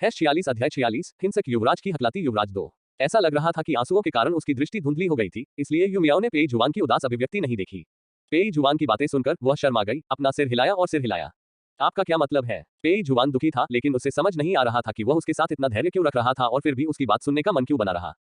है 46 अध्याय 46 हिंसक युवराज की हकलाती युवराज 2। ऐसा लग रहा था कि आंसुओं के कारण उसकी दृष्टि धुंधली हो गई थी, इसलिए यू मियाओ ने पेई जुआन की उदास अभिव्यक्ति नहीं देखी। पेई जुआन की बातें सुनकर वह शर्मा गई, अपना सिर हिलाया और सिर हिलाया। आपका क्या मतलब है? पेई जुआन दुखी था, लेकिन उसे समझ नहीं आ रहा था कि वह उसके साथ इतना धैर्य क्यों रख रहा था और फिर भी उसकी बात सुनने का मन क्यों बना रहा।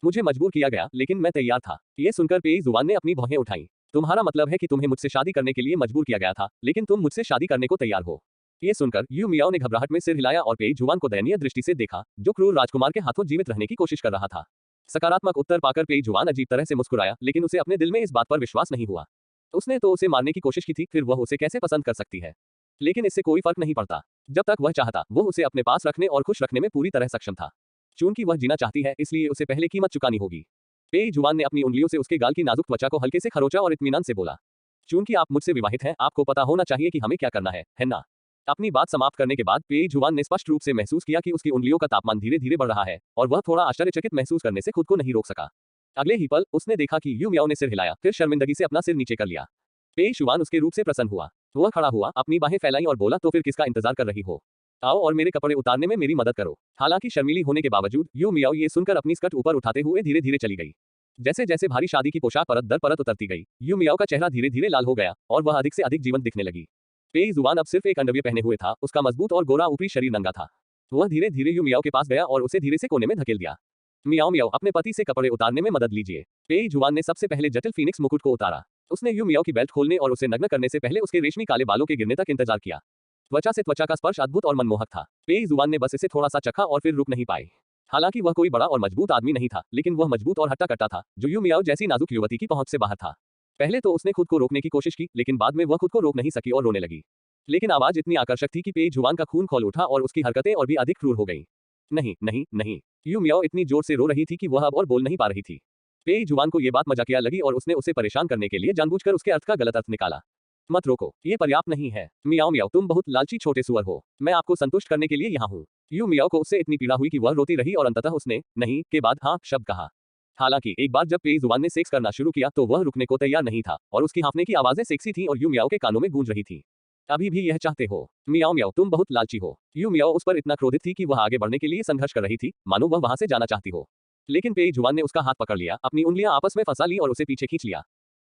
मुझे मजबूर किया गया, लेकिन मैं तैयार था। ये सुनकर पेई जुआन ने अपनी भौहें उठाई। तुम्हारा मतलब है कि तुम्हें मुझसे शादी करने के लिए मजबूर किया गया था, लेकिन तुम मुझसे शादी करने को तैयार हो। ये सुनकर यू मियाओ ने घबराहट में सिर हिलाया और पेई जुआन को दयनीय दृष्टि से देखा, जो क्रूर राजकुमार के हाथों जीवित रहने की कोशिश कर रहा था। सकारात्मक उत्तर पाकर पेई जुआन अजीब तरह से मुस्कुराया, लेकिन उसे अपने दिल में इस बात पर विश्वास नहीं हुआ। उसने तो उसे मारने की कोशिश की थी, फिर वह उसे कैसे पसंद कर सकती है? लेकिन इससे कोई फर्क नहीं पड़ता। जब तक वह चाहता, वो उसे अपने पास रखने और खुश रखने में पूरी तरह सक्षम था। चूंकि वह जीना चाहती है, इसलिए उसे पहले कीमत चुकानी होगी। पेई जुआन ने अपनी उंगलियों से उसके गाल की नाजुक त्वचा को हल्के से खरोचा और इत्मीनान से बोला, चूंकि आप मुझसे विवाहित हैं, आपको पता होना चाहिए कि हमें क्या करना है ना? अपनी बात समाप्त करने के बाद पेई जुआन ने स्पष्ट रूप से महसूस किया कि उसकी उंगलियों का तापमान धीरे धीरे बढ़ रहा है, और वह थोड़ा आश्चर्यचकित महसूस करने से खुद को नहीं रोक सका। अगले ही पल उसने देखा कि यू मियाओ ने सिर हिलाया, फिर शर्मिंदगी से अपना सिर नीचे कर लिया। पेई जुआन उसके रूप से प्रसन्न हुआ। वह खड़ा हुआ, अपनी बाहें फैलाई और बोला, तो फिर किसका इंतजार कर रही हो? आओ और मेरे कपड़े उतारने में मेरी मदद करो। हालांकि शर्मीली होने के बावजूद यू मियाओ ये सुनकर अपनी स्कर्ट ऊपर उठाते हुए धीरे धीरे चली गई। जैसे जैसे भारी शादी की पोशाक परत दर परत उतरती गई, यू मियाओ का चेहरा धीरे धीरे लाल हो गया और वह अधिक से अधिक जीवंत दिखने लगी। पेई जुआन अब सिर्फ एक अंडरवियर पहने हुए था, उसका मजबूत और गोरा ऊपरी शरीर नंगा था। वह धीरे धीरे यू मियाओ के पास गया और उसे धीरे से कोने में धकेल दिया। मियाओ मियाओ, अपने पति से कपड़े उतारने में मदद लीजिए। पेई जुआन ने सबसे पहले जटिल फीनिक्स मुकुट को उतारा। उसने यू मियाओ की बेल्ट खोलने और उसे नग्न करने से पहले उसके रेशमी काले बालों के गिरने तक इंतजार किया। त्वचा से त्वचा का स्पर्श अद्भुत और मनमोहक था। पेई जुआन ने बस इसे थोड़ा सा चखा और फिर रुक नहीं पाए। हालांकि वह कोई बड़ा और मजबूत आदमी नहीं था, लेकिन वह मजबूत और हट्टा कट्टा था, जो यू मियाओ जैसी नाजुक युवती की पहुंच से बाहर था। पहले तो उसने खुद को रोकने की कोशिश की, लेकिन बाद में वह खुद को रोक नहीं सकी और रोने लगी। लेकिन आवाज इतनी आकर्षक थी कि पेई जुआन का खून खौल उठा और उसकी हरकतें और भी अधिक क्रूर हो गईं। नहीं नहीं नहीं, यू मियाओ इतनी जोर से रो रही थी कि वह अब और बोल नहीं पा रही थी। पेई जुआन को यह बात मजाकिया लगी और उसने उसे परेशान करने के लिए जानबूझकर उसके अर्थ का गलत अर्थ निकाला। मत रोको, ये पर्याप्त नहीं है। मियाओ मियाओ, तुम बहुत लालची छोटे सुअर हो। मैं आपको संतुष्ट करने के लिए यहाँ हूँ। यू मियाओ को उससे इतनी पीड़ा हुई कि वह रोती रही और अंततः उसने नहीं के बाद हाँ शब्द कहा। हालांकि एक बार जब पेई जुआन ने सेक्स करना शुरू किया तो वह रुकने को तैयार नहीं था और उसकी हाँफने की आवाजें सेक्सी थीं और यू मियाओ के कानों में गूंज रही थी। अभी भी यह चाहते हो? मियाओ मियाओ, तुम बहुत लालची हो। यू मियाओ उस पर इतना क्रोधित थी कि वह आगे बढ़ने के लिए संघर्ष कर रही थी, मानो वह वहां से जाना चाहती हो। लेकिन पेई जुआन ने उसका हाथ पकड़ लिया, अपनी उंगलियां आपस में फंसा ली और उसे पीछे खींच लिया।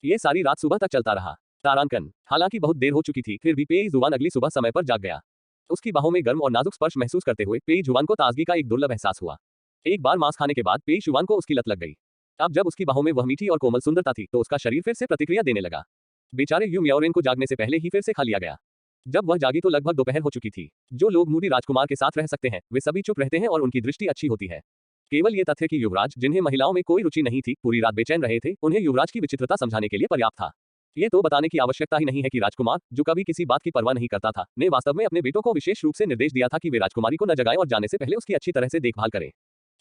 ये सारी रात सुबह तक चलता रहा। तारांकन। हालांकि बहुत देर हो चुकी थी, फिर भी पेई जुआन अगली सुबह समय पर जाग गया। उसकी बाहों में गर्म और नाजुक स्पर्श महसूस करते हुए पेई जुआन को ताजगी का एक दुर्लभ एहसास हुआ। एक बार मांस खाने के बाद पेई जुआन को उसकी लत लग गई। अब जब उसकी बाहों में वह मीठी और कोमल सुंदरता थी, तो उसका शरीर फिर से प्रतिक्रिया देने लगा। बेचारे यू मियाओरेन को जागने से पहले ही फिर से खा लिया गया। जब वह जागी तो लगभग दोपहर हो चुकी थी। जो लोग मूडी राजकुमार के साथ रह सकते हैं, वे सभी चुप रहते हैं और उनकी दृष्टि अच्छी होती है। केवल ये तथ्य कि युवराज, जिन्हें महिलाओं में कोई रुचि नहीं थी, पूरी रात बेचैन रहे थे, उन्हें युवराज की विचित्रता समझाने के लिए पर्याप्त था। ये तो बताने की आवश्यकता ही नहीं है कि राजकुमार, जो कभी किसी बात की परवाह नहीं करता था, ने वास्तव में अपने बेटों को विशेष रूप से निर्देश दिया था कि वे राजकुमारी को न जगाएं और जाने से पहले उसकी अच्छी तरह से देखभाल करें।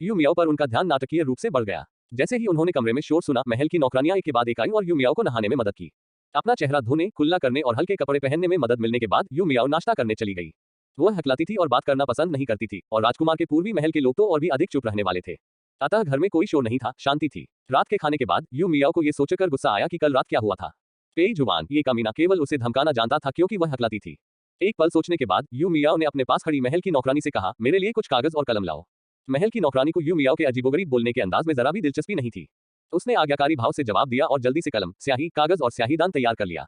यू मियाओ पर उनका ध्यान नाटकीय रूप से बढ़ गया। जैसे ही उन्होंने कमरे में शोर सुना, महल की नौकरानियां एक के बाद एक आईं और यू मियाओ को नहाने में मदद की। अपना चेहरा धोने, कुल्ला करने और हल्के कपड़े पहनने में मदद मिलने के बाद यू मियाओ नाश्ता करने चली गई। वह हकलाती थी और बात करना पसंद नहीं करती थी, और राजकुमार के पूर्वी महल के लोग तो और भी अधिक चुप रहने वाले थे। अतः घर में कोई शोर नहीं था, शांति थी। रात के खाने के बाद यू मियाओ को यह सोचकर गुस्सा आया कि कल रात क्या हुआ था। पेई जुआन, ये कमीना, केवल उसे धमकाना जानता था क्योंकि वह हकलाती थी। एक पल सोचने के बाद यू मियाओ ने अपने पास खड़ी महल की नौकरानी से कहा, मेरे लिए कुछ कागज और कलम लाओ। महल की नौकरानी को यू मियाओ के अजीबोगरीब बोलने के अंदाज में जरा भी दिलचस्पी नहीं थी। उसने आज्ञाकारी भाव से जवाब दिया और जल्दी से कलम, स्याही, कागज और स्याहीदान तैयार कर लिया।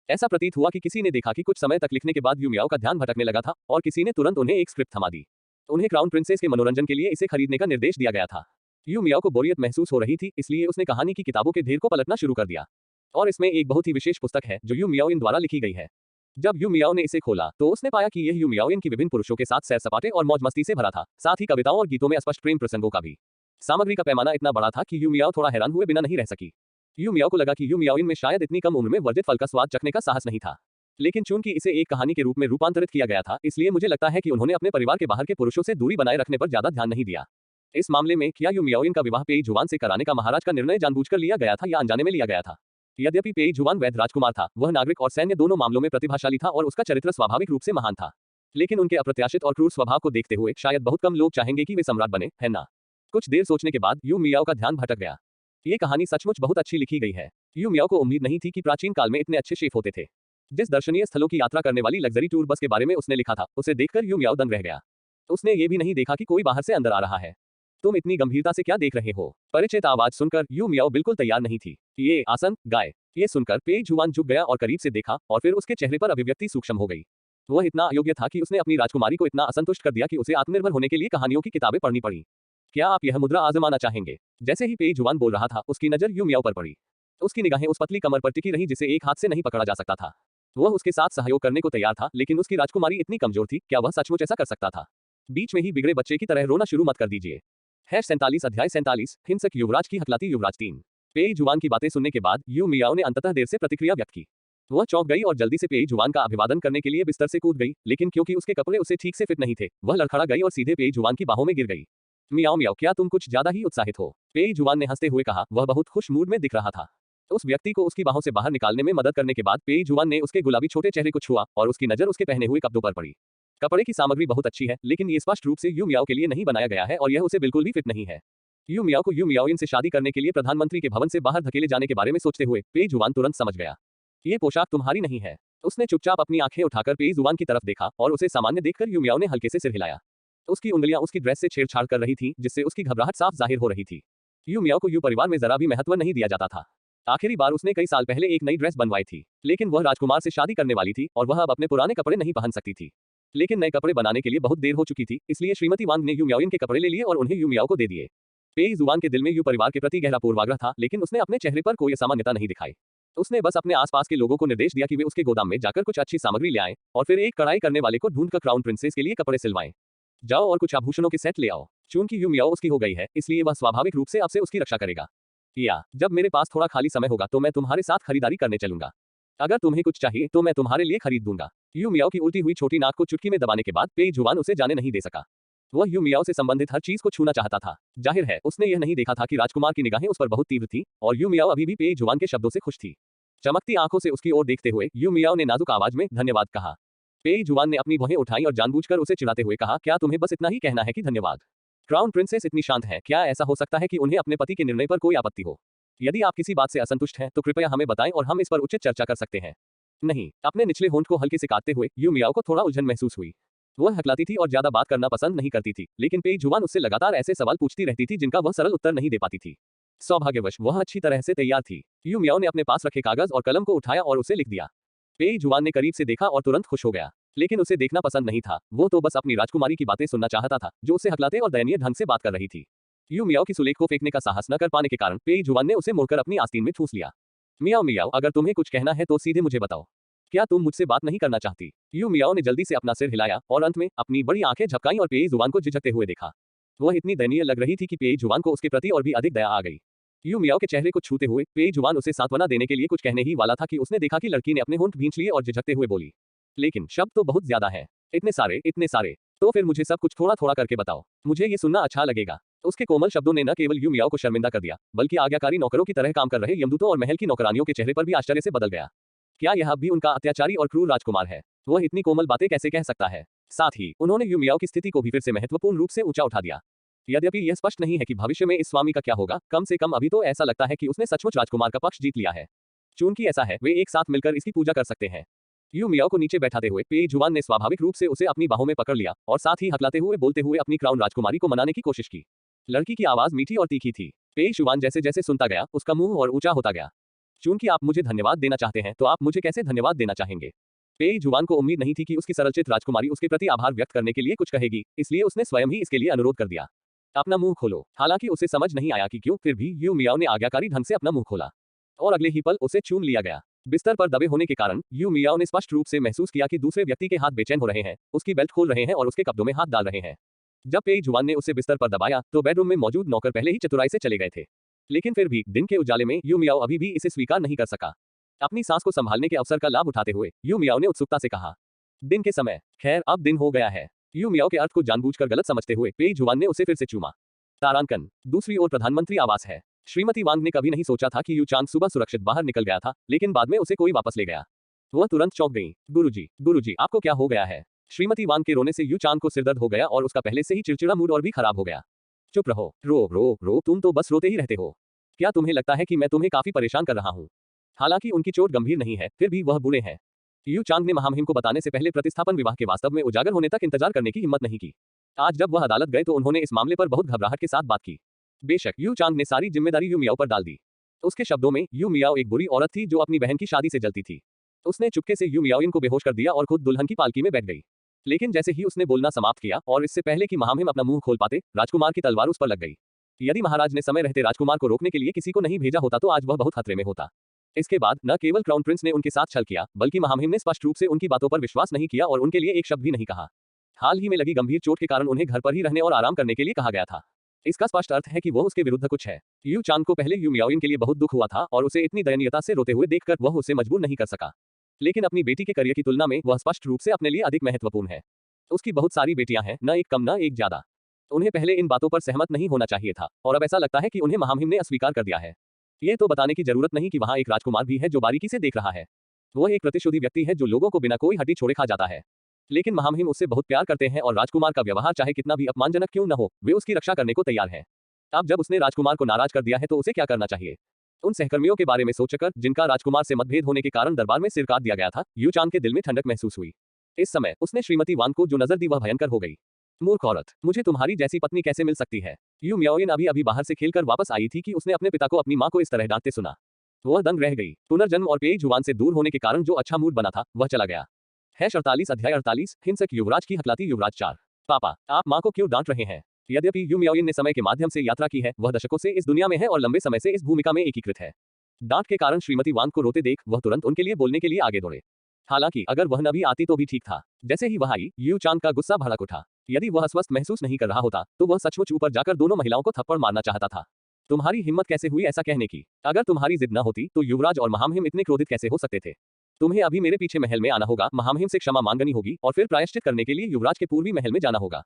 ऐसा प्रतीत हुआ कि किसी ने देखा कि कुछ समय तक लिखने के बाद यू मियाओ का ध्यान भटकने लगा था और किसी ने तुरंत उन्हें एक स्क्रिप्ट थमा दी। उन्हें क्राउन प्रिंसेस के मनोरंजन के लिए इसे खरीदने का निर्देश दिया गया था। यू मियाओ को बोरियत महसूस हो रही थी, इसलिए उसने कहानी की किताबों के ढेर को पलटना शुरू कर दिया। और इसमें एक बहुत ही विशेष पुस्तक है जो यू मियाओ द्वारा लिखी गई है। जब यू मियाओ ने इसे खोला तो उसने पाया कि यह यू मियाओ की विभिन्न पुरुषों के साथ सैर सपाटे और मौज मस्ती से भरा था, साथ ही कविताओं और गीतों में स्पष्ट प्रेम प्रसंगों का भी। सामग्री का पैमाना इतना बड़ा था कि यू मियाओ थोड़ा हैरान हुए बिना नहीं रह सकी। यू मियाओ को लगा कि यू मियाओ में शायद इतनी कम उम्र में वर्जित फल का स्वाद चखने का साहस नहीं था। लेकिन चूंकि इसे एक कहानी के रूप में रूपांतरित किया गया था, इसलिए मुझे लगता है कि उन्होंने अपने परिवार के बाहर के पुरुषों से दूरी बनाए रखने पर ज्यादा ध्यान नहीं दिया। इस मामले में क्या यू मियाओ का विवाह पेई जुआन से कराने का महाराज का निर्णय जानबूझकर लिया गया था या अनजाने में लिया गया था? यद्यपि पेई जुआन वैध राजकुमार था, वह नागरिक और सैन्य दोनों मामलों में प्रतिभाशाली था और उसका चरित्र स्वाभाविक रूप से महान था। लेकिन उनके अप्रत्याशित और क्रूर स्वभाव को देखते हुए शायद बहुत कम लोग चाहेंगे कि वे सम्राट बने, है ना? कुछ देर सोचने के बाद यू मियाओ का ध्यान भटक गया। ये कहानी सचमुच बहुत अच्छी लिखी गई है। यू मियाओ को उम्मीद नहीं थी कि प्राचीन काल में इतने अच्छे शेफ होते थे। जिस दर्शनीय स्थलों की यात्रा करने वाली लग्जरी टूर बस के बारे में उसने लिखा था, उसे देखकर यू मियाओ दंग रह गया। उसने ये भी नहीं देखा कि कोई बाहर से अंदर आ रहा है। तुम इतनी गंभीरता से क्या देख रहे हो? परिचित आवाज सुनकर यू मियाओ बिल्कुल तैयार नहीं थी। ये आसन गाय। ये सुनकर पेई जुआन झुक गया और करीब से देखा और फिर उसके चेहरे पर अभिव्यक्ति सूक्ष्म हो गई। वह इतना अयोग्य था कि उसने अपनी राजकुमारी को इतना असंतुष्ट कर दिया कि उसे आत्मनिर्भर होने के लिए कहानियों की किताबें पढ़नी पड़ी। क्या आप यह मुद्रा आजमाना चाहेंगे? जैसे ही पेई जुआन बोल रहा था, उसकी नजर यू मियाओ पर पड़ी। उसकी निगाहें उस पतली कमर पर टिकी रही जिसे एक हाथ से नहीं पकड़ा जा सकता था। वह उसके साथ सहयोग करने को तैयार था, लेकिन उसकी राजकुमारी इतनी कमजोर थी, क्या वह सचमुच ऐसा कर सकता था? बीच में ही बिगड़े बच्चे की तरह रोना शुरू मत कर दीजिए। #47 अध्याय 47 हिंसक युवराज की हकलाती युवराज 3। पेई जुआन की बातें सुनने के बाद यू मियाओ ने अंततः देर से प्रतिक्रिया व्यक्त की। वह चौंक गई और जल्दी से पेई जुआन का अभिवादन करने के लिए बिस्तर से कूद गई, लेकिन क्योंकि उसके कपड़े उसे ठीक से फिट नहीं थे, वह लड़खड़ा गई और सीधे पेई जुआन की बाहों में गिर गई। मियाओ मियाओ, क्या तुम कुछ ज्यादा ही उत्साहित हो? पेई जुआन ने हंसते हुए कहा। वह बहुत खुश मूड में दिख रहा था। उस व्यक्ति को उसकी बाहों से बाहर निकालने में मदद करने के बाद पेई जुआन ने उसके गुलाबी छोटे चेहरे को छुआ और उसकी नजर उसके पहने हुए कपड़ों पर पड़ी। कपड़े की सामग्री बहुत अच्छी है, लेकिन ये स्पष्ट रूप से यू मियाओ के लिए नहीं बनाया गया है और यह उसे बिल्कुल भी फिट नहीं है। यू मियाओ को यू मियाओइन से शादी करने के लिए प्रधानमंत्री के भवन से बाहर धकेले जाने के बारे में सोचते हुए पेई जुआन तुरंत समझ गया। ये पोशाक तुम्हारी नहीं है। उसने चुपचाप अपनी आंखें उठाकर पेई जुआन की तरफ देखा और उसे सामान्य देखकर यू मियाओ ने हल्के से सिर हिलाया। उसकी उंगलियां उसकी ड्रेस से छेड़छाड़ कर रही थीं, जिससे उसकी घबराहट साफ जाहिर हो रही थी। यू मियाओ को यू परिवार में जरा भी महत्व नहीं दिया जाता था। आखिरी बार उसने कई साल पहले एक नई ड्रेस बनवाई थी, लेकिन वह राजकुमार से शादी करने वाली थी और वह अब अपने पुराने कपड़े नहीं पहन सकती थी। लेकिन नए कपड़े बनाने के लिए बहुत देर हो चुकी थी, इसलिए श्रीमती वांग ने यू मियाओइन के कपड़े ले लिए और उन्हें यू मियाओ को दे दिए। पेई जुआन के दिल में यू परिवार के प्रति गहरा पूर्वाग्रह था, लेकिन उसने अपने चेहरे पर कोई असामान्यता नहीं दिखाई। उसने बस अपने आसपास के लोगों को निर्देश दिया कि वे उसके गोदाम में जाकर कुछ अच्छी सामग्री ले आएं और फिर एक कढ़ाई करने वाले को ढूंढकर क्राउन प्रिंसेस के लिए कपड़े सिलवाएं। जाओ और कुछ आभूषणों के सेट ले आओ। चूंकि यू मियाओ उसकी हो गई है, इसलिए वह स्वाभाविक रूप से अब से उसकी रक्षा करेगा। या जब मेरे पास थोड़ा खाली समय होगा तो मैं तुम्हारे साथ खरीदारी करने चलूंगा। अगर तुम्हें कुछ चाहिए तो मैं तुम्हारे लिए खरीद दूंगा। यू मियाओ की उल्टी हुई छोटी नाक को चुटकी में दबाने के बाद पेई जुआन उसे जाने नहीं दे सका। वह यू मियाओ से संबंधित हर चीज को छूना चाहता था। जाहिर है, उसने यह नहीं देखा था कि राजकुमार की निगाहें उस पर बहुत तीव्र थी और यू मियाओ अभी भी पेई जुआन के शब्दों से खुश थी। चमकती आंखों से उसकी ओर देखते हुए यू मियाओ ने नाजुक आवाज में धन्यवाद कहा। पेई जुआन ने अपनी भौहें उठाई और जानबूझकर उसे चिढ़ाते हुए कहा, क्या तुम्हें बस इतना ही कहना है कि धन्यवाद? क्राउन प्रिंसेस इतनी शांत है, क्या ऐसा हो सकता है कि उन्हें अपने पति के निर्णय पर कोई आपत्ति हो? यदि आप किसी बात से असंतुष्ट हैं तो कृपया हमें बताएं और हम इस पर उचित चर्चा कर सकते हैं। नहीं। अपने निचले होंठ को हल्के से काटते हुए यू मियाओ को थोड़ा उलझन महसूस हुई। वह हकलाती थी और ज्यादा बात करना पसंद नहीं करती थी, लेकिन पेई जुआन उससे लगातार ऐसे सवाल पूछती रहती थी जिनका वह सरल उत्तर नहीं दे पाती थी। सौभाग्यवश वह अच्छी तरह से तैयार थी। यू मियाओ ने अपने पास रखे कागज और कलम को उठाया और उसे लिख दिया। पेई जुआन ने करीब से देखा और तुरंत खुश हो गया, लेकिन उसे देखना पसंद नहीं था। वो तो बस अपनी राजकुमारी की बातें सुनना चाहता था, जो उसे हकलाते और दयनीय ढंग से बात कर रही थी। यू मियाओ की सुलेख को फेंकने का साहस न कर पाने के कारण पेई जुआन ने उसे मुड़कर अपनी आस्तीन में ठूंस लिया। मियाओ मियाओ, अगर तुम्हें कुछ कहना है तो सीधे मुझे बताओ। क्या तुम मुझसे बात नहीं करना चाहती? यू मियाओ ने जल्दी से अपना सिर हिलाया और अंत में अपनी बड़ी आंखें झपकाईं और पेई जुआन को झिझकते हुए देखा। वह इतनी दयनीय लग रही थी कि पेई जुआन को उसके प्रति और भी अधिक दया आ गई। यू मियाओ के चेहरे को छूते हुए पेई जुआन उसे सांत्वना देने के लिए कुछ कहने ही वाला था कि उसने देखा कि लड़की ने अपने होंठ भींच लिए और झिझकते हुए बोली, लेकिन शब्द तो बहुत ज्यादा है। इतने सारे। तो फिर मुझे सब कुछ थोड़ा थोड़ा करके बताओ, मुझे ये सुनना अच्छा लगेगा। उसके कोमल शब्दों ने न केवल यू मियाओ को शर्मिंदा कर दिया, बल्कि आज्ञाकारी नौकरों की तरह काम कर रहे यमदूतों और महल की नौकरानियों के चेहरे पर भी आश्चर्य से बदल गया। क्या यह अब भी उनका अत्याचारी और क्रूर राजकुमार है? वह इतनी कोमल बातें कैसे कह सकता है? साथ ही उन्होंने यू मियाओ की स्थिति को भी फिर से महत्वपूर्ण रूप से ऊंचा उठा दिया। यद्यपि यह स्पष्ट नहीं है कि भविष्य में इस स्वामी का क्या होगा, कम से कम अभी तो ऐसा लगता है कि उसने सचमुच राजकुमार का पक्ष जीत लिया है। चूंकि ऐसा है, वे एक साथ मिलकर इसकी पूजा कर सकते हैं। यू मियाओ को नीचे बैठाते हुए पेई जुआन ने स्वाभाविक रूप से उसे अपनी बाहों में पकड़ लिया और साथ ही हकलाते हुए बोलते हुए अपनी क्राउन राजकुमारी को मनाने की कोशिश की। लड़की की आवाज मीठी और तीखी थी। पेई जुआन जैसे जैसे सुनता गया, उसका मुंह और ऊंचा होता गया। चूंकि आप मुझे धन्यवाद देना चाहते हैं, तो आप मुझे कैसे धन्यवाद देना चाहेंगे? पेई जुआन को उम्मीद नहीं थी कि उसकी सरलचित राजकुमारी उसके प्रति आभार व्यक्त करने के लिए कुछ कहेगी, इसलिए उसने स्वयं ही इसके लिए अनुरोध कर दिया। अपना मुंह खोलो। हालांकि उसे समझ नहीं आया कि क्यों, फिर भी यू मियाओ ने आज्ञाकारी ढंग से अपना मुंह खोला और अगले ही पल उसे चूम लिया गया। बिस्तर पर दबे होने के कारण यू मियाओ ने स्पष्ट रूप से महसूस किया कि दूसरे व्यक्ति के हाथ बेचैन हो रहे हैं, उसकी बेल्ट खोल रहे हैं और उसके कपड़ों में हाथ डाल रहे हैं। जब पेई जुआन ने उसे बिस्तर पर दबाया तो बेडरूम में मौजूद नौकर पहले ही चतुराई से चले गए थे, लेकिन फिर भी दिन के उजाले में यू मियाओ अभी भी इसे स्वीकार नहीं कर सका। अपनी सांस को संभालने के अवसर का लाभ उठाते हुए यू मियाओ ने उत्सुकता से कहा, दिन के समय? खैर, अब दिन हो गया है। यू मियाओ के अर्थ को जानबूझकर गलत समझते हुए पेई जुआन ने उसे फिर से चूमा। तारांकन। दूसरी ओर प्रधानमंत्री आवास है। श्रीमती वांग ने कभी नहीं सोचा था कि यू चांग सुबह सुरक्षित बाहर निकल गया था, लेकिन बाद में उसे कोई वापस ले गया। वह तुरंत चौंक गई। गुरुजी, आपको क्या हो गया है? श्रीमती वांग के रोने से यू चांग को सिरदर्द हो गया और उसका पहले से ही चिड़चिड़ा मूड और भी खराब हो गया। चुप रहो, रो, तुम तो बस रोते ही रहते हो। क्या तुम्हें लगता है कि मैं तुम्हें काफी परेशान कर रहा हूँ? हालांकि उनकी चोट गंभीर नहीं है, फिर भी वह बूढ़े हैं। यू चांग ने महामहिम को बताने से पहले प्रतिस्थापन विवाह के वास्तव में उजागर होने तक इंतजार करने की हिम्मत नहीं की। आज जब वह अदालत गए तो उन्होंने इस मामले पर बहुत घबराहट के साथ बात की। बेशक यू चांग ने सारी जिम्मेदारी यू मियाओ पर डाल दी। उसके शब्दों में, यू मियाओ एक बुरी औरत थी जो अपनी बहन की शादी से जलती थी। उसने चुपके से यू मियाओइन को बेहोश कर दिया और खुद दुल्हन की पालकी में बैठ गई। लेकिन जैसे ही उसने बोलना समाप्त किया और इससे पहले कि महामहिम अपना मुंह खोल पाते, राजकुमार की तलवार उस पर लग गई। यदि महाराज ने समय रहते राजकुमार को रोकने के लिए किसी को नहीं भेजा होता तो आज वह बहुत खतरे में होता। इसके बाद न केवल क्राउन प्रिंस ने उनके साथ छल किया, बल्कि महामहिम ने स्पष्ट रूप से उनकी बातों पर विश्वास नहीं किया और उनके लिए एक शब्द भी नहीं कहा। हाल ही में लगी गंभीर चोट के कारण उन्हें घर पर ही रहने और आराम करने के लिए कहा गया था। इसका स्पष्ट अर्थ है कि वह उसके विरुद्ध कुछ है। यू चांग को पहले यू मियाओइन के लिए बहुत दुख हुआ था और उसे इतनी दयनीयता से रोते हुए देखकर वह उसे मजबूर नहीं कर सका। लेकिन अपनी बेटी के करियर की तुलना में वह स्पष्ट रूप से अपने लिए अधिक महत्वपूर्ण है। उसकी बहुत सारी बेटियां हैं, न एक कम न एक ज्यादा। उन्हें पहले इन बातों पर सहमत नहीं होना चाहिए था और अब ऐसा लगता है कि उन्हें महामहिम ने अस्वीकार कर दिया है। ये तो बताने की जरूरत नहीं कि वहां एक राजकुमार भी है जो बारीकी से देख रहा है। वह एक प्रतिशोधी व्यक्ति है जो लोगों को बिना कोई हड्डी छोड़े खा जाता है। लेकिन महामहिम उससे बहुत प्यार करते हैं और राजकुमार का व्यवहार चाहे कितना भी अपमानजनक क्यों न हो, वे उसकी रक्षा करने को तैयार हैं। अब जब उसने राजकुमार को नाराज कर दिया है तो उसे क्या करना चाहिए? उन सहकर्मियों के बारे में सोचकर जिनका राजकुमार से मतभेद होने के कारण दरबार में सिर काट दिया गया था, यू चांग के दिल में ठंडक महसूस हुई। इस समय उसने श्रीमती वांग को जो नजर दी वह भयंकर हो गई। मूर्ख औरत, मुझे तुम्हारी जैसी पत्नी कैसे मिल सकती है? यू मियाओइन अभी अभी बाहर से खेलकर वापस आई थी कि उसने अपने पिता को अपनी मां को इस तरह डांटते सुना। वह दंग रह गई। पुनर्जन्म और पेई जुवान से दूर होने के कारण जो अच्छा मूड बना था वह चला गया। 48 अध्याय 48 हिंसक युवराज की हकलाती युवराज 4। पापा, आप मां को क्यों डांट रहे हैं? यद्यपि यू मियाओइन ने समय के माध्यम से यात्रा की है, वह दशकों से इस दुनिया में है और लंबे समय से इस भूमिका में एकीकृत है। डांट के कारण श्रीमती वांग को रोते देख वह तुरंत उनके लिए बोलने के लिए आगे दौड़े। हालांकि अगर वह न भी आती तो भी ठीक था। जैसे ही वह आई, यू चांग का गुस्सा भड़क उठा। यदि वह अस्वस्थ महसूस नहीं कर रहा होता तो वह सचमुच ऊपर जाकर दोनों महिलाओं को थप्पड़ मारना चाहता था। तुम्हारी हिम्मत कैसे हुई ऐसा कहने की? अगर तुम्हारी जिद न होती तो युवराज और महामहिम इतने क्रोधित कैसे हो सकते थे? तुम्हें अभी मेरे पीछे महल में आना होगा, महामहिम से क्षमा मांगनी होगी और फिर प्रायश्चित करने के लिए युवराज के पूर्वी महल में जाना होगा।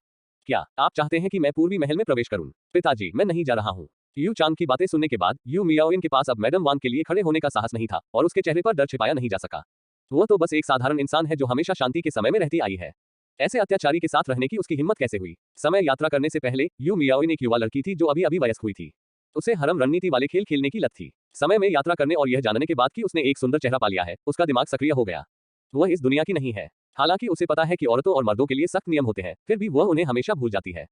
क्या आप चाहते हैं कि मैं पूर्वी महल में प्रवेश करूं? पिताजी, मैं नहीं जा रहा हूं। यू चांग की बातें सुनने के बाद यू मियाओइन के पास अब मैडम वांग के लिए खड़े होने का साहस नहीं था और उसके चेहरे पर डर छिपाया नहीं जा सका। वह तो बस एक साधारण इंसान है जो हमेशा शांति के समय में रहती आई है। ऐसे अत्याचारी के साथ रहने की उसकी हिम्मत कैसे हुई? समय यात्रा करने से पहले यू मियाओइन एक युवा लड़की थी जो अभी अभी वयस्क हुई थी। उसे हरम रणनीति वाले खेल खेलने की लत थी। समय में यात्रा करने और यह जानने के बाद कि उसने एक सुंदर चेहरा पा लिया है, उसका दिमाग सक्रिय हो गया। वह इस दुनिया की नहीं है। हालांकि उसे पता है कि औरतों और मर्दों के लिए सख्त नियम होते हैं, फिर भी वह उन्हें हमेशा भूल जाती है।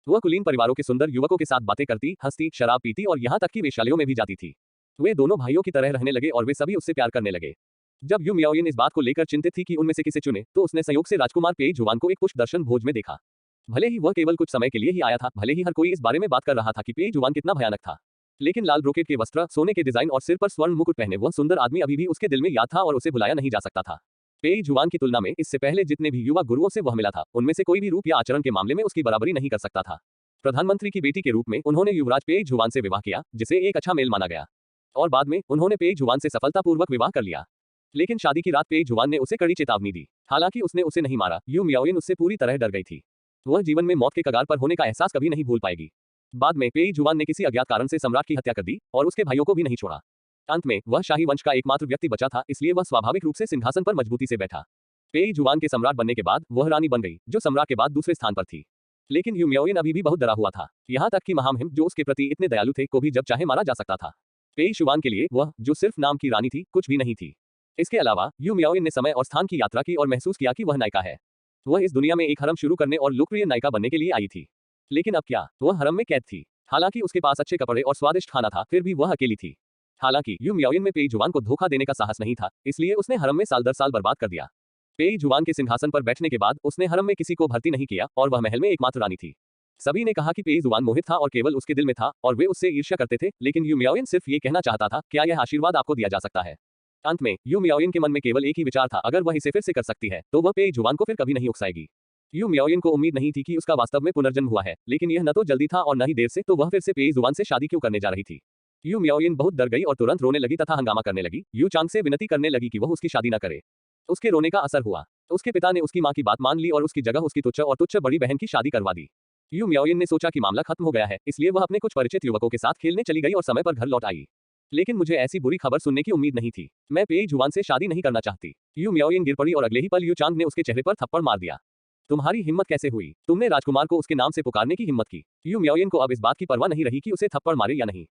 वह कुलीन परिवारों के सुंदर युवकों के साथ बातें करती, हंसती, शराब पीती और यहाँ तक कि वेश्यालयों में भी जाती थी। वे दोनों भाइयों की तरह रहने लगे और वे सभी उससे प्यार करने लगे। जब यू मियाओइन इस बात को लेकर चिंतित थी कि उनमें से किसे चुने, तो उसने संयोग से राजकुमार पेई जुवान को एक पुष्प दर्शन भोज में देखा। भले ही वह केवल कुछ समय के लिए ही आया था, भले ही हर कोई इस बारे में बात कर रहा था कि पेई जुवान कितना भयानक था, लेकिन लाल ब्रोकेट के वस्त्र, सोने के डिजाइन और सिर पर स्वर्ण मुकुट पहने वह सुंदर आदमी अभी भी उसके दिल में याद था और उसे भुलाया नहीं जा सकता था। पेई जुवान की तुलना में इससे पहले जितने भी युवा गुरुओं से वह मिला था, उनमें से कोई भी रूप या आचरण के मामले में उसकी बराबरी नहीं कर सकता था। प्रधानमंत्री की बेटी के रूप में उन्होंने युवराज पेई जुवान से विवाह किया, जिसे एक अच्छा मेल माना गया, और बाद में उन्होंने पेई जुवान से सफलतापूर्वक विवाह कर लिया। लेकिन शादी की रात पेई जुवान ने उसे कड़ी चेतावनी दी। हालांकि उसने उसे नहीं मारा, यू मियाओइन उससे पूरी तरह डर गई थी। वह जीवन में मौत के कगार पर होने का एहसास कभी नहीं भूल पाएगी। बाद में पेई जुवान ने किसी अज्ञात कारण से सम्राट की हत्या कर दी और उसके भाइयों को भी नहीं छोड़ा। अंत में वह शाही वंश का एकमात्र व्यक्ति बचा था, इसलिए वह स्वाभाविक रूप से सिंहासन पर मजबूती से बैठा। पेई जुवान के सम्राट बनने के बाद वह रानी बन गई, जो सम्राट के बाद दूसरे स्थान पर थी। लेकिन यू मियाओइन अभी भी बहुत डरा हुआ था, यहाँ तक कि महामहिम जो उसके प्रति इतने दयालु थे को भी जब चाहे मारा जा सकता था। पेई जुवान के लिए वह, जो सिर्फ नाम की रानी थी, कुछ भी नहीं थी। इसके अलावा यू मियाओइन ने समय और स्थान की यात्रा की और महसूस किया कि वह नायिका है। वह इस दुनिया में एक हरम शुरू करने और लोकप्रिय नायिका बनने के लिए आई थी। लेकिन अब क्या? वह हरम में कैद थी। हालांकि उसके पास अच्छे कपड़े और स्वादिष्ट खाना था, फिर भी वह अकेली थी। हालांकि यू मियाओइन में पेई जुवान को धोखा देने का साहस नहीं था, इसलिए उसने हरम में साल दर साल बर्बाद कर दिया। पेई जुवान के सिंहासन पर बैठने के बाद उसने हरम में किसी को भर्ती नहीं किया और वह महल में एकमात्र रानी थी। सभी ने कहा कि पेई जुवान मोहित था और केवल उसके दिल में था और वे उससे ईर्ष्या करते थे, लेकिन यू मियाओइन सिर्फ ये कहना चाहता था, क्या यह आशीर्वाद आपको दिया जा सकता है? अंत में यू मियाओइन के मन में केवल एक ही विचार था, अगर वह इसे फिर से कर सकती है तो वह पेई जुवान को फिर कभी नहीं उकसाएगी। यू मियाओइन को उम्मीद नहीं थी कि उसका वास्तव में पुनर्जन्म हुआ है, लेकिन यह न तो जल्दी था और न ही देर से, तो वह फिर से पेई जुवान से शादी क्यों करने जा रही थी? यू मियाओइन बहुत डर गई और तुरंत रोने लगी तथा हंगामा करने लगी। यू चांग से विनती करने लगी कि वह उसकी शादी न करे। उसके रोने का असर हुआ। उसके पिता ने उसकी मां की बात मान ली और उसकी जगह उसकी तुच्छ और तुच्छ बड़ी बहन की शादी करवा दी। यू मियाओइन ने सोचा कि मामला खत्म हो गया है, इसलिए वह अपने कुछ परिचित युवकों के साथ खेलने चली गई और समय पर घर लौट आई। लेकिन मुझे ऐसी बुरी खबर सुनने की उम्मीद नहीं थी। मैं पेई जुवान से शादी नहीं करना चाहती। यू मियाओइन गिर पड़ी और अगले ही पल यू चांग ने उसके चेहरे पर थप्पड़ मार दिया। तुम्हारी हिम्मत कैसे हुई? तुमने राजकुमार को उसके नाम से पुकारने की हिम्मत की। यू मियाओइन को अब इस बात की परवाह नहीं रही कि उसे थप्पड़ मारे या नहीं।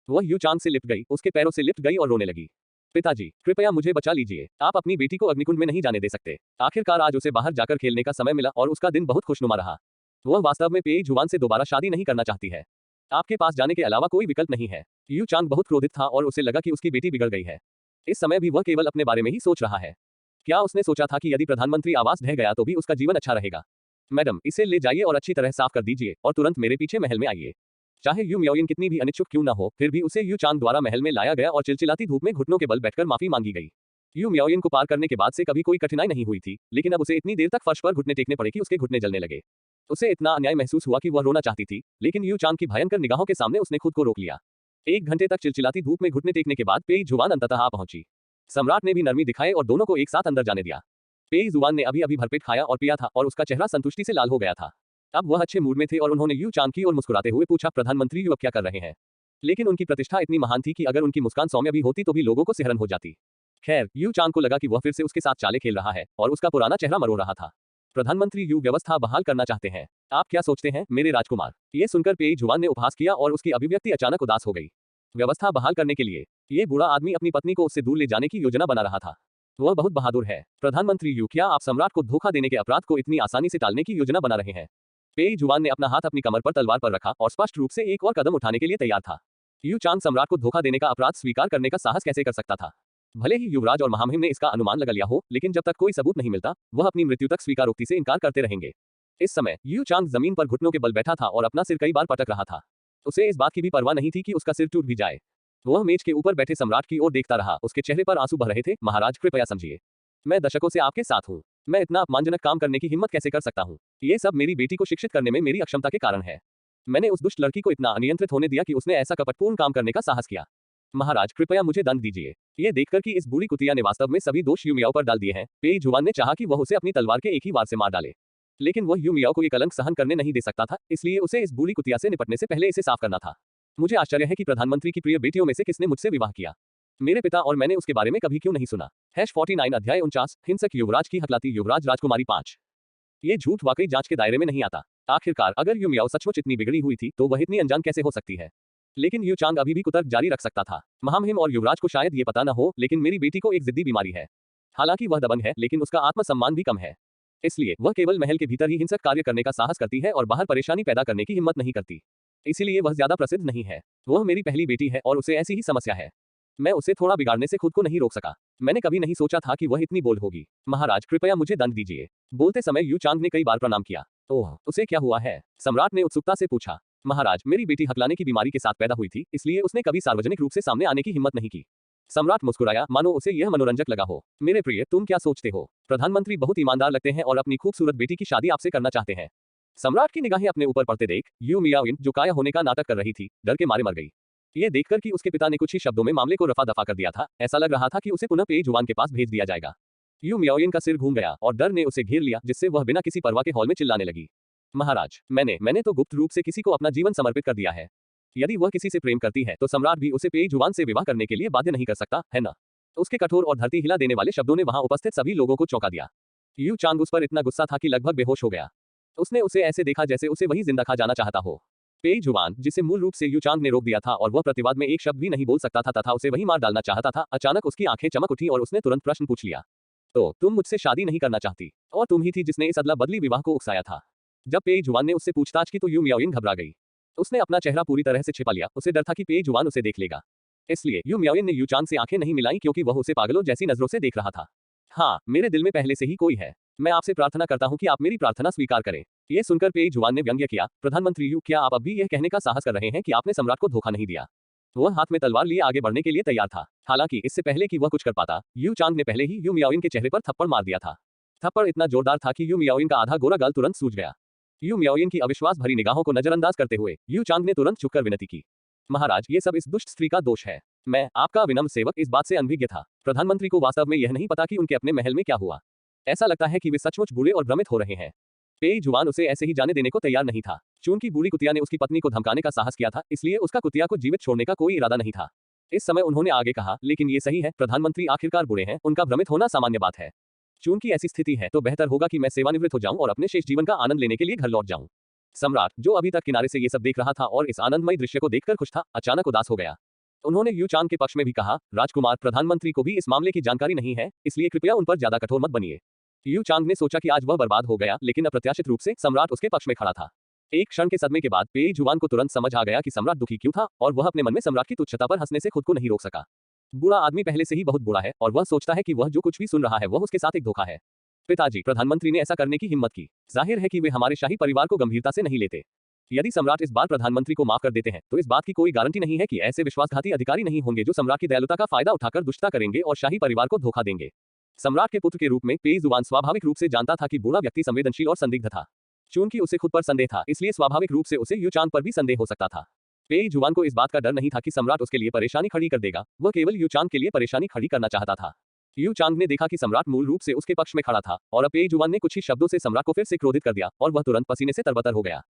वह यू चांग से लिपट गई, उसके पैरों से लिपट गई और रोने लगी। पिताजी, कृपया मुझे बचा लीजिए। आप अपनी बेटी को अग्निकुंड में नहीं जाने दे सकते। आखिरकार आज उसे बाहर जाकर खेलने का समय मिला और उसका दिन बहुत खुशनुमा रहा। वह वास्तव में पेई जुआन से दोबारा शादी नहीं करना चाहती है। आपके पास जाने के अलावा कोई विकल्प नहीं है। यू चांग बहुत क्रोधित था और उसे लगा कि उसकी बेटी बिगड़ गई है। इस समय भी वह केवल अपने बारे में ही सोच रहा है। क्या उसने सोचा था कि यदि प्रधानमंत्री आवास ढह गया तो भी उसका जीवन अच्छा रहेगा? मैडम, इसे ले जाइए और अच्छी तरह साफ कर दीजिए और तुरंत मेरे पीछे महल में आइए। चाहे यू मियाओइन कितनी भी अनिच्छुक क्यों न हो, फिर भी उसे यू चांग द्वारा महल में लाया गया और चिलचिलाती धूप में घुटनों के बल बैठकर माफी मांगी गई। यू मियाओइन को पार करने के बाद से कभी कोई कठिनाई नहीं हुई थी, लेकिन अब उसे इतनी देर तक फर्श पर घुटने टेकने पड़े कि उसके घुटने जलने लगे। उसे इतना अन्याय महसूस हुआ कि वह रोना चाहती थी, लेकिन यू चांग की भयंकर निगाहों के सामने उसने खुद को रोक लिया। 1 घंटे तक चिलचिलाती धूप में घुटने टेकने के बाद पेई जुआन अंततः आ पहुंची। सम्राट ने भी नरमी दिखाए और दोनों को एक साथ अंदर जाने दिया। पेई जुआन ने अभी अभी भरपेट खाया और पिया था और उसका चेहरा संतुष्टि से लाल हो गया था। अब वह अच्छे मूड में थे और उन्होंने यू चांग की ओर मुस्कुराते हुए पूछा, प्रधानमंत्री यू अब क्या कर रहे हैं? लेकिन उनकी प्रतिष्ठा इतनी महान थी कि अगर उनकी मुस्कान सौम्य भी होती तो भी लोगों को सिहरन हो जाती। खैर, यू चांग को लगा कि वह फिर से उसके साथ चालें खेल रहा है और उसका पुराना चेहरा मरोड़ रहा था। प्रधानमंत्री यू व्यवस्था बहाल करना चाहते हैं। आप क्या सोचते हैं मेरे राजकुमार? ये सुनकर पेई जुआन ने उपहास किया और उसकी अभिव्यक्ति अचानक उदास हो गई। व्यवस्था बहाल करने के लिए ये बूढ़ा आदमी अपनी पत्नी को उससे दूर ले जाने की योजना बना रहा था। वह बहुत बहादुर है। प्रधानमंत्री यू, क्या आप सम्राट को धोखा देने के अपराध को इतनी आसानी से टालने की योजना बना रहे हैं? पेई जुआन ने अपना हाथ अपनी कमर पर तलवार पर रखा और स्पष्ट रूप से एक और कदम उठाने के लिए तैयार था। यू चांग सम्राट को धोखा देने का अपराध स्वीकार करने का साहस कैसे कर सकता था? भले ही युवराज और महामहिम ने इसका अनुमान लगा लिया हो, लेकिन जब तक कोई सबूत नहीं मिलता, वह अपनी मृत्यु तक स्वीकारोक्ति से इनकार करते रहेंगे। इस समय यू चांग जमीन पर घुटनों के बल बैठा था और अपना सिर कई बार पटक रहा था। उसे इस बात की भी परवाह नहीं थी कि उसका सिर टूट भी जाए। वह मेज के ऊपर बैठे सम्राट की ओर देखता रहा। उसके चेहरे पर आंसू बह रहे थे। महाराज, कृपया समझिए, मैं दशकों से आपके साथ हूँ। मैं इतना अपमानजनक काम करने की हिम्मत कैसे कर सकता हूँ? ये सब मेरी बेटी को शिक्षित करने में मेरी अक्षमता के कारण है। मैंने उस दुष्ट लड़की को इतना अनियंत्रित होने दिया कि उसने ऐसा कपटपूर्ण काम करने का साहस किया। महाराज, कृपया मुझे दंड दीजिए। ये देखकर कि इस बूढ़ी कुतिया ने वास्तव में सभी दोष यू मियाओ पर डाल दिए हैं, पेई जुआन ने चाहा कि वह उसे अपनी तलवार के एक ही वार से मार डाले। लेकिन वह यू मियाओ को ये कलंक सहन करने नहीं दे सकता था, इसलिए उसे इस बूढ़ी कुतिया से निपटने से पहले इसे साफ करना था। मुझे आश्चर्य है कि प्रधानमंत्री की प्रिय बेटियों में से किसने मुझसे विवाह किया? मेरे पिता और मैंने उसके बारे में कभी क्यों नहीं सुना? #49 अध्याय 49 हिंसक युवराज की हकलाती युवराज राजकुमारी 5। ये झूठ वाकई जांच के दायरे में नहीं आता। आखिरकार अगर यू मियाओ सचमुच इतनी बिगड़ी हुई थी तो वह इतनी अनजान कैसे हो सकती है? लेकिन यू चांग अभी भी कुतर्क जारी रख सकता था। महामहिम और युवराज को शायद ये पता न हो, लेकिन मेरी बेटी को एक जिद्दी बीमारी है। हालांकि वह दबंग है, लेकिन उसका आत्मसम्मान भी कम है। इसलिए वह केवल महल के भीतर ही हिंसक कार्य करने का साहस करती है और बाहर परेशानी पैदा करने की हिम्मत नहीं करती। इसीलिए वह ज्यादा प्रसिद्ध नहीं है। वह मेरी पहली बेटी है और उसे ऐसी ही समस्या है। मैं उसे थोड़ा बिगाड़ने से खुद को नहीं रोक सका। मैंने कभी नहीं सोचा था कि वह इतनी बोल्ड होगी। महाराज, कृपया मुझे दंड दीजिए। बोलते समय यू चांग ने कई बार प्रणाम किया। ओह, उसे क्या हुआ है? सम्राट ने उत्सुकता से पूछा। महाराज, मेरी बेटी हकलाने की बीमारी के साथ पैदा हुई थी, इसलिए उसने कभी सार्वजनिक रूप से सामने आने की हिम्मत नहीं की। सम्राट मुस्कुराया, मानो उसे यह मनोरंजक लगा हो। मेरे प्रिय, तुम क्या सोचते हो? प्रधानमंत्री बहुत ईमानदार लगते हैं और अपनी खूबसूरत बेटी की शादी आपसे करना चाहते हैं। सम्राट की निगाहें अपने ऊपर पड़ते देख यू मियाओइन, जो काया होने का नाटक कर रही थी, डर के मारे मर गई। ये देखकर कि उसके पिता ने कुछ ही शब्दों में मामले को रफा दफा कर दिया था, ऐसा लग रहा था कि उसे पुनः पेई जुआन के पास भेज दिया जाएगा। यू मियाओइन का सिर घूम गया और डर ने उसे घेर लिया, जिससे वह बिना किसी परवाह के हॉल में चिल्लाने लगी। महाराज, मैंने तो गुप्त रूप से किसी को अपना जीवन समर्पित कर दिया है। यदि वह किसी से प्रेम करती है तो सम्राट भी उसे पेई जुआन से विवाह करने के लिए बाध्य नहीं कर सकता, है ना? उसके कठोर और धरती हिला देने वाले शब्दों ने वहां उपस्थित सभी लोगों को चौंका दिया। यू चांग उस पर इतना गुस्सा था कि लगभग बेहोश हो गया। उसने उसे ऐसे देखा जैसे उसे वही जिंदा खा जाना चाहता हो। पेई जुआन, जिसे मूल रूप से यू चांग ने रोक दिया था और वह प्रतिवाद में एक शब्द भी नहीं बोल सकता था तथा उसे वही मार डालना चाहता था, अचानक उसकी आंखें चमक उठी और उसने तुरंत प्रश्न पूछ लिया। तो तुम मुझसे शादी नहीं करना चाहती? और तुम ही थी जिसने इस अदला बदली विवाह को उकसाया था। जब पेई जुआन ने उससे पूछताछ की तो यू मियाओइन घबरा गई। उसने अपना चेहरा पूरी तरह से छिपा लिया। उसे डर था कि पेई जुआन उसे देख लेगा। इसलिए यू मियाओइन ने यू चांग से आंखें नहीं मिलाई, क्योंकि वह उसे पागलों जैसी नजरों से देख रहा था। हाँ, मेरे दिल में पहले से ही कोई है। मैं आपसे प्रार्थना करता हूँ कि आप मेरी प्रार्थना स्वीकार करें। ये सुनकर पेई जुआन ने व्यंग्य किया। प्रधानमंत्री यू, क्या आप अब भी यह कहने का साहस कर रहे हैं कि आपने सम्राट को धोखा नहीं दिया? वह हाथ में तलवार लिए आगे बढ़ने के लिए तैयार था। हालांकि इससे पहले कि वह कुछ कर पाता, यू चांग ने पहले ही यू मियाओइन के चेहरे पर थप्पड़ मार दिया था। थप्पड़ इतना जोरदार था कि यू मियाओइन का आधा गोरा गाल तुरंत सूज गया। यू मियाओइन की अविश्वास भरी निगाहों को नजरअंदाज करते हुए यू चांग ने तुरंत झुककर विनती की। महाराज, ये सब इस दुष्ट स्त्री का दोष है। मैं, आपका विनम्र सेवक, इस बात से अनभिज्ञ था। प्रधानमंत्री को वास्तव में यह नहीं पता कि उनके अपने महल में क्या हुआ। ऐसा लगता है कि वे सचमुच बुरे और भ्रमित हो रहे हैं। पेई जुआन उसे ऐसे ही जाने देने को तैयार नहीं था। चूंकि बूढ़ी कुतिया ने उसकी पत्नी को धमकाने का साहस किया था, इसलिए उसका कुतिया को जीवित छोड़ने का कोई इरादा नहीं था। इस समय उन्होंने आगे कहा, लेकिन ये सही है, प्रधानमंत्री आखिरकार बुरे हैं, उनका भ्रमित होना सामान्य बात है। चूंकि ऐसी स्थिति है तो बेहतर होगा कि मैं सेवानिवृत्त हो जाऊं और अपने शेष जीवन का आनंद लेने के लिए घर लौट जाऊं। सम्राट, जो अभी तक किनारे से ये सब देख रहा था और इस आनंदमय दृश्य को देखकर खुश था, अचानक उदास हो गया। उन्होंने यू चांग के पक्ष में भी कहा, राजकुमार, प्रधानमंत्री को भी इस मामले की जानकारी नहीं है, इसलिए कृपया उन पर ज्यादा कठोर मत बनिए। यू चांग ने सोचा कि आज वह बर्बाद हो गया, लेकिन अप्रत्याशित रूप से सम्राट उसके पक्ष में खड़ा था। एक क्षण के सदमे के बाद पेई जुआन को तुरंत समझ आ गया कि सम्राट दुखी क्यों था, और वह अपने मन में सम्राट की तुच्छता पर हंसने से खुद को नहीं रोक सका। बुरा आदमी पहले से ही बहुत बुरा है, और वह सोचता है कि वह जो कुछ भी सुन रहा है वह उसके साथ एक धोखा है। पिताजी, प्रधानमंत्री ने ऐसा करने की हिम्मत की। जाहिर है कि वे हमारे शाही परिवार को गंभीरता से नहीं लेते। यदि सम्राट इस बार प्रधानमंत्री को माफ कर देते हैं, तो इस बात की कोई गारंटी नहीं है कि ऐसे विश्वासघाती अधिकारी नहीं होंगे जो सम्राट की दयालुता का फायदा उठाकर दुष्टता करेंगे और शाही परिवार को धोखा देंगे। सम्राट के पुत्र के रूप में पेई जुआन स्वाभाविक रूप से जानता था कि बूढ़ा व्यक्ति संवेदनशील और संदिग्ध था। चूंकि उसे खुद पर संदेह था, इसलिए स्वाभाविक रूप से उसे यू चांग पर भी संदेह हो सकता था। पेई जुआन को इस बात का डर नहीं था कि सम्राट उसके लिए परेशानी खड़ी कर देगा, वह केवल यू चांग के लिए परेशानी खड़ी करना चाहता था। यू चांग ने देखा कि सम्राट मूल रूप से उसके पक्ष में खड़ा था, और अब पेई जुआन ने कुछ ही शब्दों से सम्राट को फिर से क्रोधित कर दिया, और वह तुरंत पसीने से तरबतर हो गया।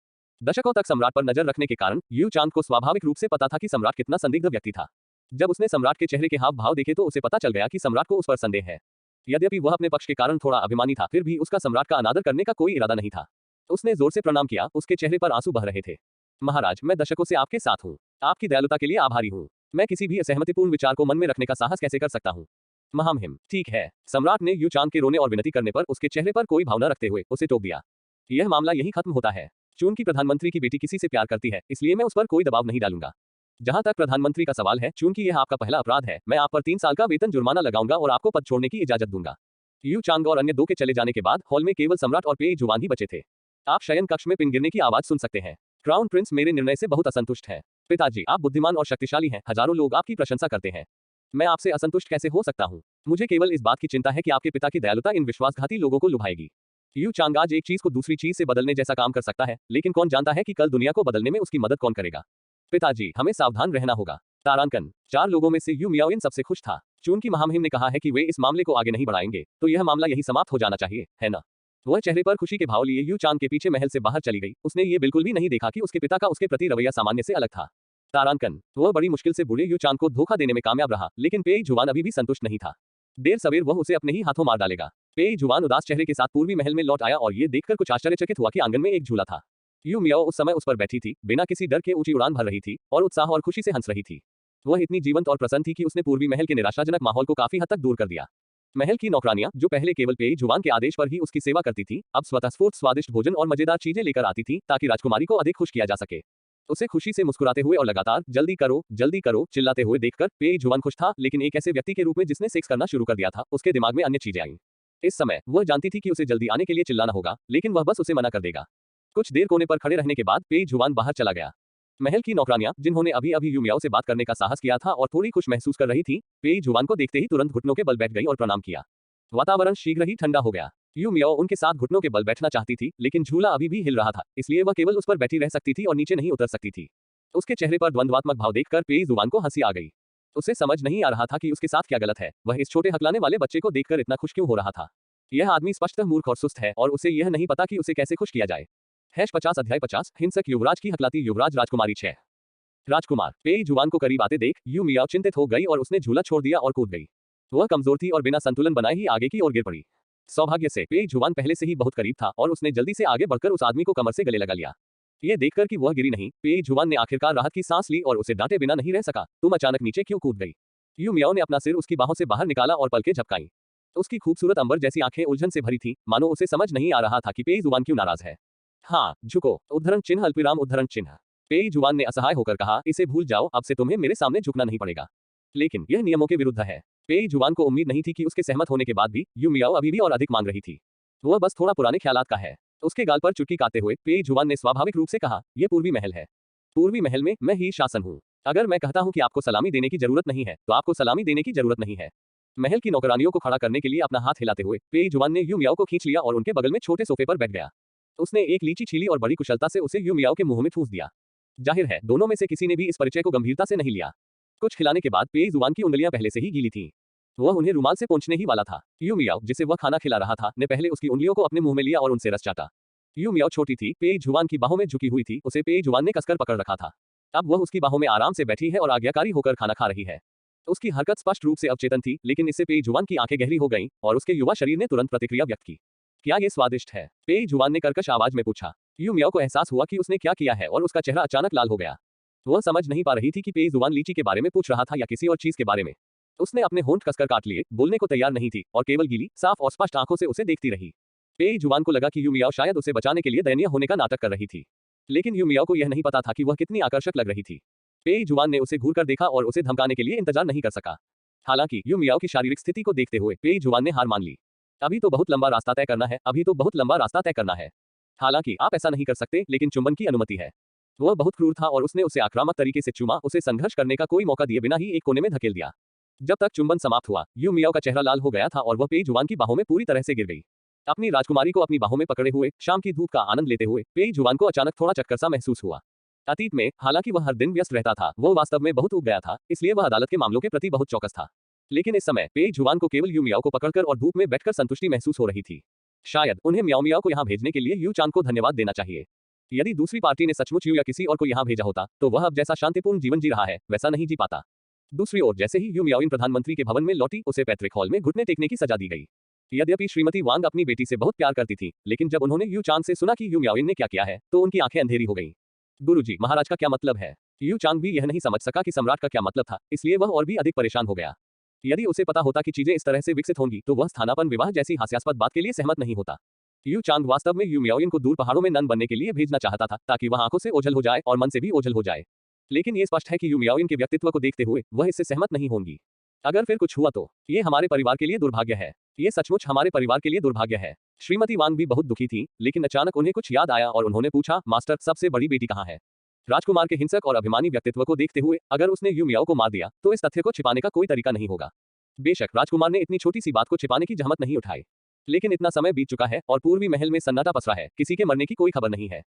दशकों तक सम्राट पर नजर रखने के कारण यू चांग को स्वाभाविक रूप से पता था कि सम्राट कितना संदिग्ध व्यक्ति था। जब उसने सम्राट के चेहरे के हाव भाव देखे तो उसे पता चल गया कि सम्राट को उस पर संदेह है। यद्यपि वह अपने पक्ष के कारण थोड़ा अभिमानी था, फिर भी उसका सम्राट का अनादर करने का कोई इरादा नहीं था। उसने जोर से प्रणाम किया, उसके चेहरे पर आंसू बह रहे थे। महाराज, मैं दशकों से आपके साथ हूँ, आपकी दयालुता के लिए आभारी हूँ। मैं किसी भी असहमतिपूर्ण विचार को मन में रखने का साहस कैसे कर सकता हूँ। महामहिम, ठीक है। सम्राट ने यू चांग के रोने और विनती करने पर उसके चेहरे पर कोई भावना रखते हुए उसे टोक दिया। यह मामला यही खत्म होता है। चूंकि प्रधानमंत्री की बेटी किसी से प्यार करती है, इसलिए मैं उस पर कोई दबाव नहीं डालूंगा। जहां तक प्रधानमंत्री का सवाल है, चूंकि यह आपका पहला अपराध है, मैं आप पर 3 साल का वेतन जुर्माना लगाऊंगा और आपको पद छोड़ने की इजाजत दूंगा। यू चांग और अन्य दो के चले जाने के बाद हॉल में केवल सम्राट और पेई जुआन ही बचे थे। आप शयन कक्ष में पिन गिरने की आवाज सुन सकते हैं। क्राउन प्रिंस मेरे निर्णय से बहुत असंतुष्ट है। पिताजी, आप बुद्धिमान और शक्तिशाली हैं, हजारों लोग आपकी प्रशंसा करते हैं। मैं आपसे असंतुष्ट कैसे हो सकता हूँ? मुझे केवल इस बात की चिंता है कि आपके पिता की दयालुता इन विश्वासघाती लोगों को लुभाएगी। यू चांग आज एक चीज को दूसरी चीज से बदलने जैसा काम कर सकता है, लेकिन कौन जानता है कि कल दुनिया को बदलने में उसकी मदद कौन करेगा। पिताजी, हमें सावधान रहना होगा। तारांकन, 4 लोगों में से यू मियाओ सबसे खुश था। चूंकि महामहिम ने कहा है कि वे इस मामले को आगे नहीं बढ़ाएंगे, तो यह मामला यही समाप्त हो जाना चाहिए, है ना? वह चेहरे पर खुशी के भाव लिए यू चांग के पीछे महल से बाहर चली गई। उसने ये बिल्कुल भी नहीं देखा कि उसके पिता का उसके प्रति रवैया सामान्य से अलग था। तारांकन, वह बड़ी मुश्किल से बूढ़े यू चांग को धोखा देने में कामयाब रहा, लेकिन पेई जुआन अभी भी संतुष्ट नहीं था। देर सवेर वह उसे अपने ही हाथों मार डालेगा। पेई जुआन उदास चेहरे के साथ पूर्वी महल में लौट आया और ये देखकर कुछ आश्चर्यचकित हुआ कि आंगन में एक झूला था। यू मियाओ उस समय उस पर बैठी थी, बिना किसी डर के ऊंची उड़ान भर रही थी और उत्साह और खुशी से हंस रही थी। वह इतनी जीवंत और प्रसन्न थी कि उसने पूर्वी महल के निराशाजनक माहौल को काफी हद तक दूर कर दिया। महल की नौकरानियां, जो पहले केवल पेई जुआन के आदेश पर ही उसकी सेवा करती थी, अब स्वतःस्फूर्त स्वादिष्ट भोजन और मजेदार चीजें लेकर आती थी ताकि राजकुमारी को अधिक खुश किया जा सके। उसे खुशी से मुस्कुराते हुए और लगातार जल्दी करो चिल्लाते हुए देखकर पेई जुआन खुश था, लेकिन एक ऐसे व्यक्ति के रूप में जिसने सेक्स करना शुरू कर दिया था, उसके दिमाग में अन्य चीजें आईं। इस समय वह जानती थी कि उसे जल्दी आने के लिए चिल्लाना होगा, लेकिन वह बस उसे मना कर देगा। कुछ देर कोने पर खड़े रहने के बाद पेई जुआन बाहर चला गया। महल की नौकरानियां, जिन्होंने अभी अभी यू मियाओ से बात करने का साहस किया था और थोड़ी खुश महसूस कर रही थी, पेई जुआन को देखते ही तुरंत घुटनों के बल बैठ गई और प्रणाम किया। वातावरण शीघ्र ही ठंडा हो गया। यू मियाओ उनके साथ घुटनों के बल बैठना चाहती थी, लेकिन झूला अभी भी हिल रहा था, इसलिए वह केवल उस पर बैठी रह सकती थी और नीचे नहीं उतर सकती थी। उसके चेहरे पर द्वंद्वात्मक भाव देखकर पेई जुआन को हंसी आ गई। उसे समझ नहीं आ रहा था कि उसके साथ क्या गलत है। वह इस छोटे हकलाने वाले बच्चे को देखकर इतना खुश क्यों हो रहा था। यह आदमी स्पष्टतः मूर्ख और सुस्त है और उसे यह नहीं पता कि उसे कैसे खुश किया जाए। 50 अध्याय 50 हिंसक युवराज की हकलाती युवराज राजकुमारी 6। राजकुमार, पेई जुआन को करीब आते देख यू मियाओ चिंतित हो गई और उसने झूला छोड़ दिया और कूद गई। वह कमजोर थी और बिना संतुलन बनाए ही आगे की ओर गिर पड़ी। सौभाग्य से पेई जुआन पहले से ही बहुत करीब था और उसने जल्दी से आगे बढ़कर उस आदमी को कमर से गले लगा लिया। ये देखकर कि वह गिरी नहीं, पेई जुआन ने आखिरकार राहत की सांस ली और उसे डांटे बिना नहीं रह सका। तुम अचानक नीचे क्यों कूद गई? यू मियाओ ने अपना सिर उसकी बाहों से बाहर निकाला और पलकें झपकाईं। उसकी खूबसूरत अंबर जैसी आंखें उलझन से भरी थीं, मानो उसे समझ नहीं आ रहा था कि पेई जुआन क्यों नाराज है। हाँ, झुको, उद्धरण चिन्ह अल्पविराम उद्धरण चिन्ह। पेई जुआन ने असहाय होकर कहा, इसे भूल जाओ, अब से तुम्हें मेरे सामने झुकना नहीं पड़ेगा। लेकिन यह नियमों के विरुद्ध है। पेई जुआन को उम्मीद नहीं थी कि उसके सहमत होने के बाद भी यू मियाओ अभी भी और अधिक मांग रही थी। वह बस थोड़ा पुराने ख्यालात का है। उसके गाल पर चुटकी काटते हुए पेई जुआन ने स्वाभाविक रूप से कहा, यह पूर्वी महल है। पूर्वी महल में मैं ही शासन हूँ। अगर मैं कहता हूँ कि आपको सलामी देने की जरूरत नहीं है, तो आपको सलामी देने की जरूरत नहीं है। महल की नौकरानियों को खड़ा करने के लिए अपना हाथ हिलाते हुए पेई जुआन ने यू मियाओ को खींच लिया और उनके बगल में छोटे सोफे पर बैठ गया। उसने एक लीची छीली और बड़ी कुशलता से उसे यू मियाओ के मुंह में ठूंस दिया। जाहिर है, दोनों में से किसी ने भी इस परिचय को गंभीरता से नहीं लिया। कुछ खिलाने के बाद पेई जुआन की उंगलियां पहले से ही गीली थीं। वह उन्हें रुमाल से पोंछने ही वाला था। यू मियाओ, जिसे वह खाना खिला रहा था, ने पहले उसकी उंगलियों को अपने मुंह में लिया और उनसे रस चाटा। यू मियाओ छोटी थी, पेई जुआन की बाहों में झुकी हुई थी, उसे पेई जुआन ने कसकर पकड़ रखा था। अब वह उसकी बाहों में आराम से बैठी है और आज्ञाकारी होकर खाना खा रही है। उसकी हरकत स्पष्ट रूप से अवचेतन थी, लेकिन इससे पेई जुआन की आंखें गहरी हो गईं और उसके युवा शरीर ने तुरंत प्रतिक्रिया व्यक्त की। क्या ये स्वादिष्ट है? पेई जुआन ने कर्कश आवाज में पूछा। यू मियाओ को एहसास हुआ कि उसने क्या किया है और उसका चेहरा अचानक लाल हो गया। वह समझ नहीं पा रही थी कि पेई जुआन लीची के बारे में पूछ रहा था या किसी और चीज के बारे में। उसने अपने होंठ कसकर काट लिए, बोलने को तैयार नहीं थी और केवल गीली, साफ और स्पष्ट आंखों से उसे देखती रही। पेई जुआन को लगा कि यू मियाओ शायद उसे बचाने के लिए दयनीय होने का नाटक कर रही थी। लेकिन यू मियाओ को यह नहीं पता था कि वह कितनी आकर्षक लग रही थी। पेई जुआन ने उसे घूरकर देखा और उसे धमकाने के लिए इंतजार नहीं कर सका। हालांकि यू मियाओ की शारीरिक स्थिति को देखते हुए पेई जुआन ने हार मान ली। अभी तो बहुत लंबा रास्ता तय करना है, अभी तो बहुत लंबा रास्ता तय करना है। हालांकि आप ऐसा नहीं कर सकते, लेकिन चुंबन की अनुमति है। वह बहुत क्रूर था और उसने उसे आक्रामक तरीके से चूमा, उसे संघर्ष करने का कोई मौका दिए बिना ही एक कोने में धकेल दिया। जब तक चुंबन समाप्त हुआ, यू मियाओ का चेहरा लाल हो गया था और वह पेई जुआन की बाहों में पूरी तरह से गिर गई। अपनी राजकुमारी को अपनी बाहों में पकड़े हुए शाम की धूप का आनंद लेते हुए पेई जुआन को अचानक थोड़ा चक्कर सा महसूस हुआ। अतीत में हालांकि वह हर दिन व्यस्त रहता था, वो वास्तव में बहुत ऊब गया था, इसलिए वह अदालत के मामलों के प्रति बहुत चौकस था। लेकिन इस समय पेई जुआन को केवल यू मियाओ को पकड़कर और धूप में बैठकर संतुष्टि महसूस हो रही थी। शायद उन्हें म्याओ मियाओ को यहाँ भेजने के लिए यू चांग को धन्यवाद देना चाहिए। यदि दूसरी पार्टी ने सचमुच यू या किसी और को यहाँ भेजा होता, तो वह अब जैसा शांतिपूर्ण जीवन जी रहा है, वैसा नहीं जी पाता। दूसरी ओर जैसे ही यू मियाओइन प्रधानमंत्री के भवन में लौटी, उसे पैतृक हॉल में घुटने टेकने की सजा दी गई। यद्यपि श्रीमती वांग अपनी बेटी से बहुत प्यार करती थी, लेकिन जब उन्होंने यू चांग से सुना कि यू मियाओइन ने क्या किया है, तो उनकी आंखें अंधेरी हो गईं। गुरुजी, महाराज का क्या मतलब है? यू चांग भी यह नहीं समझ सका कि सम्राट का क्या मतलब था, इसलिए वह और भी अधिक परेशान हो गया। यदि उसे पता होता कि चीजें इस तरह से विकसित होंगी, तो वह स्थानापन्न विवाह जैसी हास्यास्पद बात के लिए सहमत नहीं होता। यू चांग वास्तव में यू मियाओइन को दूर पहाड़ों में नन बनने के लिए भेजना चाहता था, ताकि वह आंखों से ओझल हो जाए और मन से भी ओझल हो जाए। लेकिन ये स्पष्ट है कि यू मियाओइन के व्यक्तित्व को देखते हुए वह इससे सहमत नहीं होंगी। अगर फिर कुछ हुआ तो ये हमारे परिवार के लिए दुर्भाग्य है। ये सचमुच हमारे परिवार के लिए दुर्भाग्य है। श्रीमती वांग भी बहुत दुखी थी, लेकिन अचानक उन्हें कुछ याद आया और उन्होंने पूछा, मास्टर, सबसे बड़ी बेटी कहाँ है? राजकुमार के हिंसक और अभिमानी व्यक्तित्व को देखते हुए अगर उसने यू मियाओ को मार दिया, तो इस तथ्य को छिपाने का कोई तरीका नहीं होगा। बेशक राजकुमार ने इतनी छोटी सी बात को छिपाने की जहमत नहीं उठाई, लेकिन इतना समय बीत चुका है और पूर्वी महल में सन्नाटा पसरा है, किसी के मरने की कोई खबर नहीं है।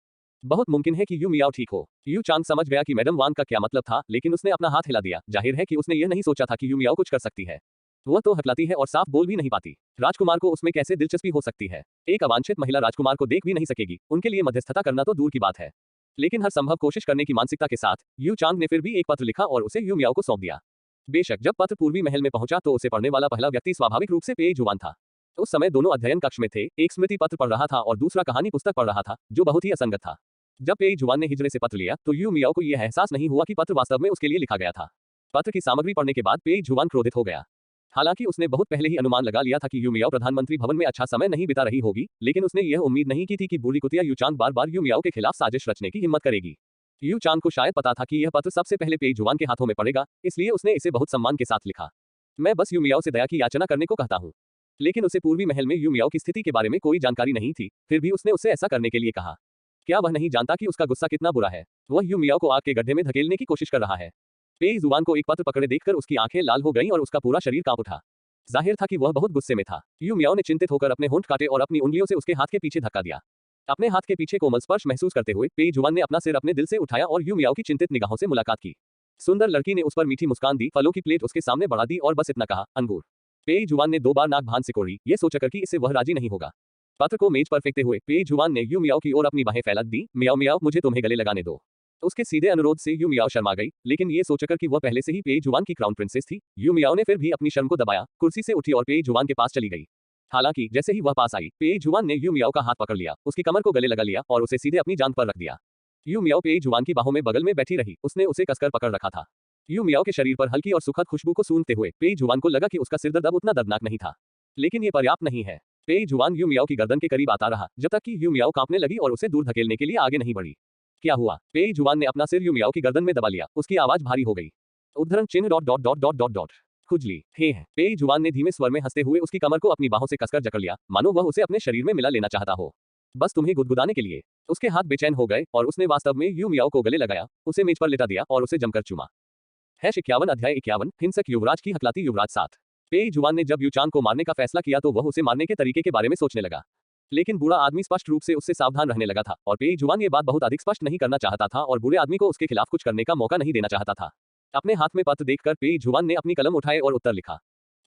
बहुत मुमकिन है कि यू मियाओ ठीक हो। यू चांग समझ गया कि मैडम वांग का क्या मतलब था, लेकिन उसने अपना हाथ हिला दिया। जाहिर है कि उसने यह नहीं सोचा था कि यू मियाओ कुछ कर सकती है। वह तो हकलाती है और साफ बोल भी नहीं पाती। राजकुमार को उसमें कैसे दिलचस्पी हो सकती है? एक अवांछित महिला राजकुमार को देख भी नहीं सकेगी, उनके लिए मध्यस्थता करना तो दूर की बात है। लेकिन हर संभव कोशिश करने की मानसिकता के साथ यू चांग ने फिर भी एक पत्र लिखा और उसे यू मियाओ को सौंप दिया। बेशक जब पत्र पूर्वी महल में पहुंचा तो उसे पढ़ने वाला पहला व्यक्ति स्वाभाविक रूप से पेई जुआन था। उस समय दोनों अध्ययन कक्ष में थे, एक स्मृति पत्र पढ़ रहा था और दूसरा कहानी पुस्तक पढ़ रहा था, जो बहुत ही असंगत था। जब पेई जुआन ने हिजड़े से पत्र लिया, तो यू मियाओ को यह एहसास नहीं हुआ कि पत्र वास्तव में उसके लिए लिखा गया था। पत्र की सामग्री पढ़ने के बाद पेई जुआन क्रोधित हो गया। हालांकि उसने बहुत पहले ही अनुमान लगा लिया था कि यू मियाओ प्रधानमंत्री भवन में अच्छा समय नहीं बिता रही होगी, लेकिन उसने यह उम्मीद नहीं की थी कि बूढ़ी कुतिया you Chang bar bar you Miao के खिलाफ साजिश रचने की हिम्मत करेगी। यू चांग को शायद पता था कि यह पत्र सबसे पहले पेई जुआन के हाथों में पड़ेगा, इसलिए उसने इसे बहुत सम्मान के साथ लिखा। मैं बस यू मियाओ से दया की याचना करने को कहता हूँ। लेकिन उसे पूर्वी महल में यू मियाओ की स्थिति के बारे में कोई जानकारी नहीं थी, फिर भी उसने उससे ऐसा करने के लिए कहा। क्या वह नहीं जानता कि उसका गुस्सा कितना बुरा है? वह यू मियाओ को आग के गड्ढे में धकेलने की कोशिश कर रहा है। पेई जुआन को एक पत्र पकड़े देखकर उसकी आंखें लाल हो गईं और उसका पूरा शरीर कांप उठा। जाहिर था कि वह बहुत गुस्से में था। यू मियाओ ने चिंतित होकर अपने होंठ काटे और अपनी उंगलियों से उसके हाथ के पीछे धक्का दिया। अपने हाथ के पीछे कोमल स्पर्श महसूस करते हुए पेई जुआन ने अपना सिर अपने दिल से उठाया और यू मियाओ की चिंतित निगाहों से मुलाकात की। सुंदर लड़की ने उस पर मीठी मुस्कान दी, फलों की प्लेट उसके सामने बढ़ा दी और बस इतना कहा, अंगूर। पेई जुआन ने 2 बार नाक भान सिकोड़ी, ये सोचकर कि इससे वह राजी नहीं होगा। पत्र को मेज पर फेंकते हुए पेई जुआन ने यू मियाओ की ओर अपनी बाहें फैला दी। मियाओ मियाओ, मुझे तुम्हें गले लगाने दो। उसके सीधे अनुरोध से यू मियाओ शर्मा गई, लेकिन ये सोचकर कि वह पहले से ही पेई जुआन की क्राउन प्रिंसेस थी, यू मियाओ ने फिर भी अपनी शर्म को दबाया, कुर्सी से उठी और पेई जुआन के पास चली गई। हालांकि जैसे ही वह पास आई, पेई जुआन ने यू मियाओ का हाथ पकड़ लिया, उसकी कमर को गले लगा लिया और उसे सीधे अपनी जांघ पर रख दिया। यू मियाओ पेई जुआन की बाहों में बगल में बैठी रही, उसने उसे कसकर पकड़ रखा था। यू मियाओ के शरीर पर हल्की और सुखद खुशबू को सूंघते हुए पेई जुआन को लगा कि उसका सिरदर्द अब उतना दर्दनाक नहीं था। लेकिन ये पर्याप्त नहीं है। पेई जुआन यू मियाओ की गर्दन के करीब आता रहा, जब तक कि यू मियाओ कांपने लगी और उसे दूर धकेलने के लिए आगे नहीं बढ़ी। क्या हुआ? पेई जुआन ने अपना सिर यू मियाओ की गर्दन में दबा लिया, उसकी आवाज भारी हो गई। उद्धरण चिन्ह dot dot dot dot dot dot खुजली हे है। पेई जुआन ने धीमे स्वर में हंसते हुए उसकी कमर को अपनी बाहों से कसकर जकड़ लिया, मानो वह उसे अपने शरीर में मिला लेना चाहता हो, बस तुम्हें गुदगुदाने के लिए। उसके हाथ बेचैन हो गए और उसने वास्तव में यू मियाओ को गले लगाया, उसे मेज पर लिटा दिया और उसे जमकर चूमा। 51 अध्याय 51 हिंसक युवराज की हकलाती युवराज 7। पेई जुआन ने जब यू चांग को मारने का फैसला किया तो वह उसे मारने के तरीके के बारे में सोचने लगा। लेकिन बूढ़ा आदमी स्पष्ट रूप से उससे सावधान रहने लगा था और पेई जुआन ये बात बहुत अधिक स्पष्ट नहीं करना चाहता था और बूढ़े आदमी को उसके खिलाफ कुछ करने का मौका नहीं देना चाहता था। अपने हाथ में पत्र देखकर पेई जुआन ने अपनी कलम उठाए और उत्तर लिखा।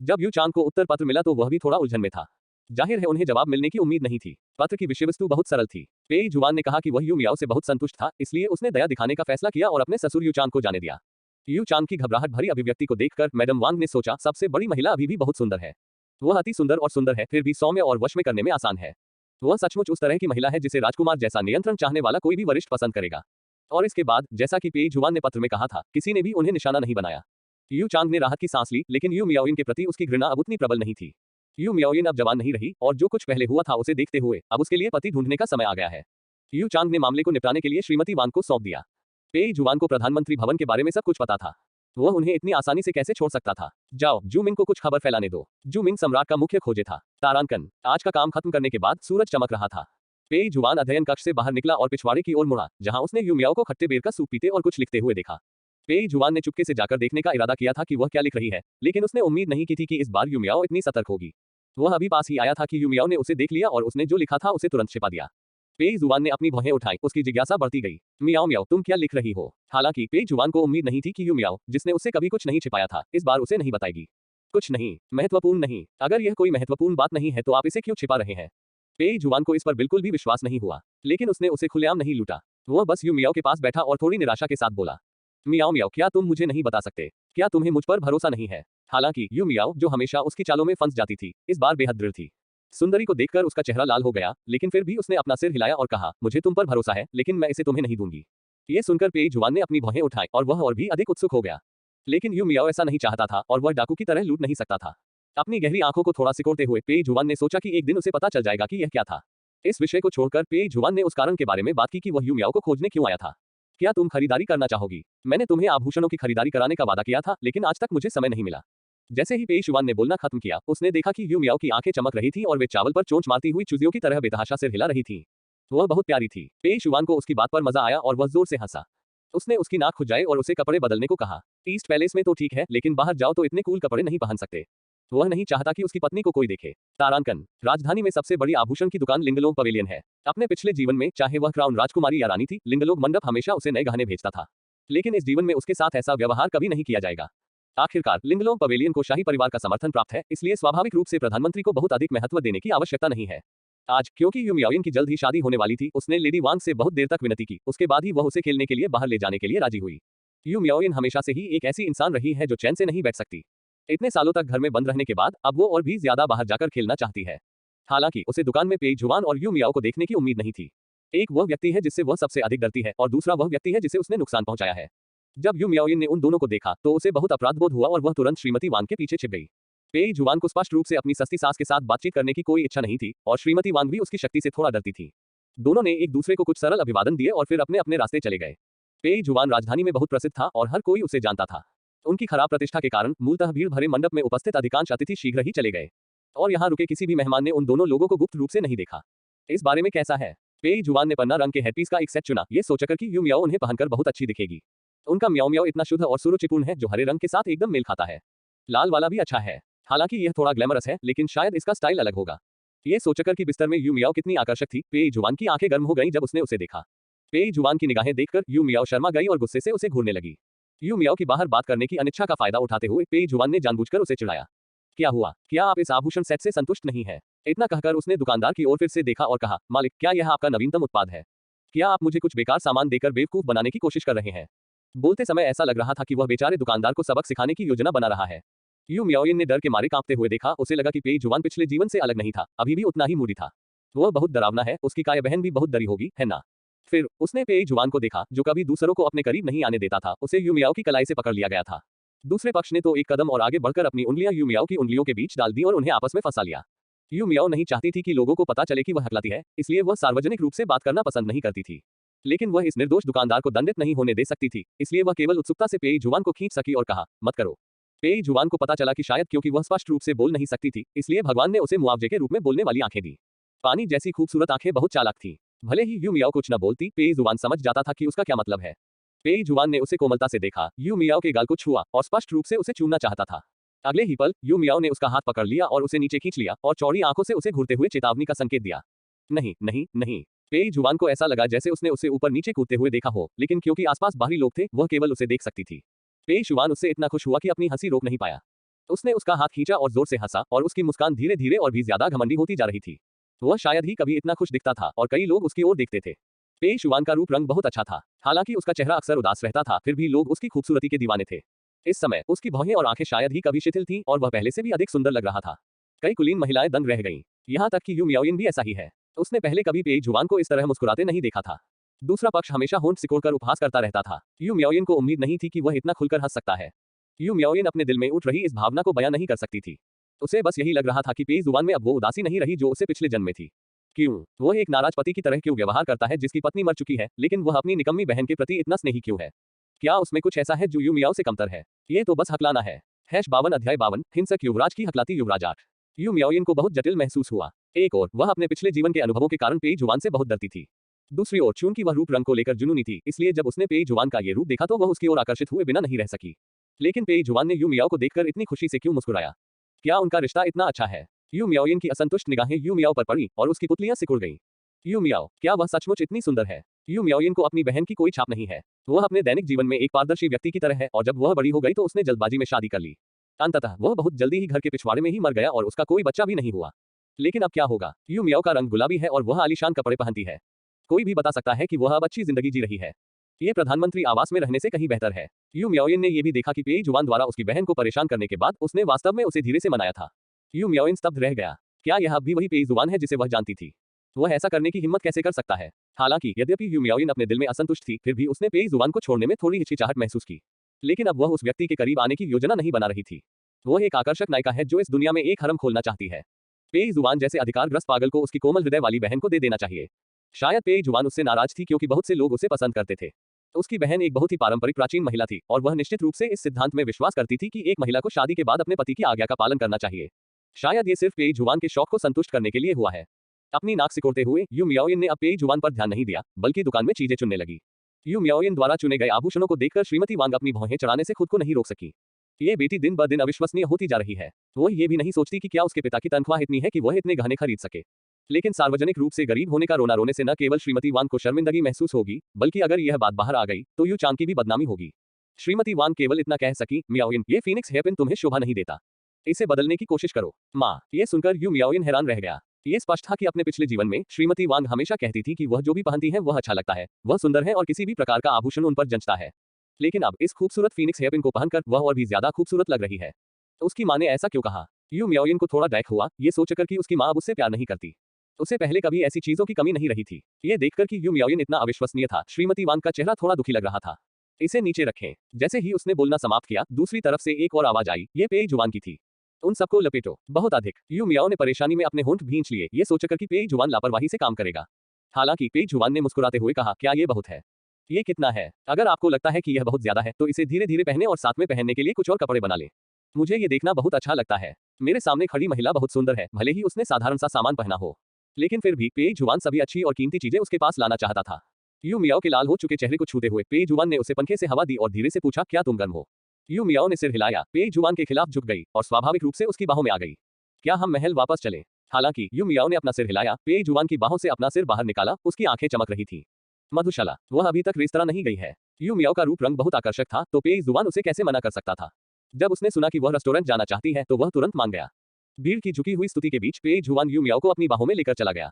जब यू चांग को उत्तर पत्र मिला तो वह भी थोड़ा उलझन में था। जाहिर है उन्हें जवाब मिलने की उम्मीद नहीं थी। पत्र की विषय वस्तु बहुत सरल थी। पेई जुआन ने कहा कि वह यू मियाओ से बहुत संतुष्ट था, इसलिए उसने दया दिखाने का फैसला किया और अपने ससुर यू चांग को जाने दिया। यू चांग की घबराहट भरी अभिव्यक्ति को देखकर मैडम वांग ने सोचा, सबसे बड़ी महिला अभी भी बहुत सुंदर है। वह अति सुंदर और सुंदर है, फिर भी सौम्य और वश में करने में आसान है। वह सचमुच उस तरह की महिला है जिसे राजकुमार जैसा नियंत्रण चाहने वाला कोई भी वरिष्ठ पसंद करेगा। और इसके बाद, जैसा कि पेई जुआन ने पत्र में कहा था, किसी ने भी उन्हें निशाना नहीं बनाया। यू चांग ने राहत की सांस ली, लेकिन यू मियाओइन के प्रति उसकी घृणा अब उतनी प्रबल नहीं थी। यू मियाओइन अब जवान नहीं रही और जो कुछ पहले हुआ था उसे देखते हुए अब उसके लिए पति ढूंढने का समय आ गया है। यू चांग ने मामले को निपटाने के लिए श्रीमती वांग को सौंप दिया। पेई जुआन को प्रधानमंत्री भवन के बारे में सब कुछ पता था। वह उन्हें इतनी आसानी से कैसे छोड़ सकता था। जाओ, जू मिंग को कुछ खबर फैलाने दो। जू मिंग सम्राट का मुख्य खोजे था। तारांकन, आज का काम खत्म करने के बाद सूरज चमक रहा था। पेई जुआन अध्ययन कक्ष से बाहर निकला और पिछवाड़े की ओर मुड़ा, जहां उसने यू मियाओ को खट्टे बेर का सूप पीते और कुछ लिखते हुए देखा। पेई जुआन ने चुपके से जाकर देखने का इरादा किया था कि वह क्या लिख रही है, लेकिन उसने उम्मीद नहीं की थी कि इस बार यू मियाओ इतनी सतर्क होगी। वह अभी पास ही आया था कि यू मियाओ ने उसे देख लिया और उसने जो लिखा था उसे तुरंत छिपा दिया। पेई जुआन ने अपनी भौहें उठाई, उसकी जिज्ञासा बढ़ती गई। मियाओ मियाओ, तुम क्या लिख रही हो? हालांकि पेई जुआन को उम्मीद नहीं थी कि यू मियाओ, जिसने उससे कभी कुछ नहीं छिपाया था, इस बार उसे नहीं बताएगी। कुछ नहीं, महत्वपूर्ण नहीं। अगर यह कोई महत्वपूर्ण बात नहीं है तो आप इसे क्यों छिपा रहे हैं? पेई जुआन को इस पर बिल्कुल भी विश्वास नहीं हुआ, लेकिन उसने उसे खुलेआम नहीं लूटा। वह बस यू मियाओ के पास बैठा और थोड़ी निराशा के साथ बोला, मियाओ मियाओ, क्या तुम मुझे नहीं बता सकते? क्या तुम्हें मुझ पर भरोसा नहीं है? हालांकि यू मियाओ, जो हमेशा उसकी चालों में फंस जाती थी, इस बार बेहद दृढ़ थी। सुंदरी को देखकर उसका चेहरा लाल हो गया, लेकिन फिर भी उसने अपना सिर हिलाया और कहा, मुझे तुम पर भरोसा है, लेकिन मैं इसे तुम्हें नहीं दूंगी। ये सुनकर पेई जुआन ने अपनी भौहें उठाई और वह और भी अधिक उत्सुक हो गया। लेकिन यू मियाओ ऐसा नहीं चाहता था और वह डाकू की तरह लूट नहीं सकता था। अपनी गहरी आंखों को थोड़ा सिकोड़ते हुए पेई जुआन ने सोचा कि एक दिन उसे पता चल जाएगा कि यह क्या था। इस विषय को छोड़कर पेई जुआन ने उस कारण के बारे में बात की कि वह यू मियाओ को खोजने क्यों आया था। क्या तुम खरीदारी करना चाहोगी? मैंने तुम्हें आभूषणों की खरीदारी कराने का वादा किया था, लेकिन आज तक मुझे समय नहीं मिला। जैसे ही पेई जुआन ने बोलना खत्म किया, उसने देखा कि यू मियाओ की आंखें चमक रही थी और वे चावल पर चोंच मारती हुई चूजियों की तरह बेतहाशा सिर हिला रही थी। वह बहुत प्यारी थी। पेई जुआन को उसकी बात पर मजा आया और वह जोर से हंसा। उसने उसकी नाक खुजाई और उसे कपड़े बदलने को कहा। ईस्ट पैलेस में तो ठीक है, लेकिन बाहर जाओ तो इतने कूल कपड़े नहीं पहन सकते। वह नहीं चाहता कि उसकी पत्नी को कोई देखे। तारांकन, राजधानी में सबसे बड़ी आभूषण की दुकान लिंगलोंग पवेलियन है। अपने पिछले जीवन में, चाहे वह क्राउन राजकुमारी या रानी थी, लिंगलोंग मंडप हमेशा उसे नए गहने भेजता था। लेकिन इस जीवन में उसके साथ ऐसा व्यवहार कभी नहीं किया जाएगा। आखिरकार लिंगलोंग पवेलियन को शाही परिवार का समर्थन प्राप्त है, इसलिए स्वाभाविक रूप से प्रधानमंत्री को बहुत अधिक महत्व देने की आवश्यकता नहीं है। आज, क्योंकि यू मियाओइन की जल्द ही शादी होने वाली थी, उसने लेडी वांग से बहुत देर तक विनती की। उसके बाद ही वह उसे खेलने के लिए बाहर ले जाने के लिए राजी हुई। यू मियाओइन हमेशा से ही एक ऐसी इंसान रही है जो चैन से नहीं बैठ सकती। इतने सालों तक घर में बंद रहने के बाद अब वो और भी ज्यादा बाहर जाकर खेलना चाहती है। हालांकि उसे दुकान में पेई जुआन और यू मियाओ को देखने की उम्मीद नहीं थी। एक वह व्यक्ति है जिससे वह सबसे अधिक डरती है और दूसरा वह व्यक्ति है जिसे उसने नुकसान पहुंचाया है। जब यू मियाओइन ने उन दोनों को देखा तो उसे बहुत अपराधबोध हुआ और वह तुरंत श्रीमती वांग के पीछे छिप गई। पेई जुआन को स्पष्ट रूप से अपनी सस्ती सास के साथ बातचीत करने की कोई इच्छा नहीं थी और श्रीमती वांग भी उसकी शक्ति से थोड़ा डरती थी। दोनों ने एक दूसरे को कुछ सरल अभिवादन दिए और फिर अपने अपने रास्ते चले गए। पेई जुआन राजधानी में बहुत प्रसिद्ध था और हर कोई उसे जानता था। उनकी खराब प्रतिष्ठा के कारण मूलतः भीड़ भरे मंडप में उपस्थित अधिकांश अतिथि शीघ्र ही चले गए और यहाँ रुके किसी भी मेहमान ने उन दोनों लोगों को गुप्त रूप से नहीं देखा। इस बारे में कैसा है? पेई जुआन ने पन्ना रंग के हेडपीस का एक सेट चुना, ये सोचकर कि यू मियाओ उन्हें पहनकर बहुत अच्छी दिखेगी। उनका म्याओ म्याओ इतना शुद्ध और सुरुचिपूर्ण है जो हरे रंग के साथ एकदम मेल खाता है। लाल वाला भी अच्छा है। हालांकि यह थोड़ा ग्लैमरस है, लेकिन शायद इसका स्टाइल अलग होगा। ये सोचकर कि बिस्तर में यू मियाओ कितनी आकर्षक थी, पेई जुआन की आंखें गर्म हो गईं जब उसने उसे देखा। पेई जुआन की निगाहें देखकर यू मियाओ शर्मा गई और गुस्से से उसे घूरने लगी। यू मियाओ की बाहर बात करने की अनिच्छा का फायदा उठाते हुए पेई जुआन ने जानबूझकर उसे चिढ़ाया। क्या हुआ? क्या आप इस आभूषण सेट से संतुष्ट नहीं है? इतना कहकर उसने दुकानदार की ओर फिर से देखा और कहा, मालिक, क्या यह आपका नवीनतम उत्पाद है? क्या आप मुझे कुछ बेकार सामान देकर बेवकूफ बनाने की कोशिश कर रहे हैं? बोलते समय ऐसा लग रहा था कि वह बेचारे दुकानदार को सबक सिखाने की योजना बना रहा है। यू मियाओइन ने डर के मारे कांपते हुए देखा। उसे लगा कि पेई जुआन पिछले जीवन से अलग नहीं था, अभी भी उतना ही मूडी था। वह बहुत डरावना है, उसकी काय बहन भी बहुत डरी होगी, है ना? फिर उसने पेई जुआन को देखा, जो कभी दूसरों को अपने करीब नहीं आने देता था। उसे यू मियाओ की कलाई से पकड़ लिया गया था। दूसरे पक्ष ने तो एक कदम और आगे बढ़कर अपनी उंगलियां यू मियाओ की उंगलियों के बीच डाल दी और उन्हें आपस में फंसा लिया। यू मियाओ नहीं चाहती थी कि लोगों को पता चले कि वह हकलाती है, इसलिए वह सार्वजनिक रूप से बात करना पसंद नहीं करती थी। लेकिन वह इस निर्दोष दुकानदार को दंडित नहीं होने दे सकती थी, इसलिए वह केवल उत्सुकता से पेई जुआन को खींच सकी और कहा, मत करो। पेई जुआन को पता चला कि शायद क्योंकि वह स्पष्ट रूप से बोल नहीं सकती थी, इसलिए भगवान ने उसे मुआवजे के रूप में बोलने वाली आंखें दी। पानी जैसी खूबसूरत आंखें बहुत चालाक थी। भले ही यू मियाओ कुछ न बोलती, पेई जुआन समझ जाता था कि उसका क्या मतलब है। पेई जुआन ने उसे कोमलता से देखा, यू मियाओ के गाल को छुआ और स्पष्ट रूप से उसे चूमना चाहता था। अगले ही पल यू मियाओ ने उसका हाथ पकड़ लिया और उसे नीचे खींच लिया और चौड़ी आंखों से उसे घूरते हुए चेतावनी का संकेत दिया। नहीं नहीं नहीं। पेई जुआन को ऐसा लगा जैसे उसने उसे ऊपर नीचे कूदते हुए देखा हो, लेकिन क्योंकि आसपास बाहरी लोग थे, वह केवल उसे देख सकती थी। पेई जुआन उससे इतना खुश हुआ कि अपनी हंसी रोक नहीं पाया। उसने उसका हाथ खींचा और जोर से हंसा और उसकी मुस्कान धीरे धीरे और भी ज्यादा घमंडी होती जा रही थी। वह शायद ही कभी इतना खुश दिखता था और कई लोग उसकी ओर देखते थे। पेई जुआन का रूप रंग बहुत अच्छा था। हालांकि उसका चेहरा अक्सर उदास रहता था, फिर भी लोग उसकी खूबसूरती के दीवाने थे। इस समय उसकी भौहें और आंखें शायद ही कभी शिथिल थीं और वह पहले से भी अधिक सुंदर लग रहा था। कई कुलीन महिलाएं दंग रह गईं। यहाँ तक कि यू मियाओइन भी ऐसा ही है। उसने पहले कभी पेई जुआन को इस तरह मुस्कुराते नहीं देखा था। दूसरा पक्ष हमेशा होंठ सिकोड़कर उपहास करता रहता था। यू मियाओइन को उम्मीद नहीं थी कि वह इतना खुलकर हंस सकता है। यू मियाओइन अपने दिल में उठ रही इस भावना को बयां नहीं कर सकती थी। उसे बस यही लग रहा था कि पेई जुआन में अब वो उदासी नहीं रही जो उसे पिछले जन्म में थी। क्यों वह एक नाराज पति की तरह क्यों व्यवहार करता है जिसकी पत्नी मर चुकी है, लेकिन वह अपनी निकम्मी बहन के प्रति इतना स्नेही क्यों है? क्या उसमें कुछ ऐसा है जो यू मियाओ से कमतर है? ये तो बस हकलाना है। #52 अध्याय 52 हिंसक युवराज की हकलाती युवराज 8। यू मियाओइन को बहुत जटिल महसूस हुआ। एक और वह अपने पिछले जीवन के अनुभवों के कारण पेई जुआन से बहुत डरती थी। दूसरी ओर चूंकि वह रूप रंग को लेकर जुनूनी थी, इसलिए जब उसने पेई जुआन का ये रूप देखा तो वह उसकी ओर आकर्षित हुए बिना नहीं रह सकी। लेकिन पेई जुआन ने यू मियाओ को देखकर इतनी खुशी से क्यों मुस्कुराया? क्या उनका रिश्ता इतना अच्छा है? यू मियाओइन की असंतुष्ट निगाहें यू मियाओ पर पड़ी और उसकी पुतलियां सिकुड़ गईं। यू मियाओ, क्या वह सचमुच इतनी सुंदर है? यू मियाओइन को अपनी बहन की कोई छाप नहीं है। वह अपने दैनिक जीवन में एक पारदर्शी व्यक्ति की तरह है और जब वह बड़ी हो गई तो उसने जल्दबाजी में शादी कर ली। अंततः वह बहुत जल्दी ही घर के पिछवाड़े में ही मर गया और उसका कोई बच्चा भी नहीं हुआ। लेकिन अब क्या होगा? यू मियाओ का रंग गुलाबी है और वह आलीशान कपड़े पहनती है। कोई भी बता सकता है कि वह अब अच्छी जिंदगी जी रही है। ये प्रधानमंत्री आवास में रहने से कहीं बेहतर है। यू मियाओइन ने यह भी देखा कि पेई जुआन द्वारा उसकी बहन को परेशान करने के बाद उसने वास्तव में उसे धीरे से मनाया था। यू मियाओइन स्तब्ध रह गया। क्या यह अब भी वही पेई जुआन है जिसे वह जानती थी? वह ऐसा करने की हिम्मत कैसे कर सकता है? हालांकि यद्यपि यू मियाओइन अपने दिल में असंतुष्ट थी, फिर भी उसने पेई जुआन को छोड़ने में थोड़ी हिचकिचाहट महसूस की। लेकिन अब वह उस व्यक्ति के करीब आने की योजना नहीं बना रही थी। वह एक आकर्षक नायिका है जो इस दुनिया में एक हरम खोलना चाहती है। पेई जुआन जैसे अधिकारग्रस्त पागल को उसकी कोमल हृदय वाली बहन को दे देना चाहिए। शायद पेई जुआन उससे नाराज थी क्योंकि बहुत से लोग उसे पसंद करते थे। उसकी बहन एक बहुत ही पारंपरिक प्राचीन महिला थी और वह निश्चित रूप से इस सिद्धांत में विश्वास करती थी कि एक महिला को शादी के बाद अपने पति की आज्ञा का पालन करना चाहिए। शायद ये सिर्फ पेई जुआन के शौक को संतुष्ट करने के लिए हुआ है। अपनी नाक सिकोड़ते हुए यू मियाओइन ने अब पेई जुआन पर ध्यान नहीं दिया, बल्कि दुकान में चीजें चुनने लगी। यू मियाओइन द्वारा चुने गए आभूषणों को देखकर श्रीमती वांग अपनी भौहें चढ़ाने से खुद को नहीं रोक सकी। ये बेटी दिन ब दिन अविश्वसनीय होती जा रही है। वो ये भी नहीं सोचती कि क्या उसके पिता की तनख्वाह इतनी है कि वह इतने गहने खरीद सके। लेकिन सार्वजनिक रूप से गरीब होने का रोना रोने से न केवल श्रीमती वांग को शर्मिंदगी महसूस होगी, बल्कि अगर यह बात बाहर आ गई तो यू चांग की भी बदनामी होगी। श्रीमती वांग केवल इतना कह सकी, मियाओइन, ये फीनिक्स हेयरपिन तुम्हें शोभा नहीं देता। इसे बदलने की कोशिश करो। माँ, ये सुनकर यू मियाओइन हैरान रह गया। ये स्पष्ट था कि अपने पिछले जीवन में श्रीमती वांग हमेशा कहती थी कि वह जो भी पहनती है वह अच्छा लगता है, वह सुंदर है और किसी भी प्रकार का आभूषण उन पर जंचता है। लेकिन अब इस खूबसूरत फीनिक्स हेयरपिन को पहनकर वह और भी ज्यादा खूबसूरत लग रही है। तो उसकी माँ ने ऐसा क्यों कहा? यू मियाओइन को थोड़ा डैक हुआ, ये सोचकर कि उसकी माँ अब उससे प्यार नहीं करती। उसे पहले कभी ऐसी चीजों की कमी नहीं रही थी। ये देखकर कि यू मियाओइन इतना अविश्वसनीय था, श्रीमती वांग का चेहरा थोड़ा दुखी लग रहा था। इसे नीचे रखें। जैसे ही उसने बोलना समाप्त किया, दूसरी तरफ से एक और आवाज आई, ये पेई जुआन की थी। उन सबको लपेटो। बहुत अधिक। यू मियाओ ने परेशानी में अपने होंठ भींच लिए, ये सोचकर कि पेई जुआन लापरवाही से काम करेगा। हालांकि पेई जुआन ने मुस्कुराते हुए कहा, क्या ये बहुत है? ये कितना है? अगर आपको लगता है कि यह बहुत ज्यादा है तो इसे धीरे धीरे पहने और साथ में पहनने के लिए कुछ और कपड़े बना लें। मुझे ये देखना बहुत अच्छा लगता है। मेरे सामने खड़ी महिला बहुत सुंदर है, भले ही उसने साधारण सा सामान पहना हो, लेकिन फिर भी पेई जुआन सभी अच्छी और कीमती चीजें उसके पास लाना चाहता था। यू मियाओ के लाल हो चुके चेहरे को छूते हुए पेई जुआन ने उसे पंखे से हवा दी और धीरे से पूछा, क्या तुम गर्म हो? यू मियाओ ने सिर हिलाया। पेई जुआन के खिलाफ झुक गई और स्वाभाविक रूप से उसकी बाहों में आ गई। क्या हम महल वापस चलें? हालांकि यू मियाओ ने अपना सिर हिलाया, पेई जुआन की बाहों से अपना सिर बाहर निकाला, उसकी आंखें चमक रही थी। मधुशाला, वह अभी तक रेस्तरां नहीं गई है। यू मियाओ का रूप रंग बहुत आकर्षक था, तो पेई जुआन उसे कैसे मना कर सकता था? जब उसने सुना कि वह रेस्टोरेंट जाना चाहती है तो वह तुरंत मान गया। भीड़ की झुकी हुई स्तुति के बीच पेई जुआन यू मियाओ को अपनी बाहों में लेकर चला गया।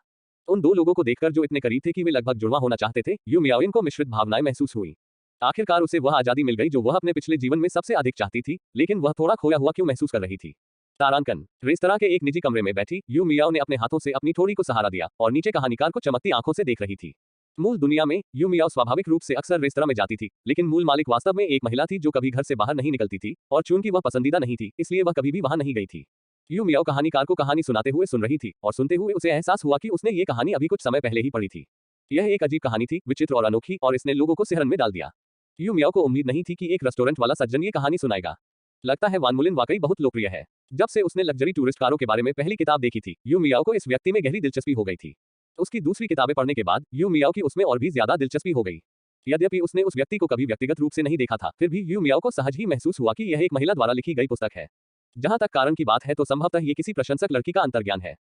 उन दो लोगों को देखकर जो इतने करीब थे कि वे लगभग जुड़वा होना चाहते थे, यू मियाओइन को मिश्रित भावनाएं महसूस हुई। आखिरकार उसे वह आजादी मिल गई जो वह अपने पिछले जीवन में सबसे अधिक चाहती थी, लेकिन वह थोड़ा खोया हुआ क्यों महसूस कर रही थी। तारांकन। रेस्तरां के एक निजी कमरे में बैठी यू मियाओ ने अपने हाथों से अपनी ठोड़ी को सहारा दिया और नीचे कहानीकार को चमकती आंखों से देख रही थी। मूल दुनिया में यू मियाओ स्वाभाविक रूप से अक्सर रेस्तरां में जाती थी, लेकिन मूल मालिक वास्तव में एक महिला थी जो कभी घर से बाहर नहीं निकलती थी, और चूंकि वह पसंदीदा नहीं थी, इसलिए वह कभी भी वहां नहीं गई थी। यू मियाओ कहानीकार को कहानी सुनाते हुए सुन रही थी और सुनते हुए उसे एहसास हुआ कि उसने ये कहानी अभी कुछ समय पहले ही पढ़ी थी। यह एक अजीब कहानी थी, विचित्र और अनोखी, और इसने लोगों को सिहरन में डाल दिया। यू मियाओ को उम्मीद नहीं थी कि एक रेस्टोरेंट वाला सज्जन ये कहानी सुनाएगा। लगता है वान मुलिन वाकई बहुत लोकप्रिय है। जब से उसने लग्जरी टूरिस्ट कारों के बारे में पहली किताब देखी थी, यू मियाओ को इस व्यक्ति में गहरी दिलचस्पी हो गई थी। उसकी दूसरी किताबें पढ़ने के बाद यू मियाओ की उसमें और भी ज्यादा दिलचस्पी हो गई। यद्यपि उसने उस व्यक्ति को कभी व्यक्तिगत रूप से नहीं देखा था, फिर भी यू मियाओ को सहज ही महसूस हुआ कि यह एक महिला द्वारा लिखी गई पुस्तक है। जहां तक कारण की बात है तो संभवतः ये किसी प्रशंसक लड़की का अंतर्ज्ञान है।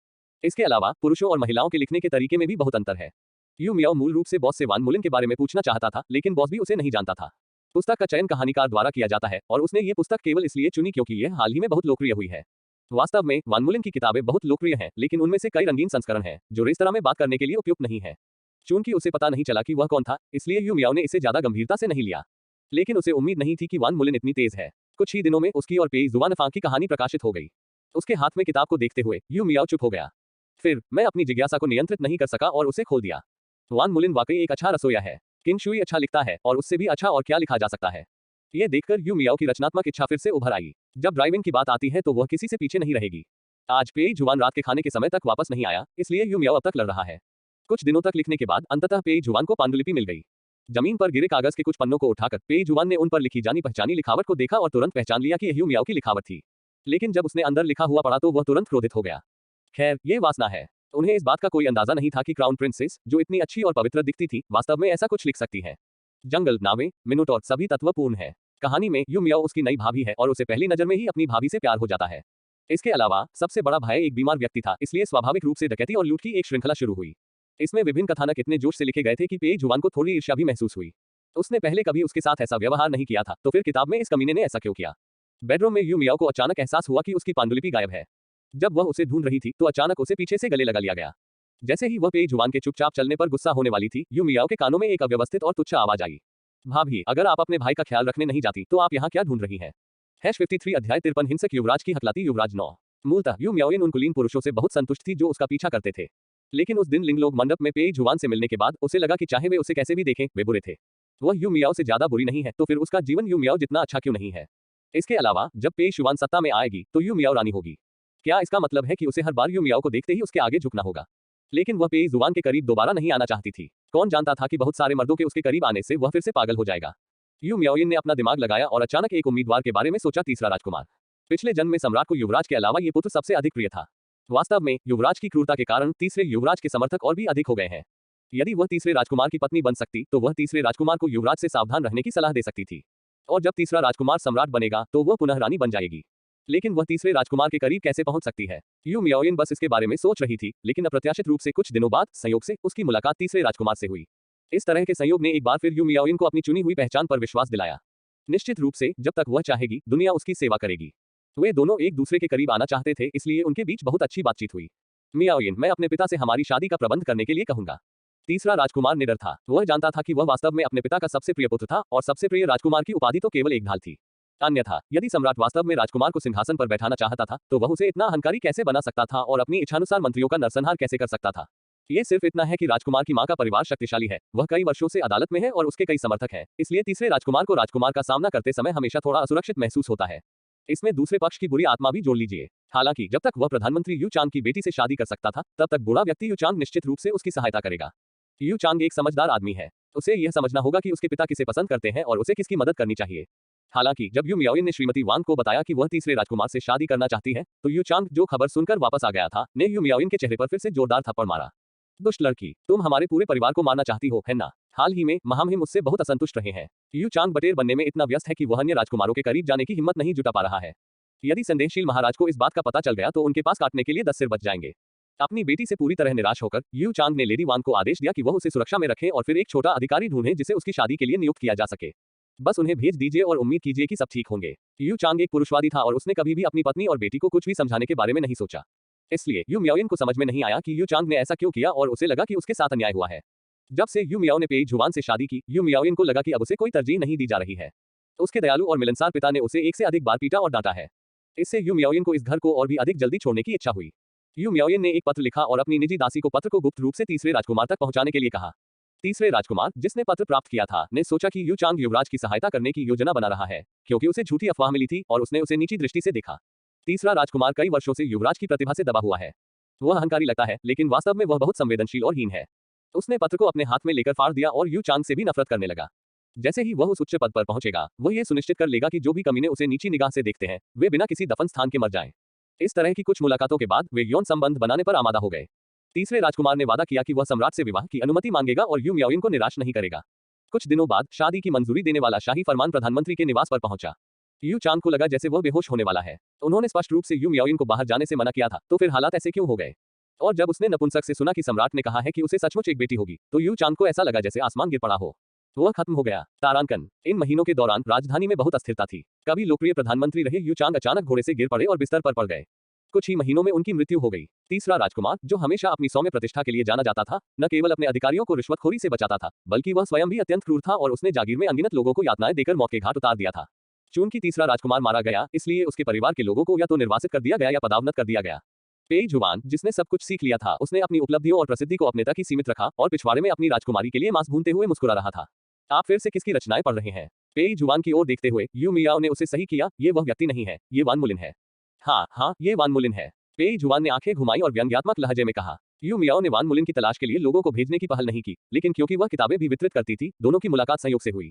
इसके अलावा पुरुषों और महिलाओं के लिखने के तरीके में भी बहुत अंतर है। यू मियाओ मूल रूप से बॉस से वान मुलिन के बारे में पूछना चाहता था, लेकिन बॉस भी उसे नहीं जानता था। पुस्तक का चयन कहानीकार द्वारा किया जाता है और उसने ये पुस्तक केवल इसलिए चुनी क्योंकि यह हाल ही में बहुत लोकप्रिय हुई है। वास्तव में वान मुलिन की किताबें बहुत लोकप्रिय हैं, लेकिन उनमें से कई रंगीन संस्करण हैं जो रेस्तरां में बात करने के लिए उपयुक्त नहीं है। चूंकि उसे पता नहीं चला कि वह कौन था, इसलिए यू मियाओ ने इसे ज्यादा गंभीरता से नहीं लिया। लेकिन उसे उम्मीद नहीं थी कि वान मुलिन इतनी तेज है। कुछ ही दिनों में उसकी और पेई जुआन फांग की कहानी प्रकाशित हो गई। उसके हाथ में किताब को देखते हुए यू मियाओ चुप हो गया। फिर मैं अपनी जिज्ञासा को नियंत्रित नहीं कर सका और उसे खोल दिया। वान मुलिन वाकई एक अच्छा रसोइया है। किंग शुई अच्छा लिखता है और उससे भी अच्छा और क्या लिखा जा सकता है। ये देखकर यू मियाओ की रचनात्मक इच्छा फिर से उभर आई। जब ड्राइविंग की बात आती है तो वह किसी से पीछे नहीं रहेगी। आज पेई जुआन रात के खाने के समय तक वापस नहीं आया, इसलिए यू मियाओ अब तक लड़ रहा है। कुछ दिनों तक लिखने के बाद अंततः पेई जुआन को पांडुलिपि मिल गई। जमीन पर गिरे कागज के कुछ पन्नों को उठाकर पेई जुआन ने उन पर लिखी जानी पहचानी लिखावट को देखा और तुरंत पहचान लिया कि यह यू मियाओ की लिखावट थी। लेकिन जब उसने अंदर लिखा हुआ पढ़ा तो वह तुरंत क्रोधित हो गया। खैर, ये वासना है। उन्हें इस बात का कोई अंदाजा नहीं था कि क्राउन प्रिंसेस, जो इतनी अच्छी और पवित्र दिखती थी, वास्तव में ऐसा कुछ लिख सकती है। जंगल, नावें, मिनोटॉर सभी तत्वपूर्ण है। कहानी में यू मियाओ उसकी नई भाभी है और उसे पहली नजर में ही अपनी भाभी से प्यार हो जाता है। इसके अलावा सबसे बड़ा भय एक बीमार व्यक्ति था, इसलिए स्वाभाविक रूप से डकैती और लूट की एक श्रृंखला शुरू हुई। इसमें विभिन्न कथानक इतने जोश से लिखे गए थे कि पेई जुआन को थोड़ी ईर्ष्या भी महसूस हुई। उसने पहले कभी उसके साथ ऐसा व्यवहार नहीं किया था, तो फिर किताब में इस कमीने ने ऐसा क्यों किया। बेडरूम में यू मियाओ को अचानक एहसास हुआ कि उसकी पांडुलिपि गायब है। जब वह उसे ढूंढ रही थी तो अचानक उसे पीछे से गले लगा लिया गया। जैसे ही वह पेई जुआन के चुपचाप चलने पर गुस्सा होने वाली थी, यू मियाओ के कानों में एक अव्यवस्थित और तुच्छ आवाज आई। भाभी, अगर आप अपने भाई का ख्याल रखने नहीं जाती तो आप यहाँ क्या ढूंढ रही हैं? #53 अध्याय 53 हिंसक युवराज की हकलाती युवराज 9। मूलतः यू मियाओ उन कुलीन पुरुषों से बहुत संतुष्ट थी जो उसका पीछा करते थे। लेकिन उस दिन लिंगलोग मंडप में पेई जुआन से मिलने के बाद उसे लगा कि चाहे वे उसे कैसे भी देखें, वे बुरे थे। वह यू मियाओ से ज्यादा बुरी नहीं है, तो फिर उसका जीवन यू मियाओ जितना अच्छा क्यों नहीं है? इसके अलावा जब पेई जुआन सत्ता में आएगी तो यू मियाओ रानी होगी। क्या इसका मतलब है कि उसे हर बार यू मियाओ को देखते ही उसके आगे झुकना होगा? लेकिन वह पेई जुआन के करीब दोबारा नहीं आना चाहती थी। कौन जानता था कि बहुत सारे मर्दों के उसके करीब आने से वह फिर से पागल हो जाएगा। यू मियाओ ने अपना दिमाग लगाया और अचानक एक उम्मीदवार के बारे में सोचा, तीसरा राजकुमार। पिछले जन्म में सम्राट को युवराज के अलावा ये पुत्र सबसे अधिक प्रिय था। वास्तव में युवराज की क्रूरता के कारण तीसरे युवराज के समर्थक और भी अधिक हो गए हैं। यदि वह तीसरे राजकुमार की पत्नी बन सकती तो वह तीसरे राजकुमार को युवराज से सावधान रहने की सलाह दे सकती थी। और जब तीसरा राजकुमार सम्राट बनेगा तो वह पुनः रानी बन जाएगी। लेकिन वह तीसरे राजकुमार के करीब कैसे पहुंच सकती है? यू मियाओ बस इसके बारे में सोच रही थी, लेकिन अप्रत्याशित रूप से कुछ दिनों बाद संयोग से उसकी मुलाकात तीसरे राजकुमार से हुई। इस तरह के संयोग ने एक बार फिर यू मियाओ को अपनी चुनी हुई पहचान पर विश्वास दिलाया। निश्चित रूप से जब तक वह चाहेगी दुनिया उसकी सेवा करेगी। वे दोनों एक दूसरे के करीब आना चाहते थे, इसलिए उनके बीच बहुत अच्छी बातचीत हुई। मियाओ, मैं अपने पिता से हमारी शादी का प्रबंध करने के लिए कहूंगा। तीसरा राजकुमार निडर था। वह जानता था कि वह वास्तव में अपने पिता का सबसे प्रिय पुत्र था और सबसे प्रिय राजकुमार की उपाधि तो केवल एक ढाल थी। अन्यथा यदि सम्राट वास्तव में राजकुमार को सिंहासन पर बैठाना चाहता था तो वह उसे इतना अहंकारी कैसे बना सकता था और अपनी इच्छानुसार मंत्रियों का नरसंहार कैसे कर सकता था। ये सिर्फ इतना है कि राजकुमार की मां का परिवार शक्तिशाली है, वह कई वर्षों से अदालत में है और उसके कई समर्थक हैं, इसलिए तीसरे राजकुमार को राजकुमार का सामना करते समय हमेशा थोड़ा असुरक्षित महसूस होता है। इसमें दूसरे पक्ष की बुरी आत्मा भी जोड़ लीजिए। हालांकि जब तक वह प्रधानमंत्री यू चांग की बेटी से शादी कर सकता था, तब तक बूढ़ा व्यक्ति यू चांग निश्चित रूप से उसकी सहायता करेगा। यू चांग एक समझदार आदमी है। उसे यह समझना होगा कि उसके पिता किसे पसंद करते हैं और उसे किसकी मदद करनी चाहिए। हालांकि जब यू मियाओ ने श्रीमती वांग को बताया कि वह तीसरे राजकुमार से शादी करना चाहती है, तो यू चांग, जो खबर सुनकर वापस आ गया था, ने यू मियाओ के चेहरे पर फिर से जोरदार थप्पड़ मारा। दुष्ट लड़की, तुम हमारे पूरे परिवार को मारना चाहती हो, है ना? हाल ही में महामहिम मुझसे बहुत असंतुष्ट रहे हैं। यू चांग बटेर बनने में इतना व्यस्त है कि वह अन्य राजकुमारों के करीब जाने की हिम्मत नहीं जुटा पा रहा है। यदि संदेहशील महाराज को इस बात का पता चल गया तो उनके पास काटने के लिए 10 सिर बच जाएंगे। अपनी बेटी से पूरी तरह निराश होकर यू चांग ने लेडी वांग को आदेश दिया कि वह उसे सुरक्षा में रखें और फिर एक छोटा अधिकारी ढूंढें जिसे उसकी शादी के लिए नियुक्त किया जा सके। बस उन्हें भेज दीजिए और उम्मीद कीजिए कि सब ठीक होंगे। यू चांग एक पुरुषवादी था और उसने कभी भी अपनी पत्नी और बेटी को कुछ भी समझाने के बारे में नहीं सोचा। इसलिए यू मियाओ को समझ में नहीं आया कि यू चांग ने ऐसा क्यों किया और उसे लगा कि उसके साथ अन्याय हुआ है। जब से यू मियाओ ने पेई जुआन से शादी की, यू मियाओ को लगा कि अब उसे कोई तरजीह नहीं दी जा रही है। उसके दयालु और मिलनसार पिता ने उसे एक से अधिक बार पीटा और डांटा है। इससे यू मियाओ को इस घर को और भी अधिक जल्दी छोड़ने की इच्छा हुई। यू मियाओ ने एक पत्र लिखा और अपनी निजी दासी को पत्र को गुप्त रूप से तीसरे राजकुमार तक पहुंचाने के लिए कहा। तीसरे राजकुमार, जिसने पत्र प्राप्त किया था, ने सोचा कि यू चांग युवराज की सहायता करने की योजना बना रहा है, क्योंकि उसे झूठी अफवाह मिली थी और उसने उसे नीची दृष्टि से देखा। तीसरा राजकुमार कई वर्षों से युवराज की प्रतिभा से दबा हुआ है। वह अहंकारी लगता है, लेकिन वास्तव में वह बहुत संवेदनशील और हीन है। उसने पत्र को अपने हाथ में लेकर फाड़ दिया और यू चांग से भी नफरत करने लगा। जैसे ही वह उस उच्च पद पर पहुंचेगा, वह यह सुनिश्चित कर लेगा कि जो भी कमीने उसे नीची निगाह से देखते हैं, वे बिना किसी दफन स्थान के मर जाएं। इस तरह की कुछ मुलाकातों के बाद वे यौन संबंध बनाने पर आमादा हो गए। तीसरे राजकुमार ने वादा किया कि वह सम्राट से विवाह की अनुमति मांगेगा और यू मियाओ को निराश नहीं करेगा। कुछ दिनों बाद शादी की मंजूरी देने वाला शाही फरमान प्रधानमंत्री के निवास पर पहुंचा। यू चांग को लगा जैसे वह बेहोश होने वाला है। उन्होंने स्पष्ट रूप से यू मियाओ को बाहर जाने से मना किया था, तो फिर हालात ऐसे क्यों हो गए? और जब उसने नपुंसक से सुना कि सम्राट ने कहा है कि उसे सचमुच एक बेटी होगी, तो यू चांग को ऐसा लगा जैसे आसमान गिर पड़ा हो। वह खत्म हो गया। तारांकन। इन महीनों के दौरान राजधानी में बहुत अस्थिरता थी। कभी लोकप्रिय प्रधानमंत्री रहे यू चांग अचानक घोड़े से गिर पड़े और बिस्तर पर पड़ गए। कुछ ही महीनों में उनकी मृत्यु हो गई। तीसरा राजकुमार, जो हमेशा अपनी सौम्य प्रतिष्ठा के लिए जाना जाता था, न केवल अपने अधिकारियों को रिश्वतखोरी से बचाता था, बल्कि वह स्वयं भी अत्यंत क्रूर था और उसने जागीर में अनगिनत लोगों को यातनाएं देकर मौत के घाट उतार दिया था। चूंकि तीसरा राजकुमार मारा गया, इसलिए उसके परिवार के लोगों को या तो निर्वासित कर दिया गया या पदावनत कर दिया गया। पेई जुआन, जिसने सब कुछ सीख लिया था, उसने अपनी उपलब्धियों और प्रसिद्धि को अपने तक ही सीमित रखा और पिछवाड़े में अपनी राजकुमारी के लिए मांस भूनते हुए मुस्कुरा रहा था। आप फिर से किसकी रचनाएं पढ़ रहे हैं? पेई जुआन की ओर देखते हुए यू मियाओ ने उसे सही किया, ये वह व्यक्ति नहीं है, ये वान मुलिन है। हाँ हाँ, ये वान मुलिन है। पेई जुआन ने आंखें घुमाई और व्यंग्यात्मक लहजे में कहा। यू मियाओ ने वान मुलिन की तलाश के लिए लोगों को भेजने की पहल नहीं की, लेकिन क्योंकि वह किताबें भी वितरित करती थी, दोनों की मुलाकात संयोग से हुई।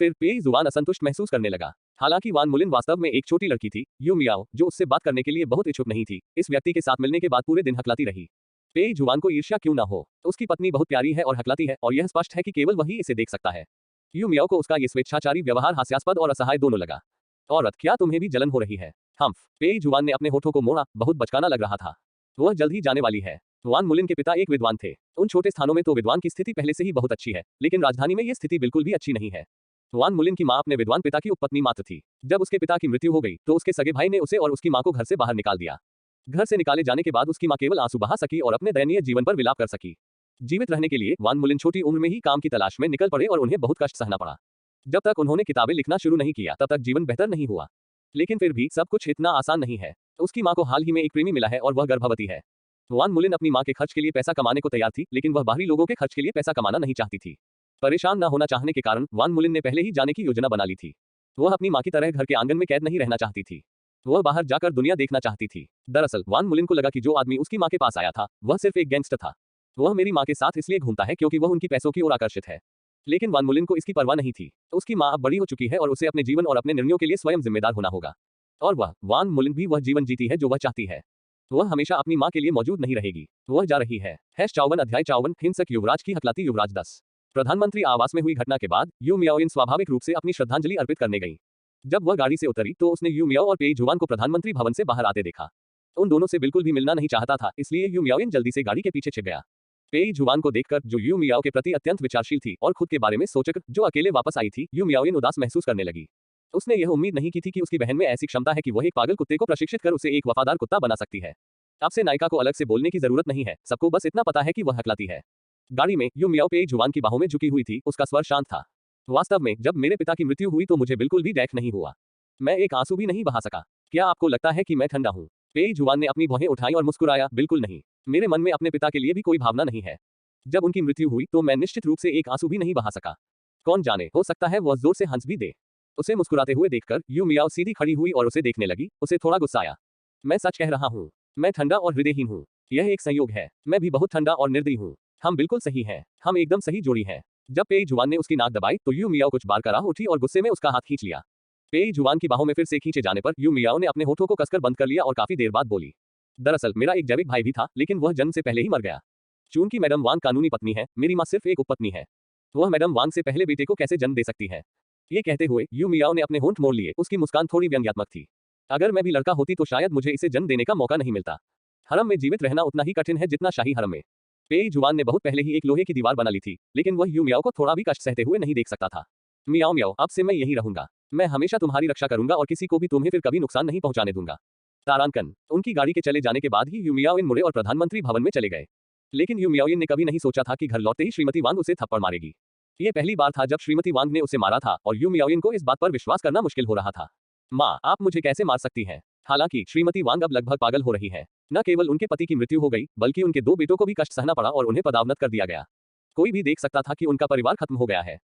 फिर पेई जुआन असंतुष्ट महसूस करने लगा। हालांकि वान मुलिन वास्तव में एक छोटी लड़की थी, यू मियाओ, जो उससे बात करने के लिए बहुत इच्छुक नहीं थी, इस व्यक्ति के साथ मिलने के बाद पूरे दिन हकलाती रही। पेई जुआन को ईर्ष्या क्यों ना हो, उसकी पत्नी बहुत प्यारी है और हकलाती है, और यह स्पष्ट है कि केवल वही इसे देख सकता है। यू मियाओ को उसका ये स्वेच्छाचारी व्यवहार हास्यास्पद और असहाय दोनों लगा। औरत, क्या तुम्हें भी जलन हो रही है? हम्फ। पेई जुआन ने अपने होठों को मोड़ा, बहुत बचकाना लग रहा था। वह जल्द ही जाने वाली है। वान मुलिन के पिता एक विद्वान थे। उन छोटे स्थानों में तो विद्वान की स्थिति पहले से ही बहुत अच्छी है, लेकिन राजधानी में यह स्थिति बिल्कुल भी अच्छी नहीं है। वान मुलिन की मां अपने विद्वान पिता की उपपत्नी मात्र थी। जब उसके पिता की मृत्यु हो गई तो उसके सगे भाई ने उसे और उसकी मां को घर से बाहर निकाल दिया। घर से निकाले जाने के बाद उसकी मां केवल आंसू बहा सकी और अपने दयनीय जीवन पर विलाप कर सकी। जीवित रहने के लिए वान मुलिन छोटी उम्र में ही काम की तलाश में निकल पड़े और उन्हें बहुत कष्ट सहना पड़ा। जब तक उन्होंने किताबें लिखना शुरू नहीं किया तब तक जीवन बेहतर नहीं हुआ। लेकिन फिर भी सब कुछ इतना आसान नहीं है। उसकी मां को हाल ही में एक प्रेमी मिला है और वह गर्भवती है। वान मुलिन अपनी मां के खर्च के लिए पैसा कमाने को तैयार थी, लेकिन वह बाहरी लोगों के खर्च के लिए पैसा कमाना नहीं चाहती थी। परेशान न होना चाहने के कारण वान मुलिन ने पहले ही जाने की योजना बना ली थी। वह अपनी मां की तरह घर के आंगन में कैद नहीं रहना चाहती थी। वह बाहर जाकर दुनिया देखना चाहती थी। दरअसल वान मुलिन को लगा कि जो आदमी उसकी मां के पास आया था वह सिर्फ एक गैंगस्टर था। वह मेरी मां के साथ इसलिए घूमता है क्योंकि वह उनकी पैसों की ओर आकर्षित है। लेकिन वान मुलिन को इसकी परवाह नहीं थी। उसकी मां अब बड़ी हो चुकी है और उसे अपने जीवन और अपने निर्णयों के लिए स्वयं जिम्मेदार होना होगा। और वह वान मुलिन भी वह जीवन जीती है जो वह चाहती है। वह हमेशा अपनी मां के लिए मौजूद नहीं रहेगी। वह जा रही है। 54 अध्याय 54 हिंसक युवराज की हकलाती युवराज 10। प्रधानमंत्री आवास में हुई घटना के बाद यू मियाओ स्वाभाविक रूप से अपनी श्रद्धांजलि अर्पित करने गई। जब वह गाड़ी से उतरी तो उसने यू मियाओ और पेई जुआन को प्रधानमंत्री भवन से बाहर आते देखा। उन दोनों से बिल्कुल भी मिलना नहीं चाहता था, इसलिए यू मियाओ जल्दी से गाड़ी के पीछे छिप गया। पेई जुआन को देखकर, जो यू मियाओ के प्रति अत्यंत विचारशील थी और खुद के बारे में सोचकर जो अकेले वापस आई थी, यू मियाओ उदास महसूस करने लगी। उसने यह उम्मीद नहीं की थी कि उसकी बहन में ऐसी क्षमता है कि वह एक पागल कुत्ते को प्रशिक्षित कर उसे एक वफादार कुत्ता बना सकती है। अब से नायिका को अलग से बोलने की जरूरत नहीं है, सबको बस इतना पता है कि वह हकलाती है। गाड़ी में यू मियाओ पेई जुआन की बाहों में झुकी हुई थी, उसका स्वर शांत था। वास्तव में जब मेरे पिता की मृत्यु हुई तो मुझे बिल्कुल भी डैख नहीं हुआ। मैं एक आंसू भी नहीं बहा सका। क्या आपको लगता है कि मैं ठंडा हूँ? पेई जुआन ने अपनी भौहें उठाई और मुस्कुराया, बिल्कुल नहीं। मेरे मन में अपने पिता के लिए भी कोई भावना नहीं है। जब उनकी मृत्यु हुई तो मैं निश्चित रूप से एक आंसू भी नहीं बहा सका। कौन जाने, हो सकता है वह जोर से हंस भी दे। उसे मुस्कुराते हुए देखकर यू मियाओ सीधी खड़ी हुई और उसे देखने लगी। उसे थोड़ा गुस्सा आया। मैं सच कह रहा हूँ, मैं ठंडा और हृदयहीन हूँ। यह एक संयोग है। मैं भी बहुत ठंडा और निर्दयी हूँ। हम बिल्कुल सही हैं। हम एकदम सही जोड़ी हैं। जब पेई जुआन ने उसकी नाक दबाई तो यू मियाओ कुछ बार कराह उठी और गुस्से में उसका हाथ खींच लिया। पेई जुआन की बाहों में फिर से खींचे जाने पर यू मियाओ ने अपने होठों को कसकर बंद कर लिया और काफी देर बाद बोली, दरअसल मेरा एक जैविक भाई भी था, लेकिन वह जन्म से पहले ही मर गया। चूंकि मैडम वांग कानूनी पत्नी है, मेरी मां सिर्फ एक उपपत्नी है। वह मैडम वांग से पहले बेटे को कैसे जन्म दे सकती है? ये कहते हुए यू मियाओ ने अपने होंठ मोड़ लिए। उसकी मुस्कान थोड़ी व्यंग्यात्मक थी। अगर मैं भी लड़का होती तो शायद मुझे इसे जन्म देने का मौका नहीं मिलता। हरम में जीवित रहना उतना ही कठिन है जितना शाही हरम में। पेई जुआन ने बहुत पहले ही एक लोहे की दीवार बना ली थी, लेकिन वह यू मियाओ को थोड़ा भी कष्ट सहते हुए नहीं देख सकता था। मियाओ मियाओ, अब से मैं यही रहूंगा। मैं हमेशा तुम्हारी रक्षा करूंगा और किसी को भी तुम्हें फिर कभी नुकसान नहीं पहुंचाने दूंगा। तारांकन। उनकी गाड़ी के चले जाने के बाद ही यू मियाओ मुड़े और प्रधानमंत्री भवन में चले गए। लेकिन यू मियाओ ने कभी नहीं सोचा था कि घर लौटते ही श्रीमती वांग उसे थप्पड़ मारेगी। ये पहली बार था जब श्रीमती वांग ने उसे मारा था और यू मियाओ को इस बात पर विश्वास करना मुश्किल हो रहा था। माँ, आप मुझे कैसे मार सकती हैं? हालांकि श्रीमती वांग अब लगभग पागल हो रही है। न केवल उनके पति की मृत्यु हो गई, बल्कि उनके 2 बेटों को भी कष्ट सहना पड़ा और उन्हें पदावनत कर दिया गया। कोई भी देख सकता था कि उनका परिवार खत्म हो गया है।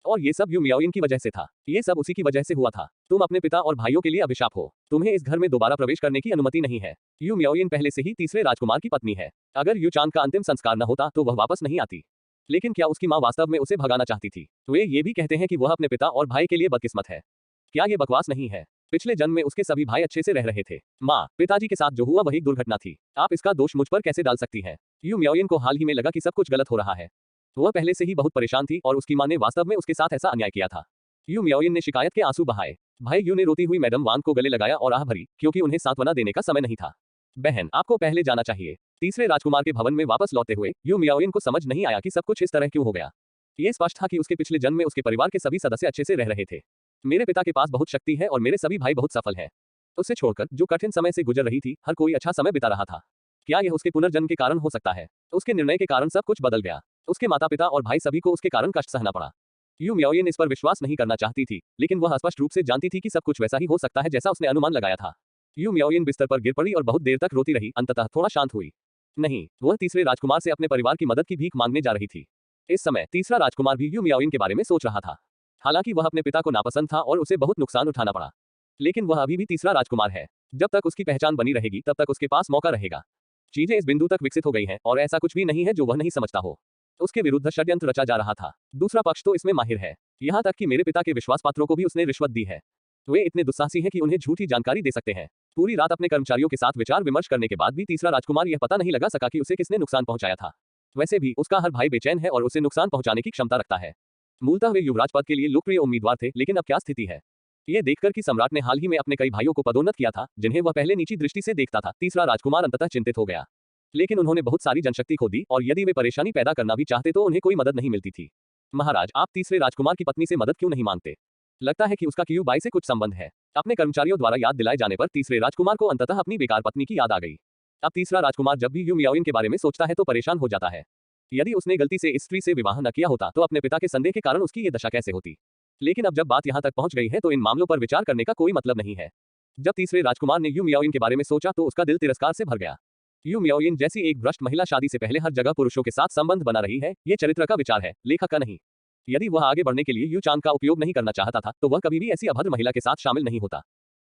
और ये सब यू मियाओ की वजह से था। ये सब उसी की वजह से हुआ था। तुम अपने पिता और भाइयों के लिए अभिशाप हो। तुम्हें इस घर में दोबारा प्रवेश करने की अनुमति नहीं है। यू मियाओ पहले से ही तीसरे राजकुमार की पत्नी है। अगर यू चांग का अंतिम संस्कार न होता तो वह वापस नहीं आती। लेकिन क्या उसकी माँ वास्तव में उसे भगाना चाहती थी? वे ये भी कहते हैं कि वह अपने पिता और भाई के लिए बदकिस्मत है। क्या ये बकवास नहीं है? पिछले जन्म में उसके सभी भाई अच्छे से रह रहे थे। माँ, पिताजी के साथ जो हुआ वही दुर्घटना थी। आप इसका दोष मुझ पर कैसे डाल सकती हैं? यू मियाओ को हाल ही में लगा कि सब कुछ गलत हो रहा है। वह पहले से ही बहुत परेशान थी और उसकी मां ने वास्तव में उसके साथ ऐसा अन्याय किया था। यू मियाओ ने शिकायत के आंसू बहाए। भाई यू ने रोती हुई मैडम वांग को गले लगाया और आह भरी, क्योंकि उन्हें सांत्वना देने का समय नहीं था। बहन, आपको पहले जाना चाहिए। तीसरे राजकुमार के भवन में वापस लौटते हुए यू मियाओ को समझ नहीं आया कि सब कुछ इस तरह क्यों हो गया। ये स्पष्ट था कि उसके पिछले जन्म में उसके परिवार के सभी सदस्य अच्छे से रह रहे थे। मेरे पिता के पास बहुत शक्ति है और मेरे सभी भाई बहुत सफल हैं। उसे छोड़कर जो कठिन समय से गुजर रही थी, हर कोई अच्छा समय बिता रहा था। क्या यह उसके पुनर्जन्म के कारण हो सकता है? उसके निर्णय के कारण सब कुछ बदल गया। उसके माता पिता और भाई सभी को उसके कारण कष्ट सहना पड़ा। यू मियाओ इस पर विश्वास नहीं करना चाहती थी, लेकिन वह स्पष्ट रूप से जानती थी कि सब कुछ वैसा ही हो सकता है जैसा उसने अनुमान लगाया था। यू मियाओ बिस्तर पर गिर पड़ी और बहुत देर तक रोती रही। अंततः थोड़ा शांत हुई। नहीं, वह तीसरे राजकुमार से अपने परिवार की मदद की भीख मांगने जा रही थी। इस समय तीसरा राजकुमार भी यू मियाओ के बारे में सोच रहा था। हालांकि वह अपने पिता को नापसंद था और उसे बहुत नुकसान उठाना पड़ा, लेकिन वह अभी भी तीसरा राजकुमार है। जब तक उसकी पहचान बनी रहेगी तब तक उसके पास मौका रहेगा। चीजें इस बिंदु तक विकसित हो गई हैं और ऐसा कुछ भी नहीं है जो वह नहीं समझता हो। उसके विरुद्ध षड्यंत्र रचा जा रहा था। दूसरा पक्ष तो इसमें माहिर है, यहाँ तक कि मेरे पिता के विश्वास पात्रों को भी उसने रिश्वत दी है। वे इतने दुस्साहसी हैं कि उन्हें झूठी जानकारी दे सकते हैं। पूरी रात अपने कर्मचारियों के साथ विचार विमर्श करने के बाद भी तीसरा राजकुमार यह पता नहीं लगा सका कि उसे किसने नुकसान पहुंचाया था। वैसे भी उसका हर भाई बेचैन है और उसे नुकसान पहुंचाने की क्षमता रखता है। मूलतः वे युवराज पद के लिए लोकप्रिय उम्मीदवार थे, लेकिन अब क्या स्थिति है? ये देखकर कि सम्राट ने हाल ही में अपने कई भाइयों को पदोन्नत किया था जिन्हें वह पहले नीची दृष्टि से देखता था, तीसरा राजकुमार अंततः चिंतित हो गया। लेकिन उन्होंने बहुत सारी जनशक्ति खो दी और यदि वे परेशानी पैदा करना भी चाहते तो उन्हें कोई मदद नहीं मिलती थी। महाराज, आप तीसरे राजकुमार की पत्नी से मदद क्यों नहीं मांगते? लगता है कि उसका क्यू बाई से कुछ संबंध है। अपने कर्मचारियों द्वारा याद दिलाए जाने पर तीसरे राजकुमार को अंततः अपनी बेकार पत्नी की याद आ गई। अब तीसरा राजकुमार जब भी यू मियाओइन के बारे में सोचता है तो परेशान हो जाता है। यदि उसने गलती से इस स्त्री से विवाह न किया होता तो अपने पिता के संदेह के कारण उसकी ये दशा कैसे होती? लेकिन अब जब बात यहाँ तक पहुंच गई है तो इन मामलों पर विचार करने का कोई मतलब नहीं है। जब तीसरे राजकुमार ने यू मियाओइन के बारे में सोचा तो उसका दिल तिरस्कार से भर गया। यू मियाओइन जैसी एक भ्रष्ट महिला शादी से पहले हर जगह पुरुषों के साथ संबंध बना रही है, ये चरित्र का विचार है, लेखक का नहीं। यदि वह आगे बढ़ने के लिए यू चांग का उपयोग नहीं करना चाहता था तो वह कभी भी ऐसी अभद्र महिला के साथ शामिल नहीं होता।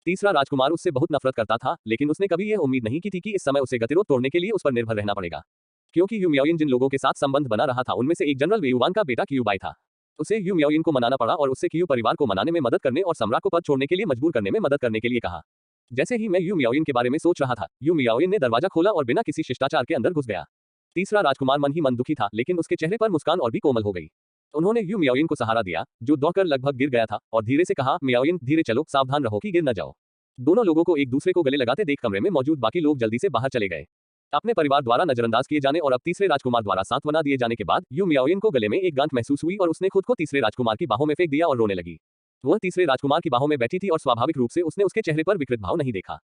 तीसरा राजकुमार उससे बहुत नफरत करता था, लेकिन उसने कभी यह उम्मीद नहीं की थी कि इस समय उसे गतिरोध तोड़ने के लिए उस पर निर्भर रहना पड़ेगा। क्योंकि यू मियाओइन जिन लोगों के साथ संबंध बना रहा था उनमें से एक जनरल वेयुवान का बेटा क्यू बाई था। उसे यू मियाओइन को मनाना पड़ा और उससे क्यू परिवार को मनाने में मदद करने और सम्राट को पद छोड़ने के लिए मजबूर करने में मदद करने के लिए कहा। जैसे ही मैं यू मियाओइन के बारे में सोच रहा था, यू मियाओइन ने दरवाजा खोला और बिना किसी शिष्टाचार के अंदर घुस गया। तीसरा राजकुमार मन ही मन दुखी था, लेकिन उसके चेहरे पर मुस्कान और भी कोमल हो गई। उन्होंने यू मियाओइन को सहारा दिया, जो दौड़कर लगभग गिर गया था, और धीरे से कहा, मियाओइन, धीरे चलो, सावधान रहो कि गिर न जाओ। दोनों लोगों को एक दूसरे को गले लगाते देख कमरे में मौजूद बाकी लोग जल्दी से बाहर चले गए। अपने परिवार द्वारा नजरअंदाज किए जाने और अब तीसरे राजकुमार द्वारा सांत्वना दिए जाने के बाद यू मियाओइन को गले में एक गांठ महसूस हुई और उसने खुद को तीसरे राजकुमार की बाहों में फेंक दिया और रोने लगी। वह तीसरे राजकुमार की बाहों में बैठी थी और स्वाभाविक रूप से उसने उसके चेहरे पर विकृत भाव नहीं देखा।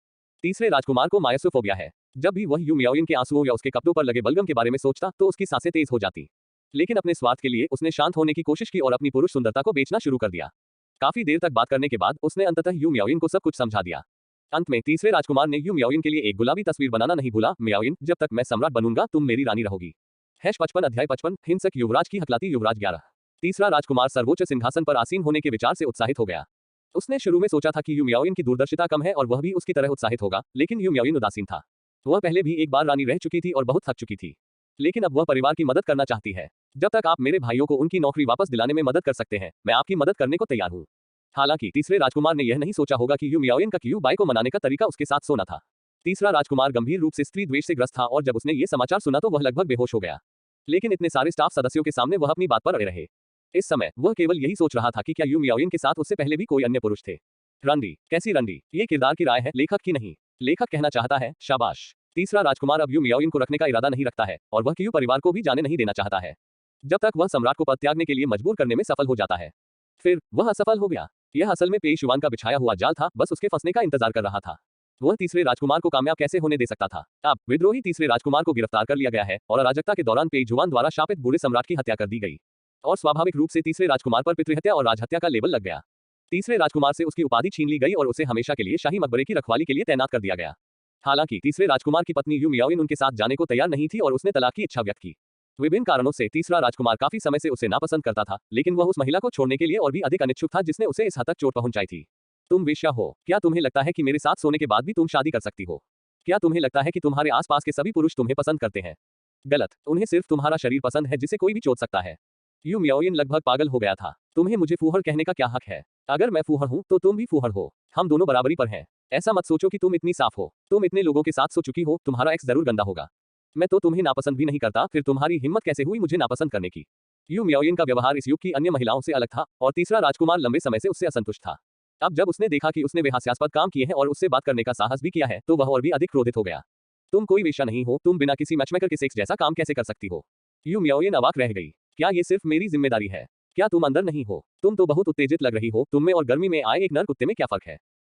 तीसरे राजकुमार को मायोसोफोबिया है। जब भी वह यू मियाओइन के आंसुओं या उसके कपड़ों पर लगे बलगम के बारे में सोचता तो उसकी सांसें तेज हो जाती। लेकिन अपने स्वार्थ के लिए उसने शांत होने की कोशिश की और अपनी पुरुष सुंदरता को बेचना शुरू कर दिया। काफी देर तक बात करने के बाद उसने अंततः यू मियाओइन को सब कुछ समझा दिया। अंत में तीसरे राजकुमार ने यू मियाओइन के लिए एक गुलाबी तस्वीर बनाना नहीं भूला। मियाओइन, जब तक मैं सम्राट बनूंगा तुम मेरी रानी रहोगी। 55 अध्याय 55 हिंसक युवराज की हकलाती युवराज 11। तीसरा राजकुमार सर्वोच्च सिंहासन पर आसीन होने के विचार से उत्साहित हो गया। उसने शुरू में सोचा था कि यू मियाओइन की दूरदर्शिता कम है और वह भी उसकी तरह उत्साहित होगा, लेकिन यू मियाओइन उदासीन था। वह पहले भी एक बार रानी रह चुकी थी और बहुत थक चुकी थी, लेकिन अब वह परिवार की मदद करना चाहती है। जब तक आप मेरे भाइयों को उनकी नौकरी वापस दिलाने में मदद कर सकते हैं, मैं आपकी मदद करने को तैयार हूँ। हालांकि तीसरे राजकुमार ने यह नहीं सोचा होगा कि यू मियाओइन का क्यू बाई को मनाने का तरीका उसके साथ सोना था। तीसरा राजकुमार गंभीर रूप से स्त्री द्वेष से ग्रस्त था और जब उसने ये समाचार सुना तो वह लगभग बेहोश हो गया। लेकिन इतने सारे स्टाफ सदस्यों के सामने वह अपनी बात पर अड़े रहे। इस समय वह केवल यही सोच रहा था कि क्या यू मियाओइन के साथ उससे पहले भी कोई अन्य पुरुष थे। रंडी, कैसी रंडी? ये किरदार की राय है, लेखक की नहीं। लेखक कहना चाहता है, शाबाश। तीसरा राजकुमार अब यू मियाओइन को रखने का इरादा नहीं रखता है और वह क्यू परिवार को भी जाने नहीं देना चाहता है जब तक वह सम्राट को पद त्यागने के लिए मजबूर करने में सफल हो जाता है। फिर वह असफल हो गया। यह असल में पेशवान का बिछाया हुआ जाल था, बस उसके फंसने का इंतजार कर रहा था। वह तीसरे राजकुमार को कामयाब कैसे होने दे सकता था? अब विद्रोही तीसरे राजकुमार को गिरफ्तार कर लिया गया है और अराजकता के दौरान पेशवान द्वारा शापित बूढ़े सम्राट की हत्या कर दी गई और स्वाभाविक रूप से तीसरे राजकुमार पर पितृहत्या और राजहत्या का लेबल लग गया। तीसरे राजकुमार से उसकी उपाधि छीन ली गई और उसे हमेशा के लिए शाही मकबरे की रखवाली के लिए तैनात कर दिया गया। हालांकि तीसरे राजकुमार की पत्नी यू मियाओइन उनके साथ जाने को तैयार नहीं थी और उसने तलाक की इच्छा व्यक्त की। विभिन्न कारणों से तीसरा राजकुमार काफी समय से उसे नापसंद करता था, लेकिन वह उस महिला को छोड़ने के लिए और भी अधिक अनिच्छुक था जिसने उसे इस हद तक चोट पहुंचाई थी। तुम वेश्या हो। क्या तुम्हें लगता है कि मेरे साथ सोने के बाद भी तुम शादी कर सकती हो? क्या तुम्हें लगता है कि तुम्हारे आसपास के सभी पुरुष तुम्हें पसंद करते हैं? गलत। उन्हें सिर्फ तुम्हारा शरीर पसंद है जिसे कोई भी चोट सकता है। यू मियाओइन लगभग पागल हो गया था। तुम्हें मुझे फूहड़ कहने का क्या हक है? अगर मैं फूहड़ हूं तो तुम भी फूहड़ हो। हम दोनों बराबरी पर हैं। ऐसा मत सोचो कि तुम इतनी साफ हो। तुम इतने लोगों के साथ सो चुकी हो, तुम्हारा एक्स जरूर गंदा होगा। मैं तो तुम्हें नापसंद भी नहीं करता, फिर तुम्हारी हिम्मत कैसे हुई मुझे नापसंद करने की? यू मियाओइन का व्यवहार इस युग की अन्य महिलाओं से अलग था और तीसरा राजकुमार लंबे समय से उससे असंतुष्ट था। अब जब उसने देखा कि उसने वे हास्यास्पद काम किए हैं और उससे बात करने का साहस भी किया है तो वह और भी अधिक क्रोधित हो गया। तुम कोई वेश्या नहीं हो, तुम बिना किसी मैचमेकर के सेक्स जैसा काम कैसे कर सकती हो? यू मियाओइन अवाक रह गई। क्या ये सिर्फ मेरी जिम्मेदारी है? क्या तुम अंदर नहीं हो? तुम तो बहुत उत्तेजित लग रही हो। तुम में और गर्मी में आए एक नर कुत्ते में क्या फर्क है?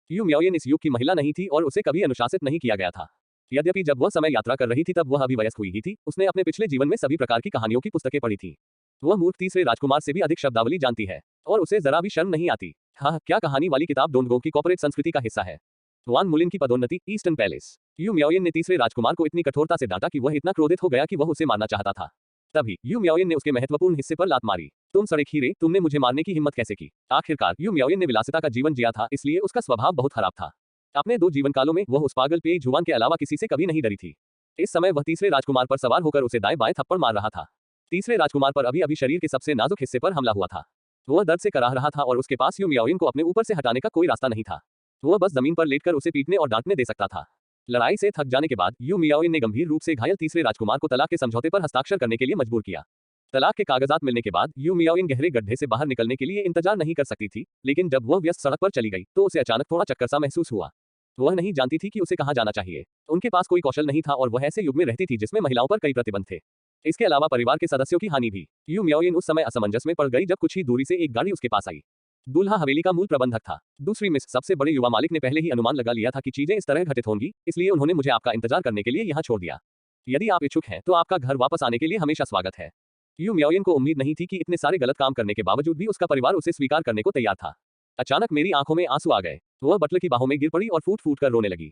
यू मियाओइन इस युग की महिला नहीं थी और उसे कभी अनुशासित नहीं किया गया था। यद्यपि जब वह समय यात्रा कर रही थी तब वह अभी वयस्क हुई ही थी। उसने अपने पिछले जीवन में सभी प्रकार की कहानियों की पुस्तकें पढ़ी थी। वह मूर्ख तीसरे राजकुमार से भी अधिक शब्दावली जानती है और उसे जरा भी शर्म नहीं आती। हाँ, क्या कहानी वाली किताब डोंगों की कॉर्पोरेट संस्कृति का हिस्सा है। वान मुलिन की पदोन्नति, ईस्टर्न पैलेस। यू मियाओइन ने तीसरे राजकुमार को इतनी कठोरता से डांटा कि वह इतना क्रोधित हो गया कि वह उसे मारना चाहता था। तभी यू मियाओइन ने उसके महत्वपूर्ण हिस्से पर लात मारी। तुम सड़े खीरे, तुमने मुझे मारने की हिम्मत कैसे की? आखिरकार यू मियाओ ने विलासिता का जीवन जिया था, इसलिए उसका स्वभाव बहुत खराब था। अपने 2 जीवन कालों में वह उस पागल पेई जुआन के अलावा किसी से कभी नहीं डरी थी। इस समय वह तीसरे राजकुमार पर सवार होकर उसे दाएं-बाएं थप्पड़ मार रहा था। तीसरे राजकुमार पर अभी-अभी शरीर के सबसे नाजुक हिस्से पर हमला हुआ था। वह दर्द से कराह रहा था और उसके पास यू मियाओ को अपने ऊपर से हटाने का कोई रास्ता नहीं था। वह बस जमीन पर लेटकर उसे पीटने और डांटने दे सकता था। लड़ाई से थक जाने के बाद यू मियाओ ने गंभीर रूप से घायल तीसरे राजकुमार को तलाक के समझौते पर हस्ताक्षर करने के लिए मजबूर किया। तलाक के कागजात मिलने के बाद यू मियाओ गहरे गड्ढे से बाहर निकलने के लिए इंतजार नहीं कर सकती थी, लेकिन जब वह व्यस्त सड़क पर चली गई तो उसे अचानक थोड़ा चक्कर सा महसूस हुआ। वह नहीं जानती थी कि उसे कहां जाना चाहिए। उनके पास कोई कौशल नहीं था और वह ऐसे युग में रहती थी जिसमें महिलाओं पर कई प्रतिबंध थे। इसके अलावा परिवार के सदस्यों की हानि भी। यू मियाओ उस समय असमंजस में पड़ गई जब कुछ ही दूरी से एक गाड़ी उसके पास आई। दूल्हा हवेली का मूल प्रबंधक था। दूसरी मिस सबसे बड़े युवा मालिक ने पहले ही अनुमान लगा लिया था कि चीजें इस तरह घटित होंगी, इसलिए उन्होंने मुझे आपका इंतजार करने के लिए यहाँ छोड़ दिया। यदि आप इच्छुक हैं तो आपका घर वापस आने के लिए हमेशा स्वागत है। यू मियाओ को उम्मीद नहीं थी कि इतने सारे गलत काम करने के बावजूद भी उसका परिवार उसे स्वीकार करने को तैयार था। अचानक मेरी आंखों में आंसू आ गए। वह बटलर की बाहों में गिर पड़ी और फूट फूट कर रोने लगी।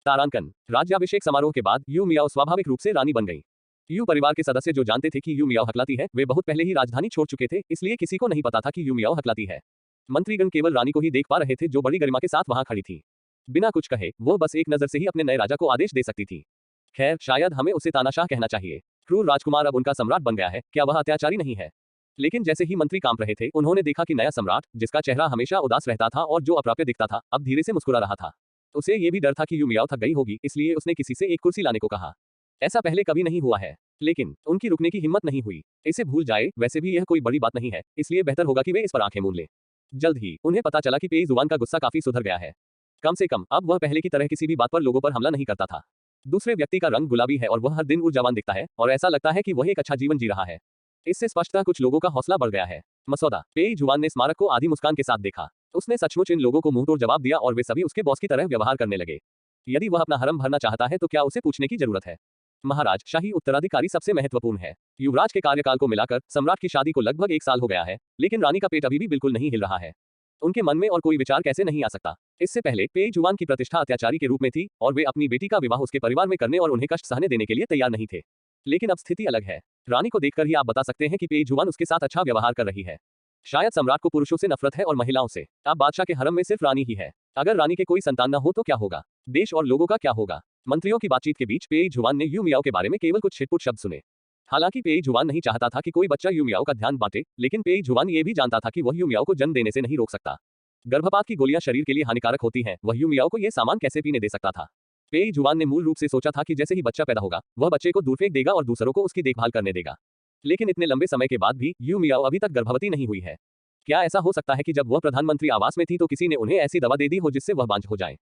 तारांकन। राज्याभिषेक समारोह के बाद यू मियाओ स्वाभाविक रूप से रानी बन गई। यू परिवार के सदस्य जो जानते थे कि यू मियाओ हकलाती है, वे बहुत पहले ही राजधानी छोड़ चुके थे, इसलिए किसी को नहीं पता था कि यू मियाओ हकलाती है। मंत्रीगण केवल रानी को ही देख पा रहे थे जो बड़ी गरिमा के साथ वहां खड़ी थी। बिना कुछ कहे वह बस एक नजर से ही अपने नए राजा को आदेश दे सकती थी। खैर, शायद हमें उसे तानाशाह कहना चाहिए। क्रूर राजकुमार अब उनका सम्राट बन गया है, क्या वह अत्याचारी नहीं है? लेकिन जैसे ही मंत्री कांप रहे थे, उन्होंने देखा कि नया सम्राट, जिसका चेहरा हमेशा उदास रहता था और जो अप्राप्य दिखता था, अब धीरे से मुस्कुरा रहा था। उसे ये भी डर था कि यू मियाओ थक गई होगी, इसलिए उसने किसी से एक कुर्सी लाने को कहा। ऐसा पहले कभी नहीं हुआ है, लेकिन उनकी रुकने की हिम्मत नहीं हुई। इसे भूल जाए, वैसे भी यह कोई बड़ी बात नहीं है, इसलिए बेहतर होगा कि वे इस पर आंखें मूंद लें। जल्द ही उन्हें पता चला कि पेई जुबान का गुस्सा काफी सुधर गया है। कम से कम अब वह पहले की तरह किसी भी बात पर लोगों पर हमला नहीं करता था। दूसरे व्यक्ति का रंग गुलाबी है और वह हर दिन ऊर्जावान दिखता है और ऐसा लगता है कि वह एक अच्छा जीवन जी रहा है। इससे स्पष्टतः कुछ लोगों का हौसला बढ़ गया है। मसौदा। पेई जुबान ने स्मारक को आधी मुस्कान के साथ देखा। उसने सचमुच इन लोगों को मुंहतोड़ जवाब दिया और वे सभी उसके बॉस की तरह व्यवहार करने लगे। यदि वह अपना हरम भरना चाहता है तो क्या उसे पूछने की जरूरत है? महाराज, शाही उत्तराधिकारी सबसे महत्वपूर्ण है। युवराज के कार्यकाल को मिलाकर सम्राट की शादी को लगभग 1 साल हो गया है, लेकिन रानी का पेट अभी भी बिल्कुल नहीं हिल रहा है। उनके मन में और कोई विचार कैसे नहीं आ सकता? इससे पहले पेई जुबान की प्रतिष्ठा अत्याचारी के रूप में थी और वे अपनी बेटी का विवाह उसके परिवार में करने और उन्हें कष्ट सहने देने के लिए तैयार नहीं थे। लेकिन अब स्थिति अलग है। रानी को देखकर ही आप बता सकते हैं कि पेई जुबान उसके साथ अच्छा व्यवहार कर रही है। शायद सम्राट को पुरुषों से नफरत है और महिलाओं से। अब बादशाह के हरम में सिर्फ रानी ही है। अगर रानी के कोई संतान न हो तो क्या होगा? देश और लोगों का क्या होगा? मंत्रियों की बातचीत के बीच पेई जुबान ने यू मियाओ के बारे में केवल कुछ छिटपुट शब्द सुने। हालांकि पेई जुबान नहीं चाहता था कि कोई बच्चा यू मियाओ का ध्यान बांटे, लेकिन पेई जुबान ये भी जानता था कि वह यू मियाओ को जन्म देने से नहीं रोक सकता। गर्भपात की गोलियां शरीर के लिए हानिकारक होती हैं, वह यू मियाओ को यह सामान कैसे पीने दे सकता था? पेई जुबान ने मूल रूप से सोचा था कि जैसे ही बच्चा पैदा होगा, वह बच्चे को दूर फेंक देगा और दूसरों को उसकी देखभाल करने देगा। लेकिन इतने लंबे समय के बाद भी यू मियाओ अभी तक गर्भवती नहीं हुई है। क्या ऐसा हो सकता है कि जब वह प्रधानमंत्री आवास में थी तो किसी ने उन्हें ऐसी दवा दे दी हो जिससे वह बांझ हो जाए?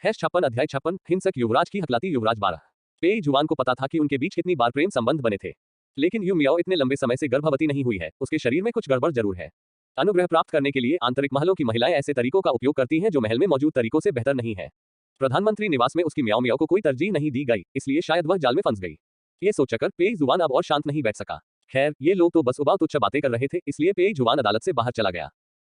56 अध्याय 56 हिंसक युवराज की हकलाती युवराज 12। पेई जुबान को पता था कि उनके बीच कितनी बार प्रेम संबंध बने थे, लेकिन यू मियाओ इतने लंबे समय से गर्भवती नहीं हुई है। उसके शरीर में कुछ गड़बड़ जरूर है। अनुग्रह प्राप्त करने के लिए आंतरिक महलों की महिलाएं ऐसे तरीकों का उपयोग करती हैं जो महल में मौजूद तरीकों से बेहतर नहीं है। प्रधानमंत्री निवास में उसकी मियाओ मियाओ को कोई तरजीह नहीं दी गई, इसलिए शायद वह जाल में फंस गई। ये सोचकर पेई जुबान अब और शांत नहीं बैठ सका। खैर, ये लोग तो बस उबाऊ तुच्छ बातें कर रहे थे, इसलिए पेई जुबान अदालत से बाहर चला गया।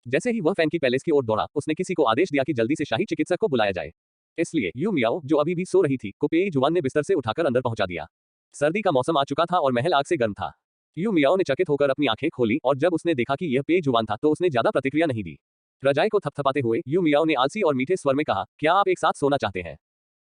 जैसे ही वह फैंकी पैलेस की ओर दौड़ा, उसने किसी को आदेश दिया कि जल्दी से शाही चिकित्सक को बुलाया जाए। इसलिए यू मियाओ, जो अभी भी सो रही थी, को पेई जुबान ने बिस्तर से उठाकर अंदर पहुंचा दिया। सर्दी का मौसम आ चुका था और महल आग से गर्म था। यू मियाओ ने चकित होकर अपनी आंखें खोली और जब उसने देखा कि यह पेई जुबान था तो उसने ज्यादा प्रतिक्रिया नहीं दी। रजाई को थपथपाते हुए यू मियाओ ने आलसी और मीठे स्वर में कहा, क्या आप एक साथ सोना चाहते हैं?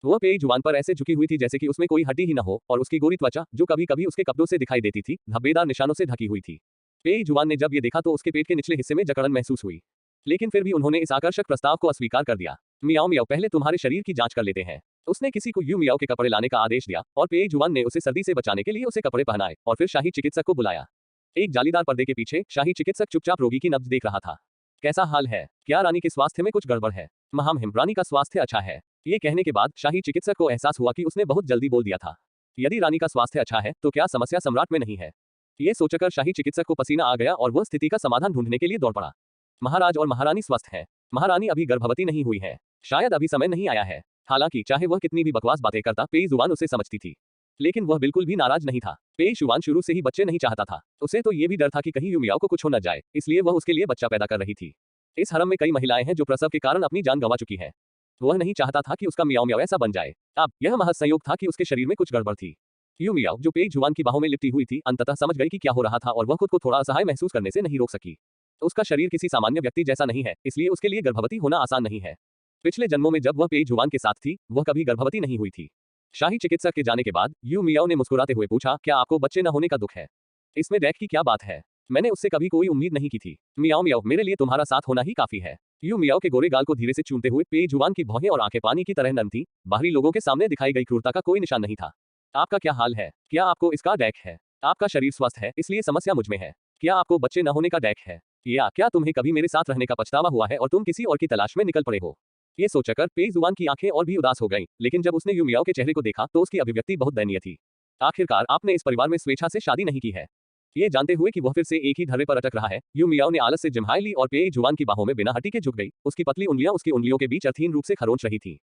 वह पेई जुबान पर ऐसे झुकी हुई थी जैसे कि उसमें कोई हड्डी ही न हो और उसकी गोरी त्वचा, जो कभी कभी उसके कपड़ों से दिखाई देती थी, धब्बेदार निशानों से ढकी हुई थी। पेई जुबान ने जब ये देखा तो उसके पेट के निचले हिस्से में जकड़न महसूस हुई, लेकिन फिर भी उन्होंने इस आकर्षक प्रस्ताव को अस्वीकार कर दिया। मियाओ मियाओ, पहले तुम्हारे शरीर की जांच कर लेते हैं। उसने किसी को यू मियाओ के कपड़े लाने का आदेश दिया और पेई जुबान ने उसे सर्दी से बचाने के लिए उसे कपड़े पहनाए और फिर शाही चिकित्सक को बुलाया। एक जालीदार पर्दे के पीछे शाही चिकित्सक चुपचाप रोगी की नब्ज देख रहा था। कैसा हाल है? क्या रानी के स्वास्थ्य में कुछ गड़बड़ है? महामहिम, रानी का स्वास्थ्य अच्छा है। ये कहने के बाद शाही चिकित्सक को एहसास हुआ कि उसने बहुत जल्दी बोल दिया था। यदि रानी का स्वास्थ्य अच्छा है तो क्या समस्या सम्राट में नहीं है? ये सोचकर शाही चिकित्सक को पसीना आ गया और वह स्थिति का समाधान ढूंढने के लिए दौड़ पड़ा। महाराज और महारानी स्वस्थ हैं। महारानी अभी गर्भवती नहीं हुई है। शायद अभी समय नहीं आया है। हालांकि चाहे वह कितनी भी बकवास बातें करता, पेई जुबान उसे समझती थी। लेकिन वह बिल्कुल भी नाराज नहीं था। पेई जुबान शुरू से ही बच्चे नहीं चाहता था। उसे तो ये भी डर था कि कहीं यू मियाओ को कुछ हो न जाए, इसलिए वह उसके लिए बच्चा पैदा कर रही थी। इस हरम में कई महिलाएं हैं जो प्रसव के कारण अपनी जान गंवा चुकी हैं। वह नहीं चाहता था कि उसका मियाओ मियाओ ऐसा बन जाए। अब यह महज संयोग था कि उसके शरीर में कुछ गड़बड़ थी। यू मियाओ, जो पेई जुआन की बाहों में लिपटी हुई थी, अंततः समझ गई कि क्या हो रहा था और वह खुद को थोड़ा असहाय महसूस करने से नहीं रोक सकी। उसका शरीर किसी सामान्य व्यक्ति जैसा नहीं है, इसलिए उसके लिए गर्भवती होना आसान नहीं है। पिछले जन्मों में जब वह पेई जुआन के साथ थी, वह कभी गर्भवती नहीं हुई थी। शाही चिकित्सक के जाने के बाद यू मियाओ ने मुस्कुराते हुए पूछा, क्या आपको बच्चे न होने का दुख है? इसमें डैक की क्या बात है? मैंने उससे कभी कोई उम्मीद नहीं की थी। मियाओ मियाओ, मेरे लिए तुम्हारा साथ होना ही काफी है। यू मियाओ के गोरे गाल को धीरे से चूमते हुए पेई जुआन की भौहें और आंखें पानी की तरह नरम थी। बाहरी लोगों के सामने दिखाई गई क्रूरता का कोई निशान नहीं था। आपका क्या हाल है? क्या आपको इसका डैक है? आपका शरीर स्वस्थ है, इसलिए समस्या मुझ में है। क्या आपको बच्चे न होने का डैक है? या क्या तुम्हें कभी मेरे साथ रहने का पछतावा हुआ है और तुम किसी और की तलाश में निकल पड़े हो? ये सोचकर पेई जुआन की आंखें और भी उदास हो गईं, लेकिन जब उसने यू मियाओ के चेहरे को देखा तो उसकी अभिव्यक्ति बहुत दयनीय थी। आखिरकार आपने इस परिवार में स्वेच्छा से शादी नहीं की है। ये जानते हुए कि वह फिर से एक ही धर्रे पर अटक रहा है, यू मियाओ ने आलस से जिम्हाई ली और पेई जुआन की बाहों में बिना हटी के झुक गई। उसकी पतली उंगलियां उसकी उंगलियों के बीच अर्थहीन रूप से खरोंच रही थी।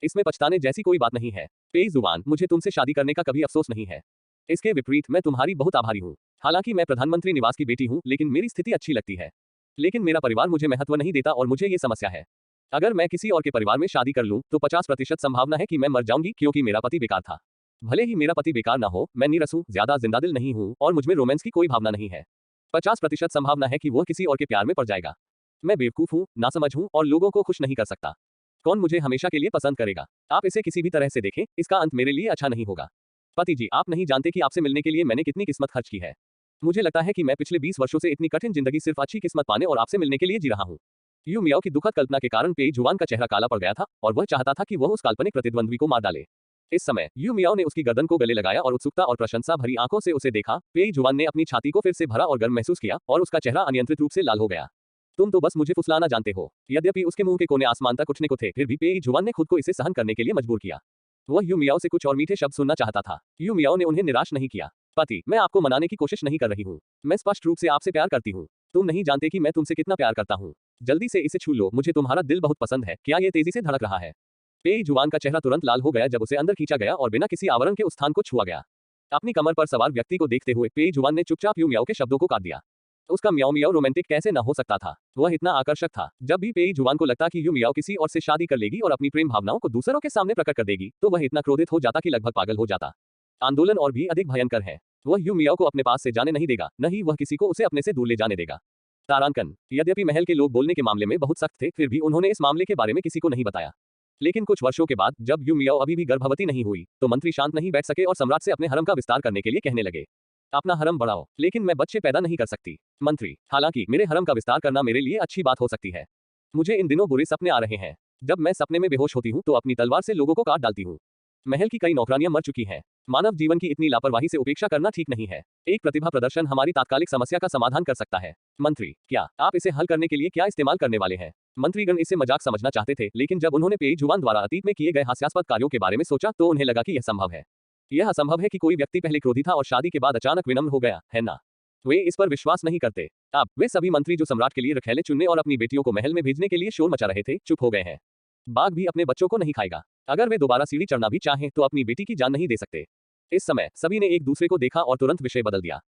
इसमें पछताने जैसी कोई बात नहीं है। पेई जुआन, मुझे तुमसे शादी करने का कभी अफसोस नहीं है। इसके विपरीत मैं तुम्हारी बहुत आभारी हूँ। हालांकि मैं प्रधानमंत्री निवास की बेटी हूँ, लेकिन मेरी स्थिति अच्छी लगती है। लेकिन मेरा परिवार मुझे महत्व नहीं देता और मुझे ये समस्या है। अगर मैं किसी और के परिवार में शादी कर लूं, तो 50% संभावना है कि मैं मर जाऊंगी, क्योंकि मेरा पति बेकार था। भले ही मेरा पति बेकार ना हो, मैं नीरस हूं, ज्यादा जिंदादिल नहीं हूं और मुझमें रोमांस की कोई भावना नहीं है। 50% संभावना है कि वह किसी और के प्यार में पड़ जाएगा। मैं बेवकूफ हूँ, नासमझ हूँ और लोगों को खुश नहीं कर सकता। कौन मुझे हमेशा के लिए पसंद करेगा? आप इसे किसी भी तरह से देखें, इसका अंत मेरे लिए अच्छा नहीं होगा। पति जी, आप नहीं जानते कि आपसे मिलने के लिए मैंने कितनी किस्मत खर्च की है। मुझे लगता है कि मैं पिछले 20 वर्षों से इतनी कठिन जिंदगी सिर्फ अच्छी किस्मत पाने और आपसे मिलने के लिए जी रहा हूँ। यू मियाओ की दुखद कल्पना के कारण पेई जुआन का चेहरा काला पड़ गया था और वह चाहता था कि वह उस काल्पनिक प्रतिद्वंद्वी को मार डाले। इस समय यू मियाओ ने उसकी गर्दन को गले लगाया और उत्सुकता और प्रशंसा भरी आंखों से उसे देखा। पेई जुआन ने अपनी छाती को फिर से भरा और गर्म महसूस किया और उसका चेहरा अनियंत्रित रूप से लाल हो गया। तुम तो बस मुझे फुसलाना जानते हो। यद्यपि उसके मुंह के कोने आसमान तक उठने को थे, फिर भी पेई जुआन ने खुद को इसे सहन करने के लिए मजबूर किया। वह यू मियाओ से कुछ और मीठे शब्द सुनना चाहता था। यू मियाओ ने उन्हें निराश नहीं किया। पति, मैं आपको मनाने की कोशिश नहीं कर रही हूँ। मैं स्पष्ट रूप से आपसे प्यार करती हूँ। तुम नहीं जानते कि मैं तुमसे कितना प्यार करता हूँ। जल्दी से इसे छू लो, मुझे तुम्हारा दिल बहुत पसंद है। क्या ये तेजी से धड़क रहा है? पेई जुआन का चेहरा तुरंत लाल हो गया जब उसे अंदर खींचा गया और बिना किसी आवरण के उस स्थान को छुआ गया। अपनी कमर पर सवार व्यक्ति को देखते हुए पेई जुआन ने चुपचाप यू मियाओ के शब्दों को काट दिया। उसका म्याओ मियाओ रोमांटिक कैसे न हो सकता था? वह इतना आकर्षक था। जब भी पेई जुआन को लगता कि यू मियाओ किसी और से शादी कर लेगी और अपनी प्रेम भावनाओं को दूसरों के सामने प्रकट कर देगी, तो वह इतना क्रोधित हो जाता कि लगभग पागल हो जाता। आंदोलन और भी अधिक भयंकर है। वह यू मियाओ को अपने पास से जाने नहीं देगा, न ही वह किसी को उसे अपने से दूर ले जाने देगा। तारांकन, यद्यपि महल के लोग बोलने के मामले में बहुत सख्त थे, फिर भी उन्होंने इस मामले के बारे में किसी को नहीं बताया। लेकिन कुछ वर्षों के बाद जब यू मियाओ अभी भी गर्भवती नहीं हुई, तो मंत्री शांत नहीं बैठ सके और सम्राट से अपने हरम का विस्तार करने के लिए कहने लगे, अपना हरम बढ़ाओ, लेकिन मैं बच्चे पैदा नहीं कर सकती। मंत्री, हालांकि मेरे हरम का विस्तार करना मेरे लिए अच्छी बात हो सकती है। मुझे इन दिनों बुरे सपने आ रहे हैं। जब मैं सपने में बेहोश होती हूँ तो अपनी तलवार से लोगों को काट डालती हूँ। महल की कई नौकरानियां मर चुकी हैं। मानव जीवन की इतनी लापरवाही से उपेक्षा करना ठीक नहीं है। एक प्रतिभा प्रदर्शन हमारी तात्कालिक समस्या का समाधान कर सकता है। मंत्री, क्या आप इसे हल करने के लिए क्या इस्तेमाल करने वाले हैं? मंत्रीगण इसे मजाक समझना चाहते थे, लेकिन जब उन्होंने पेई जुआन द्वारा अतीत में किए गए हास्यास्पद कार्यों के बारे में सोचा तो उन्हें लगा कि यह संभव है। यह असंभव है कि कोई व्यक्ति पहले क्रोधी था और शादी के बाद अचानक विनम्र हो गया, है ना? वे इस पर विश्वास नहीं करते। अब वे सभी मंत्री जो सम्राट के लिए रखैले चुनने और अपनी बेटियों को महल में भेजने के लिए शोर मचा रहे थे, चुप हो गए हैं। बाघ भी अपने बच्चों को नहीं खाएगा। अगर वे दोबारा सीढ़ी चढ़ना भी चाहें तो अपनी बेटी की जान नहीं दे सकते। इस समय सभी ने एक दूसरे को देखा और तुरंत विषय बदल दिया।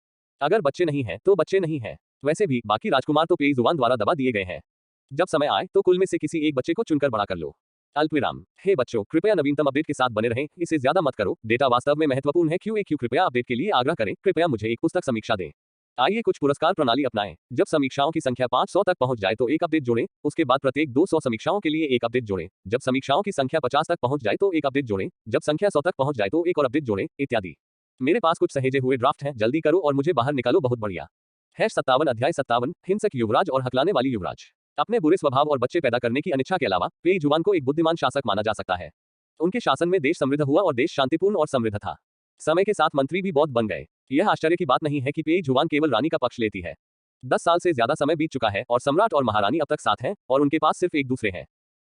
अगर बच्चे नहीं हैं तो बच्चे नहीं हैं। वैसे भी बाकी राजकुमार तो पेई जुआन द्वारा दबा दिए गए हैं। जब समय आए तो कुल में से किसी एक बच्चे को चुनकर बड़ा कर लो। अल्पविराम। हे बच्चों, कृपया नवीनतम अपडेट के साथ बने रहें। इसे ज्यादा मत करो। डेटा वास्तव में महत्वपूर्ण है। QAQ कृपया अपडेट के लिए आग्रह करें। कृपया मुझे एक पुस्तक समीक्षा दें। आइए कुछ पुरस्कार प्रणाली अपनाएं। जब समीक्षाओं की संख्या 500 तक पहुंच जाए तो एक अपडेट जोड़ें। उसके बाद प्रत्येक 200 समीक्षाओं के लिए एक अपडेट जोड़ें। जब समीक्षाओं की संख्या 50 तक पहुंच जाए तो एक अपडेट जोड़ें। जब संख्या 100 तक पहुंच जाए तो एक और अपडेट जोड़ें, इत्यादि। मेरे पास कुछ सहेजे हुए ड्राफ्ट हैं, जल्दी करो और मुझे बाहर निकालो। बहुत बढ़िया। #57 अध्याय 57 हिंसक युवराज और हकलाने वाली युवराज। अपने बुरे स्वभाव और बच्चे पैदा करने की अनिच्छा के अलावा पेई जुआन को एक बुद्धिमान शासक माना जा सकता है। उनके शासन में देश समृद्ध हुआ और देश शांतिपूर्ण और समृद्ध था। समय के साथ मंत्री भी बहुत बन गए। यह आश्चर्य की बात नहीं है कि पेई जुआन केवल रानी का पक्ष लेती है। 10 साल से ज्यादा समय बीत चुका है और सम्राट और महारानी अब तक साथ हैं और उनके पास सिर्फ एक दूसरे हैं।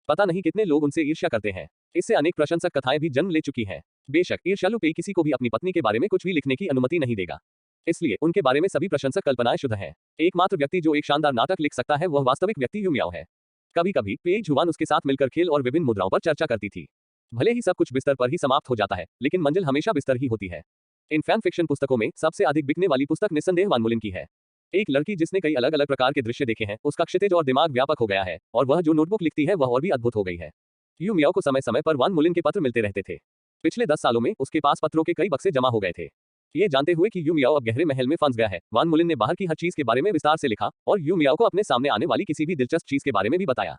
पता नहीं कितने लोग उनसे ईर्ष्या करते हैं। इससे अनेक प्रशंसक कथाएं भी जन्म ले चुकी हैं। बेशक ईर्ष्यालु पेई किसी को भी अपनी पत्नी के बारे में कुछ भी लिखने की अनुमति नहीं देगा, इसलिए उनके बारे में सभी प्रशंसक कल्पनाएं शुद्ध हैं। एकमात्र व्यक्ति जो एक शानदार नाटक लिख सकता है वह वास्तविक व्यक्ति यू मियाओ है। कभी कभी पेई जुआन उसके साथ मिलकर खेल और विभिन्न मुद्राओं पर चर्चा करती थी। भले ही सब कुछ बिस्तर पर ही समाप्त हो जाता है, लेकिन मंजिल हमेशा बिस्तर ही होती है। इन फैन फिक्शन पुस्तकों में सबसे अधिक बिकने वाली पुस्तक निस्संदेह वान मुलिन की है। एक लड़की जिसने कई अलग अलग प्रकार के दृश्य देखे हैं, उसका क्षितिज और दिमाग व्यापक हो गया है और वह जो नोटबुक लिखती है वह और भी अद्भुत हो गई है। यू मियाओ को समय समय पर वान मुलिन के पत्र मिलते रहते थे। पिछले 10 सालों में उसके पास पत्रों के कई बक्से जमा हो गए थे। ये जानते हुए कि यू मियाओ अब गहरे महल में फंस गया है, वान मुलिन ने बाहर की हर चीज के बारे में विस्तार से लिखा और यू मियाओ को अपने सामने आने वाली किसी भी दिलचस्प चीज के बारे में भी बताया।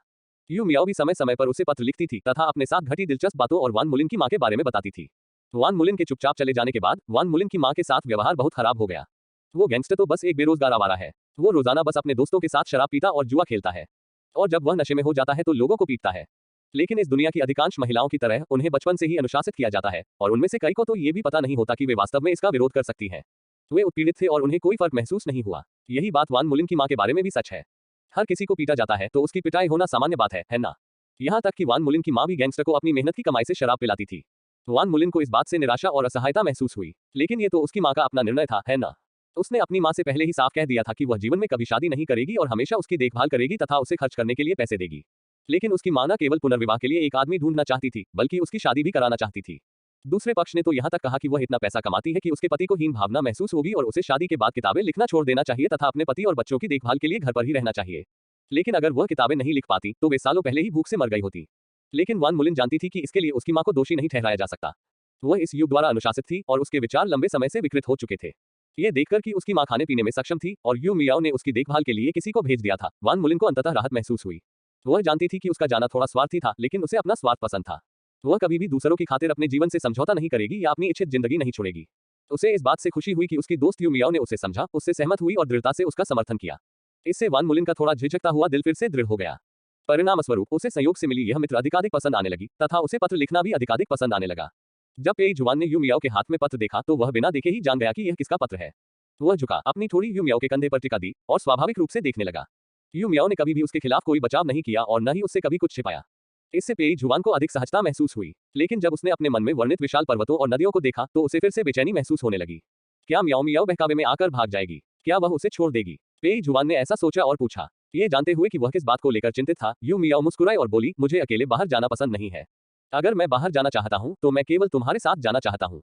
यू मियाओ भी समय समय पर उसे पत्र लिखती थी तथा अपने साथ घटी दिलचस्प बातों और वान मुलिन की मां के बारे में बताती थी। वान मुलिन के चुपचाप चले जाने के बाद वान मुलिन की मां के साथ व्यवहार बहुत खराब हो गया। वो गैंगस्टर तो बस एक बेरोजगार आवारा है। वो रोजाना बस अपने दोस्तों के साथ शराब पीता और जुआ खेलता है, और जब वह नशे में हो जाता है तो लोगों को पीटता है। लेकिन इस दुनिया की अधिकांश महिलाओं की तरह उन्हें बचपन से ही अनुशासित किया जाता है, और उनमें से कई को तो ये भी पता नहीं होता कि वे वास्तव में इसका विरोध कर सकती हैं। वे उत्पीड़ित थे और उन्हें कोई फर्क महसूस नहीं हुआ। यही बात वान मुलिन की मां के बारे में भी सच है। हर किसी को पीटा जाता है तो उसकी पिटाई होना सामान्य बात है ना? यहाँ तक कि वान मुलिन की मां भी गैंगस्टर को अपनी मेहनत की कमाई से शराब पिलाती थी। वान मुलिन को इस बात से निराशा और असहायता महसूस हुई, लेकिन ये तो उसकी मां का अपना निर्णय था, है ना? उसने अपनी मां से पहले ही साफ कह दिया था कि वह जीवन में कभी शादी नहीं करेगी और हमेशा उसकी देखभाल करेगी तथा उसे खर्च करने के लिए पैसे देगी। लेकिन उसकी मां न केवल पुनर्विवाह के लिए एक आदमी ढूंढना चाहती थी, बल्कि उसकी शादी भी कराना चाहती थी। दूसरे पक्ष ने तो यहाँ तक कहा कि वह इतना पैसा कमाती है कि उसके पति को हीन भावना महसूस होगी और उसे शादी के बाद किताबें लिखना छोड़ देना चाहिए तथा अपने पति और बच्चों की देखभाल के लिए घर पर ही रहना चाहिए। लेकिन अगर वह किताबें नहीं लिख पाती तो वे सालों पहले ही भूख से मर गई होती। लेकिन वान मुलिन जानती थी कि इसके लिए उसकी मां को दोषी नहीं ठहराया जा सकता। वह इस युग द्वारा अनुशासित थी और उसके विचार लंबे समय से विकृत हो चुके थे। ये देखकर कि उसकी मां खाने पीने में सक्षम थी और यू मियाओ ने उसकी देखभाल के लिए किसी को भेज दिया था, वान मुलिन को अंततः राहत महसूस हुई। वह जानती थी कि उसका जाना थोड़ा स्वार्थी था, लेकिन उसे अपना स्वार्थ पसंद था। वह कभी भी दूसरों की खातिर अपने जीवन से समझौता नहीं करेगी या अपनी इच्छित जिंदगी नहीं छोड़ेगी। उसे इस बात से खुशी हुई कि उसकी दोस्त यू मियाओ ने उसे समझा, उससे सहमत हुई और दृढ़ता से उसका समर्थन किया। इससे वान मुलिन का थोड़ा झिझकता हुआ दिल फिर से दृढ़ हो गया। परिणामस्वरूप उसे संयोग से मिली यह मित्र अधिकाधिक पसंद आने लगी तथा उसे पत्र लिखना भी अधिकाधिक पसंद आने लगा। जब पेई जुआन ने यू मियाओ के हाथ में पत्र देखा तो वह बिना देखे ही जान गया कि यह किसका पत्र है। वह झुका, अपनी थोड़ी यू मियाओ के कंधे पर टिका दी और स्वाभाविक रूप से देखने लगा। यू मियाओ ने कभी भी उसके खिलाफ कोई बचाव नहीं किया और न ही उससे कभी कुछ छिपाया। इससे पेई जुआन को अधिक सहजता महसूस हुई, लेकिन जब उसने अपने मन में वर्णित विशाल पर्वतों और नदियों को देखा तो उसे फिर से बेचैनी महसूस होने लगी। क्या मियाओ मियाओ बहकावे में आकर भाग जाएगी? क्या वह उसे छोड़ देगी? पेई जुआन ने ऐसा सोचा और पूछा। ये जानते हुए कि वह किस बात को लेकर चिंतित था, यू मियाओ मुस्कुराई और बोली, मुझे अकेले बाहर जाना पसंद नहीं है। अगर मैं बाहर जाना चाहता हूँ तो मैं केवल तुम्हारे साथ जाना चाहता हूँ।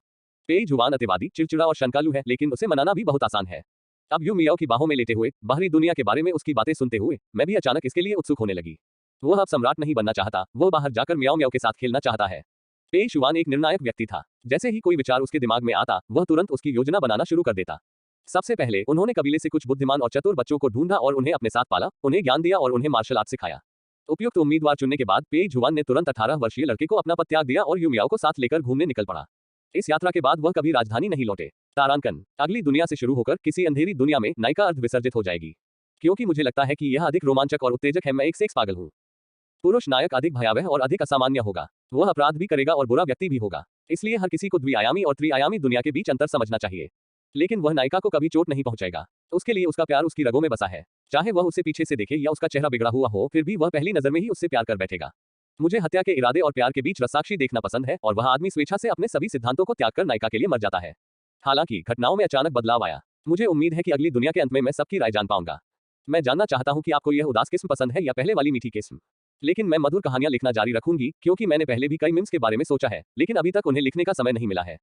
पेई जुआन अतिवादी, चिड़चिड़ा और शंकालु है, लेकिन उसे मनाना भी बहुत आसान है। अब यू मियाओ की बाहों में लेटे हुए, बाहरी दुनिया के बारे में उसकी बातें सुनते हुए मैं भी अचानक इसके लिए उत्सुक होने लगी। वह अब सम्राट नहीं बनना चाहता, वह बाहर जाकर मियाओ मियाओ के साथ खेलना चाहता है। पेई जुआन एक निर्णायक व्यक्ति था। जैसे ही कोई विचार उसके दिमाग में आता, वह तुरंत उसकी योजना बनाना शुरू कर देता। सबसे पहले उन्होंने कबीले से कुछ बुद्धिमान और चतुर बच्चों को ढूंढा और उन्हें अपने साथ पाला, उन्हें ज्ञान दिया और उन्हें मार्शल आर्ट सिखाया। उपयुक्त उम्मीदवार चुनने के बाद पेई जुआन ने तुरंत 18 वर्षीय लड़के को अपना पद त्याग दिया और यू मियाओ को साथ लेकर घूमने निकल पड़ा। इस यात्रा के बाद वह कभी राजधानी नहीं लौटे। तारांकन, अगली दुनिया से शुरू होकर किसी अंधेरी दुनिया में नायिका अर्ध विसर्जित हो जाएगी। क्योंकि मुझे लगता है कि यह अधिक रोमांचक और उत्तेजक है। मैं एक सेक्स पागल हूँ। पुरुष नायक अधिक भयावह और अधिक असामान्य होगा। वह अपराध भी करेगा और बुरा व्यक्ति भी होगा। इसलिए हर किसी को द्विआयामी और त्रिआयामी दुनिया के बीच अंतर समझना चाहिए। लेकिन वह नायिका को कभी चोट नहीं पहुंचाएगा। उसके लिए उसका प्यार उसकी रगों में बसा है। चाहे वह उसे पीछे से देखे या उसका चेहरा बिगड़ा हुआ हो, फिर भी वह पहली नजर में ही उससे प्यार कर बैठेगा। मुझे हत्या के इरादे और प्यार के बीच रसाक्षी देखना पसंद है और वह आदमी स्वेच्छा से अपने सभी सिद्धांतों को त्याग कर नायिका के लिए मर जाता है। हालांकि घटनाओं में अचानक बदलाव आया। मुझे उम्मीद है कि अगली दुनिया के अंत में मैं सबकी राय जान पाऊंगा। मैं जानना चाहता हूं कि आपको यह उदास किस्म पसंद है या पहले वाली मीठी किस्म। लेकिन मैं मधुर कहानियां लिखना जारी रखूंगी, क्योंकि मैंने पहले भी कई मीम्स के बारे में सोचा है, लेकिन अभी तक उन्हें लिखने का समय नहीं मिला है।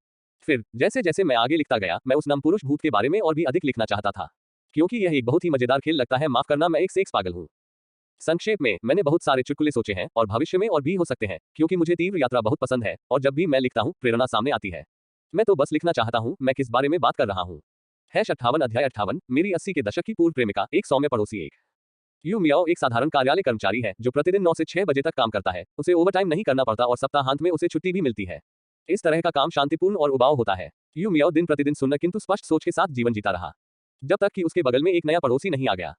फिर जैसे जैसे मैं आगे लिखता गया, मैं उस नम पुरुष भूत के बारे में और भी अधिक लिखना चाहता था, क्योंकि यह एक बहुत ही मजेदार खेल लगता है। माफ करना, मैं एक सेक्स पागल हूँ। संक्षेप में, मैंने बहुत सारे चुटकुले सोचे हैं और भविष्य में और भी हो सकते हैं, क्योंकि मुझे तीव्र यात्रा बहुत पसंद है और जब भी मैं लिखता हूँ प्रेरणा सामने आती है। मैं तो बस लिखना चाहता हूँ मैं किस बारे में बात कर रहा हूँ। 58 अध्याय 58, मेरी 80 के दशक की पूर्व प्रेमिका, एक सौम्य पड़ोसी। एक यू मियाओ एक साधारण कार्यालय कर्मचारी है जो प्रतिदिन 9 से 6 बजे तक काम करता है। उसे ओवरटाइम नहीं करना पड़ता और सप्ताहांत में उसे छुट्टी भी मिलती है। इस तरह का काम शांतिपूर्ण और उबाऊ होता है। यू मियाओ दिन प्रतिदिन सुन्न किंतु स्पष्ट सोच के साथ जीवन जीता रहा, जब तक कि उसके बगल में एक नया पड़ोसी नहीं आ गया।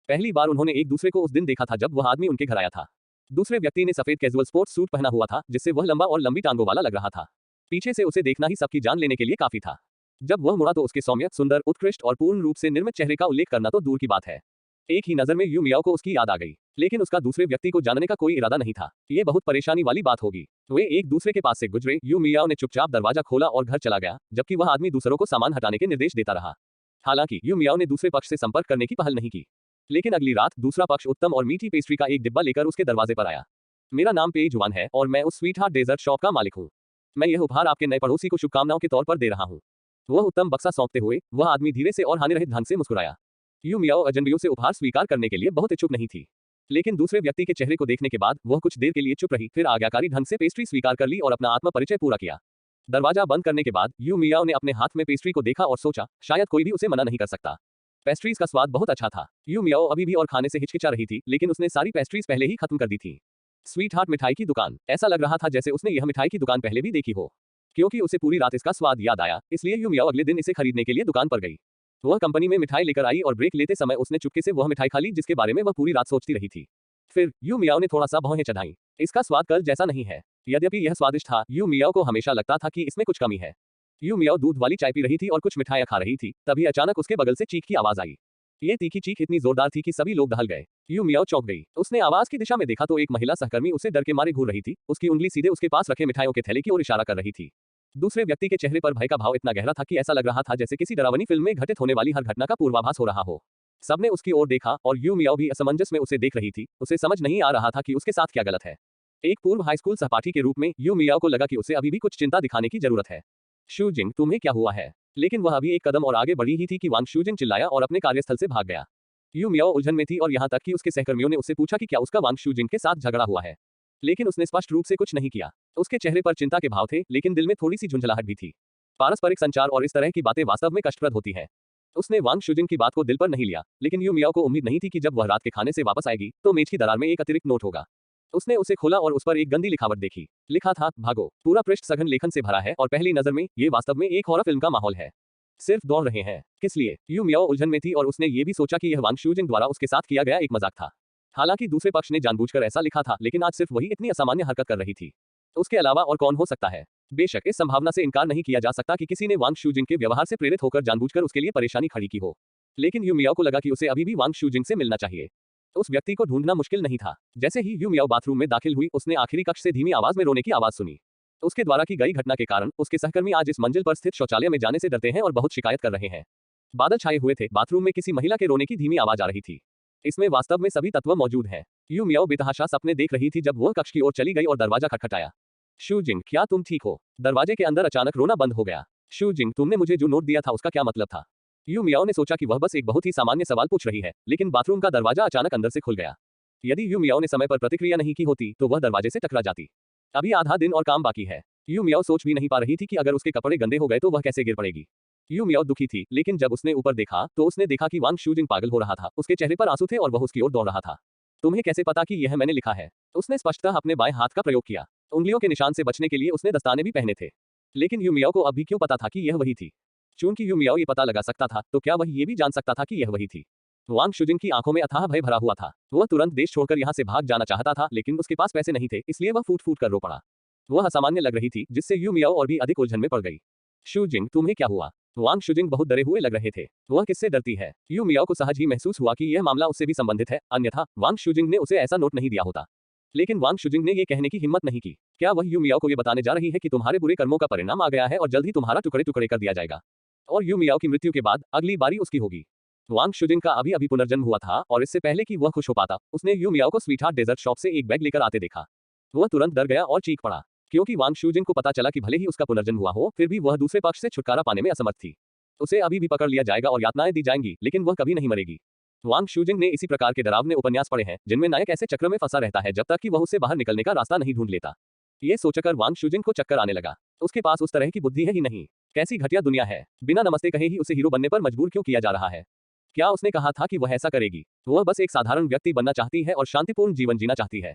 पहली बार उन्होंने एक दूसरे को उस दिन देखा था जब वह आदमी उनके घर आया था। दूसरे व्यक्ति ने सफेद कैजुअल स्पोर्ट्स सूट पहना हुआ था, जिससे वह लंबा और लंबी टांगों वाला लग रहा था। पीछे से उसे देखना ही सबकी जान लेने के लिए काफी था। जब वह मुड़ा तो उसके सौम्य, सुंदर, उत्कृष्ट और पूर्ण रूप से निर्मित चेहरे का उल्लेख करना तो दूर की बात है। एक ही नजर में यू मियाओ को उसकी याद आ गई, लेकिन उसका दूसरे व्यक्ति को जानने का कोई इरादा नहीं था। ये बहुत परेशानी वाली बात होगी। वे एक दूसरे के पास से गुजरे। यू मियाओ ने चुपचाप दरवाजा खोला और घर चला गया, जबकि वह आदमी दूसरों को सामान हटाने के निर्देश देता रहा। हालांकि यू मियाओ ने दूसरे पक्ष से संपर्क करने की पहल नहीं की, लेकिन अगली रात दूसरा पक्ष उत्तम और मीठी पेस्ट्री का एक डिब्बा लेकर उसके दरवाजे पर आया। मेरा नाम पेई जुआन है और मैं उस स्वीट हार्ट डेजर्ट शॉप का मालिक हूँ। मैं यह उपहार आपके नए पड़ोसी को शुभकामनाओं के तौर पर दे रहा हूँ। वह उत्तम बक्सा सौंपते हुए वह आदमी धीरे से और हानिरहित ढंग से मुस्कुराया। यू मियाओ अजनबियों से उपहार स्वीकार करने के लिए बहुत इच्छुक नहीं थी, लेकिन दूसरे व्यक्ति के चेहरे को देखने के बाद वह कुछ देर के लिए चुप रही, फिर आज्ञाकारी ढंग से पेस्ट्री स्वीकार कर ली और अपना आत्म परिचय पूरा किया। दरवाजा बंद करने के बाद यू मियाओ ने अपने हाथ में पेस्ट्री को देखा और सोचा शायद कोई भी उसे मना नहीं कर सकता। पेस्ट्रीज का स्वाद बहुत अच्छा था। यू मियाओ अभी भी और खाने से हिचकिचा रही थी, लेकिन उसने सारी पेस्ट्रीज पहले ही खत्म कर दी थी। स्वीट हार्ट मिठाई की दुकान। ऐसा लग रहा था जैसे उसने यह मिठाई की दुकान पहले भी देखी हो। क्योंकि उसे पूरी रात इसका स्वाद याद आया, इसलिए यू मियाओ अगले दिन इसे खरीदने के लिए दुकान पर गई। वह कंपनी में मिठाई लेकर आई और ब्रेक लेते समय उसने चुपके से वह मिठाई खा ली जिसके बारे में वह पूरी रात सोचती रही थी। फिर यू मियाओ ने थोड़ा सा भौहें चढ़ाई। इसका स्वाद कल जैसा नहीं है। यद्यपि यह स्वादिष्ट था, यू मियाओ को हमेशा लगता था कि इसमें कुछ कमी है। यू मियाओ दूध वाली चाय पी रही थी और कुछ मिठाइयां खा रही थी, तभी अचानक उसके बगल से चीख की आवाज आई। ये तीखी चीख इतनी जोरदार थी कि सभी लोग दहल गए। यू मियाओ चौंक गई। उसने आवाज की दिशा में देखा तो एक महिला सहकर्मी उसे डर के मारे घूर रही थी। उसकी उंगली सीधे उसके पास रखे मिठाइयों के थैले की ओर इशारा कर रही थी। दूसरे व्यक्ति के चेहरे पर भय का भाव इतना गहरा था कि ऐसा लग रहा था जैसे किसी डरावनी फिल्म में घटित होने वाली हर घटना का पूर्वाभास हो रहा हो। सबने उसकी ओर देखा और यू मियाओ भी असमंजस में उसे देख रही थी। उसे समझ नहीं आ रहा था कि उसके साथ क्या गलत है। एक पूर्व हाई स्कूल सहपाठी के रूप में यू मियाओ को लगा कि उसे अभी भी कुछ चिंता दिखाने की जरूरत है। शूजिंग, तुम्हें क्या हुआ है? लेकिन वह अभी एक कदम और आगे बढ़ी ही थी कि वांग शूजिंग चिल्लाया और अपने कार्यस्थल से भाग गया। यू मियाओ उलझन में थी और यहाँ तक कि उसके सहकर्मियों ने उससे पूछा कि क्या उसका वांग शूजिंग के साथ झगड़ा हुआ है, लेकिन उसने स्पष्ट रूप से कुछ नहीं किया। उसके चेहरे पर चिंता के भाव थे, लेकिन दिल में थोड़ी सी झुंझलाहट भी थी। पारस्परिक संचार और इस तरह की बातें वास्तव में कष्टप्रद होती हैं। उसने वांग शूजिंग की बात को दिल पर नहीं लिया, लेकिन यू मियाओ को उम्मीद नहीं थी कि जब वह रात के खाने से वापस आएगी तो मेज की दरार में एक अतिरिक्त नोट होगा। उसने उसे खोला और उस पर एक गंदी लिखावट देखी। लिखा था, भागो। पूरा पृष्ठ सघन लेखन से भरा है और पहली नजर में ये वास्तव में एक हॉरर फिल्म का माहौल है। सिर्फ दौड़ रहे हैं, किस लिए? यू मियाओ उलझन में थी और उसने ये भी सोचा कि यह वांग शूजिंग द्वारा उसके साथ किया गया एक मजाक था। हालांकि दूसरे पक्ष ने जानबूझकर ऐसा लिखा था, लेकिन आज सिर्फ वही इतनी असामान्य हरकत कर रही थी। उसके अलावा और कौन हो सकता है? बेशक इस संभावना से इनकार नहीं किया जा सकता कि किसी ने वांग शूजिंग के व्यवहार से प्रेरित होकर जानबूझकर उसके लिए परेशानी खड़ी की हो। लेकिन यू मियाओ को लगा कि उसे अभी भी वांग शूजिंग से मिलना चाहिए। उस व्यक्ति को ढूंढना मुश्किल नहीं था। जैसे ही यू मियाओ बाथरूम में दाखिल हुई, उसने आखिरी कक्ष से धीमी आवाज में रोने की आवाज सुनी। उसके द्वारा की गई घटना के कारण उसके सहकर्मी आज इस मंजिल पर स्थित शौचालय में जाने से डरते हैं और बहुत शिकायत कर रहे हैं। बादल छाए हुए थे। बाथरूम में किसी महिला के रोने की धीमी आवाज आ रही थी। इसमें वास्तव में सभी तत्व मौजूद हैं। यू मियाओ बेतहाशा सपने देख रही थी जब वह कक्ष की ओर चली गई और दरवाजा खटखटाया। शूजिंग, क्या तुम ठीक हो? दरवाजे के अंदर अचानक रोना बंद हो गया। शूजिंग, तुमने मुझे जो नोट दिया था उसका क्या मतलब था? यू मियाओ ने सोचा कि वह बस एक बहुत ही सामान्य सवाल पूछ रही है, लेकिन बाथरूम का दरवाजा अचानक अंदर से खुल गया। यदि यू मियाओ ने समय पर प्रतिक्रिया नहीं की होती तो वह दरवाजे से टकरा जाती। अभी आधा दिन और काम बाकी है। यू मियाओ सोच भी नहीं पा रही थी कि अगर उसके कपड़े गंदे हो गए तो वह कैसे गिर पड़ेगी। यू मियाओ दुखी थी, लेकिन जब उसने ऊपर देखा तो उसने देखा कि वांग शूजिंग पागल हो रहा था। उसके चेहरे पर आंसू थे और वह उसकी ओर दौड़ रहा था। तुम्हें कैसे पता कि यह मैंने लिखा है? उसने स्पष्टतः अपने बाएं हाथ का प्रयोग किया। उंगलियों के निशान से बचने के लिए उसने दस्ताने भी पहने थे। लेकिन यू मियाओ को अब भी क्यों पता था कि यह वही थी? चूंकि यू मियाओ ये पता लगा सकता था, तो क्या वह ये भी जान सकता था कि यह वही थी? वांग शूजिंग की आंखों में अथाह भय भरा हुआ था। वह तुरंत देश छोड़कर यहाँ से भाग जाना चाहता था, लेकिन उसके पास पैसे नहीं थे, इसलिए वह फूट फूट कर रो पड़ा। वह असामान्य लग रही थी, जिससे यू मियाओ और भी अधिक उलझन में पड़ गई। शूजिंग, तुम्हें क्या हुआ? वांग शूजिंग बहुत डरे हुए लग रहे थे। वह किससे डरती है? यू मियाओ को सहज ही महसूस हुआ कि यह मामला उससे भी संबंधित है, अन्यथा वांग शूजिंग ने उसे ऐसा नोट नहीं दिया होता। लेकिन वांग शूजिंग ने यह कहने की हिम्मत नहीं की। क्या वह यू मियाओ को यह बताने जा रही है कि तुम्हारे बुरे कर्मों का परिणाम आ गया है और जल्द ही तुम्हारा टुकड़े टुकड़े कर दिया जाएगा, और यू मियाओ की मृत्यु के बाद अगली बारी उसकी होगी? वांग शूजिंग का अभी अभी पुनर्जन्म हुआ था और इससे पहले कि वह खुश हो पाता, उसने यू मियाओ को स्वीटहार्ट डेजर्ट शॉप से एक बैग लेकर आते देखा। वह तुरंत डर गया और चीख पड़ा, क्योंकि वांग शूजिंग को पता चला कि भले ही उसका पुनर्जन्म हुआ हो, फिर भी वह दूसरे पक्ष से छुटकारा पाने में असमर्थ थी। उसे अभी भी पकड़ लिया जाएगा और यातनाएं दी जाएंगी, लेकिन वह कभी नहीं मरेगी। वांग शूजिंग ने इसी प्रकार के डरावने उपन्यास पढ़े हैं, जिनमें नायक ऐसे चक्र में फंसा रहता है जब तक कि वह उससे बाहर निकलने का रास्ता नहीं ढूंढ लेता। ये सोचकर वांग शूजिंग को चक्कर आने लगा। उसके पास उस तरह की बुद्धि है ही नहीं। कैसी घटिया दुनिया है। बिना नमस्ते कहे ही उसे हीरो बनने पर मजबूर क्यों किया जा रहा है? क्या उसने कहा था कि वह ऐसा करेगी? वह बस एक साधारण व्यक्ति बनना चाहती है और शांतिपूर्ण जीवन जीना चाहती है।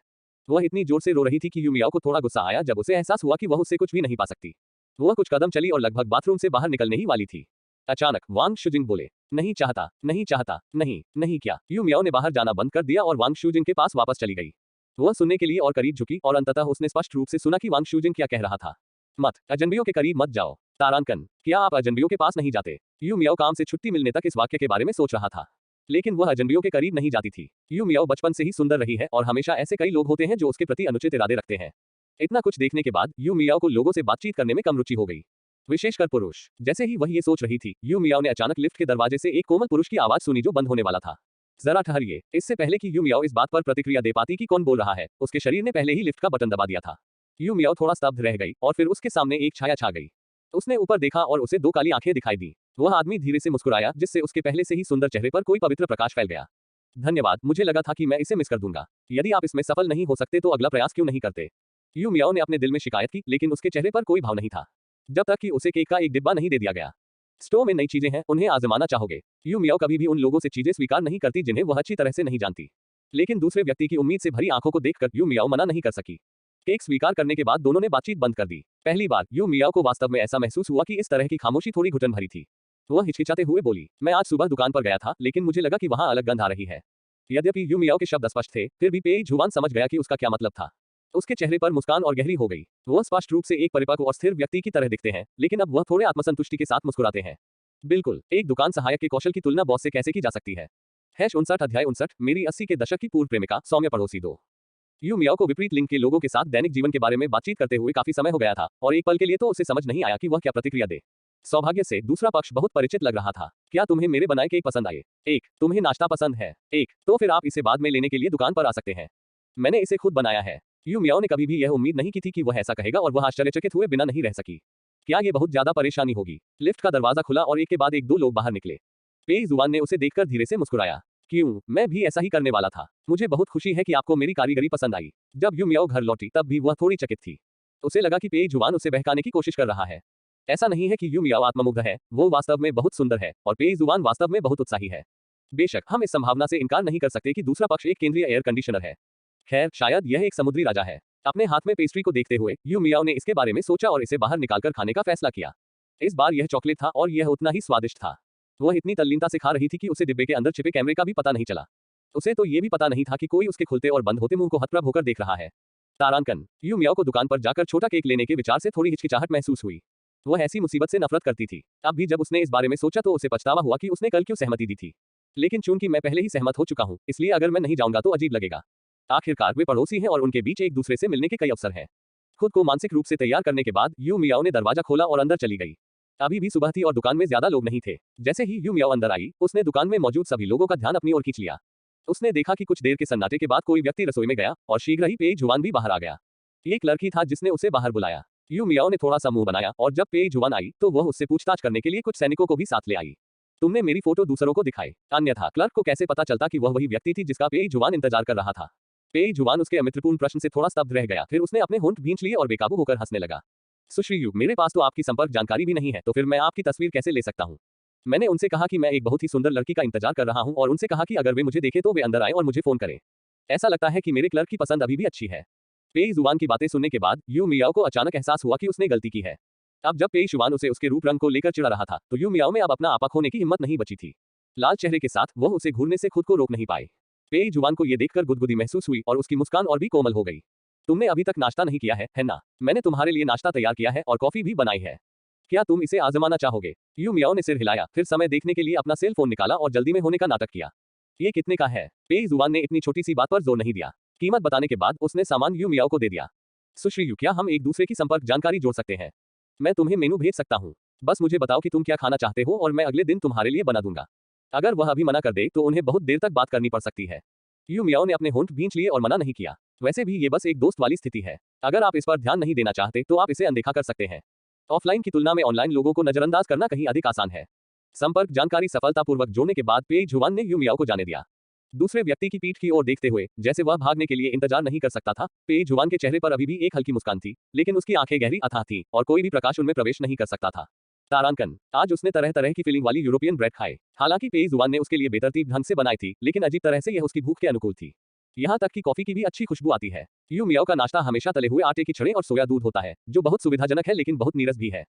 वह इतनी जोर से रो रही थी कि यू मियाओ को थोड़ा गुस्सा आया जब उसे एहसास हुआ कि वह उससे कुछ भी नहीं पा सकती। वह कुछ कदम चली और लगभग बाथरूम से बाहर निकलने ही वाली थी। अचानक वांग शूजिंग बोले, नहीं चाहता, नहीं चाहता, नहीं, नहीं। क्या? यू मियाओ ने बाहर जाना बंद कर दिया और वांग शूजिंग के पास वापस चली गई। वह सुनने के लिए और करीब झुकी और अंततः उसने स्पष्ट रूप से सुना कि वांग शूजिंग क्या कह रहा था। मत, अजनबियों के करीब मत जाओ। तारांकन, क्या आप अजनबियों के पास नहीं जाते? यू मियाओ काम से छुट्टी मिलने तक इस वाक्य के बारे में सोच रहा था, लेकिन वह अजनबियों के करीब नहीं जाती थी। यू मियाओ बचपन से ही सुंदर रही है और हमेशा ऐसे कई लोग होते हैं जो उसके प्रति अनुचित इरादे रखते हैं। इतना कुछ देखने के बाद यू मियाओ को लोगों से बातचीत करने में कम रुचि हो गई, विशेषकर पुरुष। जैसे ही वह ये सोच रही थी, यू मियाओ ने अचानक लिफ्ट के दरवाजे से एक कोमल पुरुष की आवाज सुनी जो बंद होने वाला था। जरा ठहरिए। इससे पहले कि यू मियाओ इस बात पर प्रतिक्रिया दे पाती कि कौन बोल रहा है, उसके शरीर ने पहले ही लिफ्ट का बटन दबा दिया था। यू मियाओ थोड़ा स्तब्ध रह गई और फिर उसके सामने एक छाया छा गई। उसने ऊपर देखा और उसे दो काली आंखें दिखाई दी। वह आदमी धीरे से मुस्कुराया, जिससे उसके पहले से ही सुंदर चेहरे पर कोई पवित्र प्रकाश फैल गया। धन्यवाद, मुझे लगा था कि मैं इसे मिस कर दूंगा। यदि आप इसमें सफल नहीं हो सकते तो अगला प्रयास क्यों नहीं करते? यू मियाओ ने अपने दिल में शिकायत की, लेकिन उसके चेहरे पर कोई भाव नहीं था। जब तक कि उसे केक का एक डिब्बा नहीं दे दिया गया। स्टोव में नई चीजें हैं, उन्हें आजमाना चाहोगे। यू मियाओ कभी भी उन लोगों से चीजें स्वीकार नहीं करती जिन्हें वह अच्छी तरह से नहीं जानती। लेकिन दूसरे व्यक्ति की उम्मीद से भरी आंखों को देखकर यू मियाओ मना नहीं कर सकी। केक स्वीकार करने के बाद दोनों ने बातचीत बंद कर दी। पहली बार यू मियाओ को वास्तव में ऐसा महसूस हुआ कि इस तरह की खामोशी थोड़ी घुटन भरी थी। वह हिचकिचाते हुए बोली, मैं आज सुबह दुकान पर गया था, लेकिन मुझे लगा कि वहां अलग गंध आ रही है। यद्यपि यू मियाओ के शब्द स्पष्ट थे, फिर भी पेई जुआन समझ गया कि उसका क्या मतलब था। उसके चेहरे पर मुस्कान और गहरी हो गई। वह स्पष्ट रूप से एक परिपक्व और स्थिर व्यक्ति की तरह दिखते हैं, लेकिन अब वह थोड़े आत्मसंतुष्टि के साथ मुस्कुराते हैं। बिल्कुल, एक दुकान सहायक के कौशल की तुलना बॉस से कैसे की जा सकती है। 59 अध्याय 59 मेरी 80 के दशक की पूर्व प्रेमिका सौम्य पड़ोसी 2। यू मियाओ को विपरीत लिंग के लोगों के साथ दैनिक जीवन के बारे में बातचीत करते हुए काफी समय हो गया था, और एक पल के लिए तो उसे समझ नहीं आया कि वह क्या प्रतिक्रिया दे। सौभाग्य से दूसरा पक्ष बहुत परिचित लग रहा था। क्या तुम्हें मेरे बनाए केक पसंद आए? एक, तुम्हें नाश्ता पसंद है? एक, तो फिर आप इसे बाद में लेने के लिए दुकान पर आ सकते हैं। मैंने इसे खुद बनाया है। यू मियाओ ने कभी भी यह उम्मीद नहीं की थी कि वह ऐसा कहेगा, और वह आश्चर्यचकित हुए बिना नहीं रह सकी। क्या ये बहुत ज्यादा परेशानी होगी? लिफ्ट का दरवाजा खुला और एक के बाद एक दो लोग बाहर निकले। पेई जुआन ने उसे देखकर धीरे से मुस्कुराया। क्यों, मैं भी ऐसा ही करने वाला था। मुझे बहुत खुशी है कि आपको मेरी कारीगरी पसंद आई। जब यू मियाओ घर लौटी तब भी वह थोड़ी चकित थी। उसे लगा कि पेई जुआन उसे बहकाने की कोशिश कर रहा है। ऐसा नहीं है कि यू मियाओ आत्ममुग्ध है, वो वास्तव में बहुत सुंदर है, और पेई जुआन वास्तव में बहुत उत्साही है। बेशक हम इस संभावना से इनकार नहीं कर सकते कि दूसरा पक्ष एक केंद्रीय एयर कंडीशनर है। खैर, शायद यह एक समुद्री राजा है। अपने हाथ में पेस्ट्री को देखते हुए यू मियाओ ने इसके बारे में सोचा और इसे बाहर निकालकर खाने का फैसला किया। इस बार यह चॉकलेट था और यह उतना ही स्वादिष्ट था। वह इतनी तल्लीनता से खा रही थी कि उसे डिब्बे के अंदर छिपे कैमरे का भी पता नहीं चला। उसे तो ये भी पता नहीं था कि कोई उसके खुलते और बंद होते मुंह को हतप्रभ होकर देख रहा है। तारांकन, यू मियाओ को दुकान पर जाकर छोटा केक लेने के विचार से थोड़ी हिचकिचाहट महसूस हुई। वह ऐसी मुसीबत से नफरत करती थी। अब भी जब उसने इस बारे में सोचा तो उसे पछतावा हुआ कि उसने कल क्यों सहमति दी थी। लेकिन चूंकि मैं पहले ही सहमत हो चुका हूं, इसलिए अगर मैं नहीं जाऊंगा तो अजीब लगेगा। आखिरकार वे पड़ोसी हैं और उनके बीच एक दूसरे से मिलने के कई अवसर हैं। खुद को मानसिक रूप से तैयार करने के बाद यू मियाओ ने दरवाजा खोला और अंदर चली गई। अभी भी सुबह थी और दुकान में ज्यादा लोग नहीं थे। जैसे ही यू मियाओ अंदर आई, उसने दुकान में मौजूद सभी लोगों का ध्यान अपनी ओर खींच लिया। उसने देखा कि कुछ देर के सन्नाटे के बाद कोई व्यक्ति रसोई में गया और शीघ्र ही पेई जुआन भी बाहर आ गया। एक लड़की था जिसने उसे बाहर बुलाया। यू मियाओ ने थोड़ा सा मुंह बनाया, और जब पेई जुआन आई तो वह उससे पूछताछ करने के लिए कुछ सैनिकों को भी साथ ले आई। तुमने मेरी फोटो दूसरों को दिखाई, अन्यथा क्लर्क को कैसे पता चलता कि वह वही व्यक्ति थी जिसका पेई जुआन इंतजार कर रहा था। पेई जुआन उसके अमित्रपूर्ण प्रश्न से थोड़ा स्तब्ध रह गया, फिर उसने अपने होंठ भींच लिए और बेकाबू होकर हंसने लगा। सुश्री यू, मेरे पास तो आपकी संपर्क जानकारी भी नहीं है, तो फिर मैं आपकी तस्वीर कैसे ले सकता हूँ? मैंने उनसे कहा कि मैं एक बहुत ही सुंदर लड़की का इंतजार कर रहा हूँ, और उनसे कहा कि अगर वे मुझे देखें तो वे अंदर आए और मुझे फोन करें। ऐसा लगता है कि मेरे क्लर्क की पसंद अभी भी अच्छी है। पेई जुआन की बातें सुनने के बाद यू मियाओ को अचानक एहसास हुआ कि उसने गलती की है। अब जब पेई जुआन उसे उसके रूप रंग को लेकर चिढ़ा रहा था, तो यू मियाओ में अब अपना आपा खोने की हिम्मत नहीं बची थी। लाल चेहरे के साथ वह उसे घूरने से खुद को रोक नहीं पाए। पेई जुआन को यह देखकर गुदगुदी महसूस हुई और उसकी मुस्कान और भी कोमल हो गई। तुमने अभी तक नाश्ता नहीं किया है ना? मैंने तुम्हारे लिए नाश्ता तैयार किया है और कॉफी भी बनाई है। क्या तुम इसे आजमाना चाहोगे? यू मियाओ ने सिर हिलाया, फिर समय देखने के लिए अपना सेल फोन निकाला और जल्दी में होने का नाटक किया। ये कितने का है? पेई जुआन ने इतनी छोटी सी बात पर जोर नहीं दिया। कीमत बताने के बाद उसने सामान यू मियाओ को दे दिया। सुश्री यू, क्या हम एक दूसरे की संपर्क जानकारी जोड़ सकते हैं? मैं तुम्हें मेनू भेज सकता हूँ। बस मुझे बताओ कि तुम क्या खाना चाहते हो और मैं अगले दिन तुम्हारे लिए बना दूंगा। अगर वह अभी मना कर दे तो उन्हें बहुत देर तक बात करनी पड़ सकती है। यू मियाओ ने अपने होंठ भींच लिए और मना नहीं किया। वैसे भी ये बस एक दोस्त वाली स्थिति है। अगर आप इस पर ध्यान नहीं देना चाहते तो आप इसे अनदेखा कर सकते हैं। ऑफलाइन की तुलना में ऑनलाइन लोगों को नजरअंदाज करना कहीं अधिक आसान है। संपर्क जानकारी सफलतापूर्वक जोड़ने के बाद पेई जुआन ने यू मियाओ को जाने दिया। दूसरे व्यक्ति की पीठ की ओर देखते हुए, जैसे वह भागने के लिए इंतजार नहीं कर सकता था, पेई जुआन के चेहरे पर अभी भी एक हल्की मुस्कान थी, लेकिन उसकी आंखें गहरी अथाह थीं और कोई भी प्रकाश उनमें प्रवेश नहीं कर सकता था। तारांकन, आज उसने तरह तरह की फीलिंग वाली यूरोपियन ब्रेड खाए। हालांकि पेई जुआन ने उसके लिए बेतरतीब ढंग से बनाई थी, लेकिन अजीब तरह से यह उसकी भूख के अनुकूल थी। यहाँ तक कि कॉफी की भी अच्छी खुशबू आती है। यू मियाओ का नाश्ता हमेशा तले हुए आटे की छड़ें और सोया दूध होता है, जो बहुत सुविधाजनक है लेकिन बहुत नीरस भी है।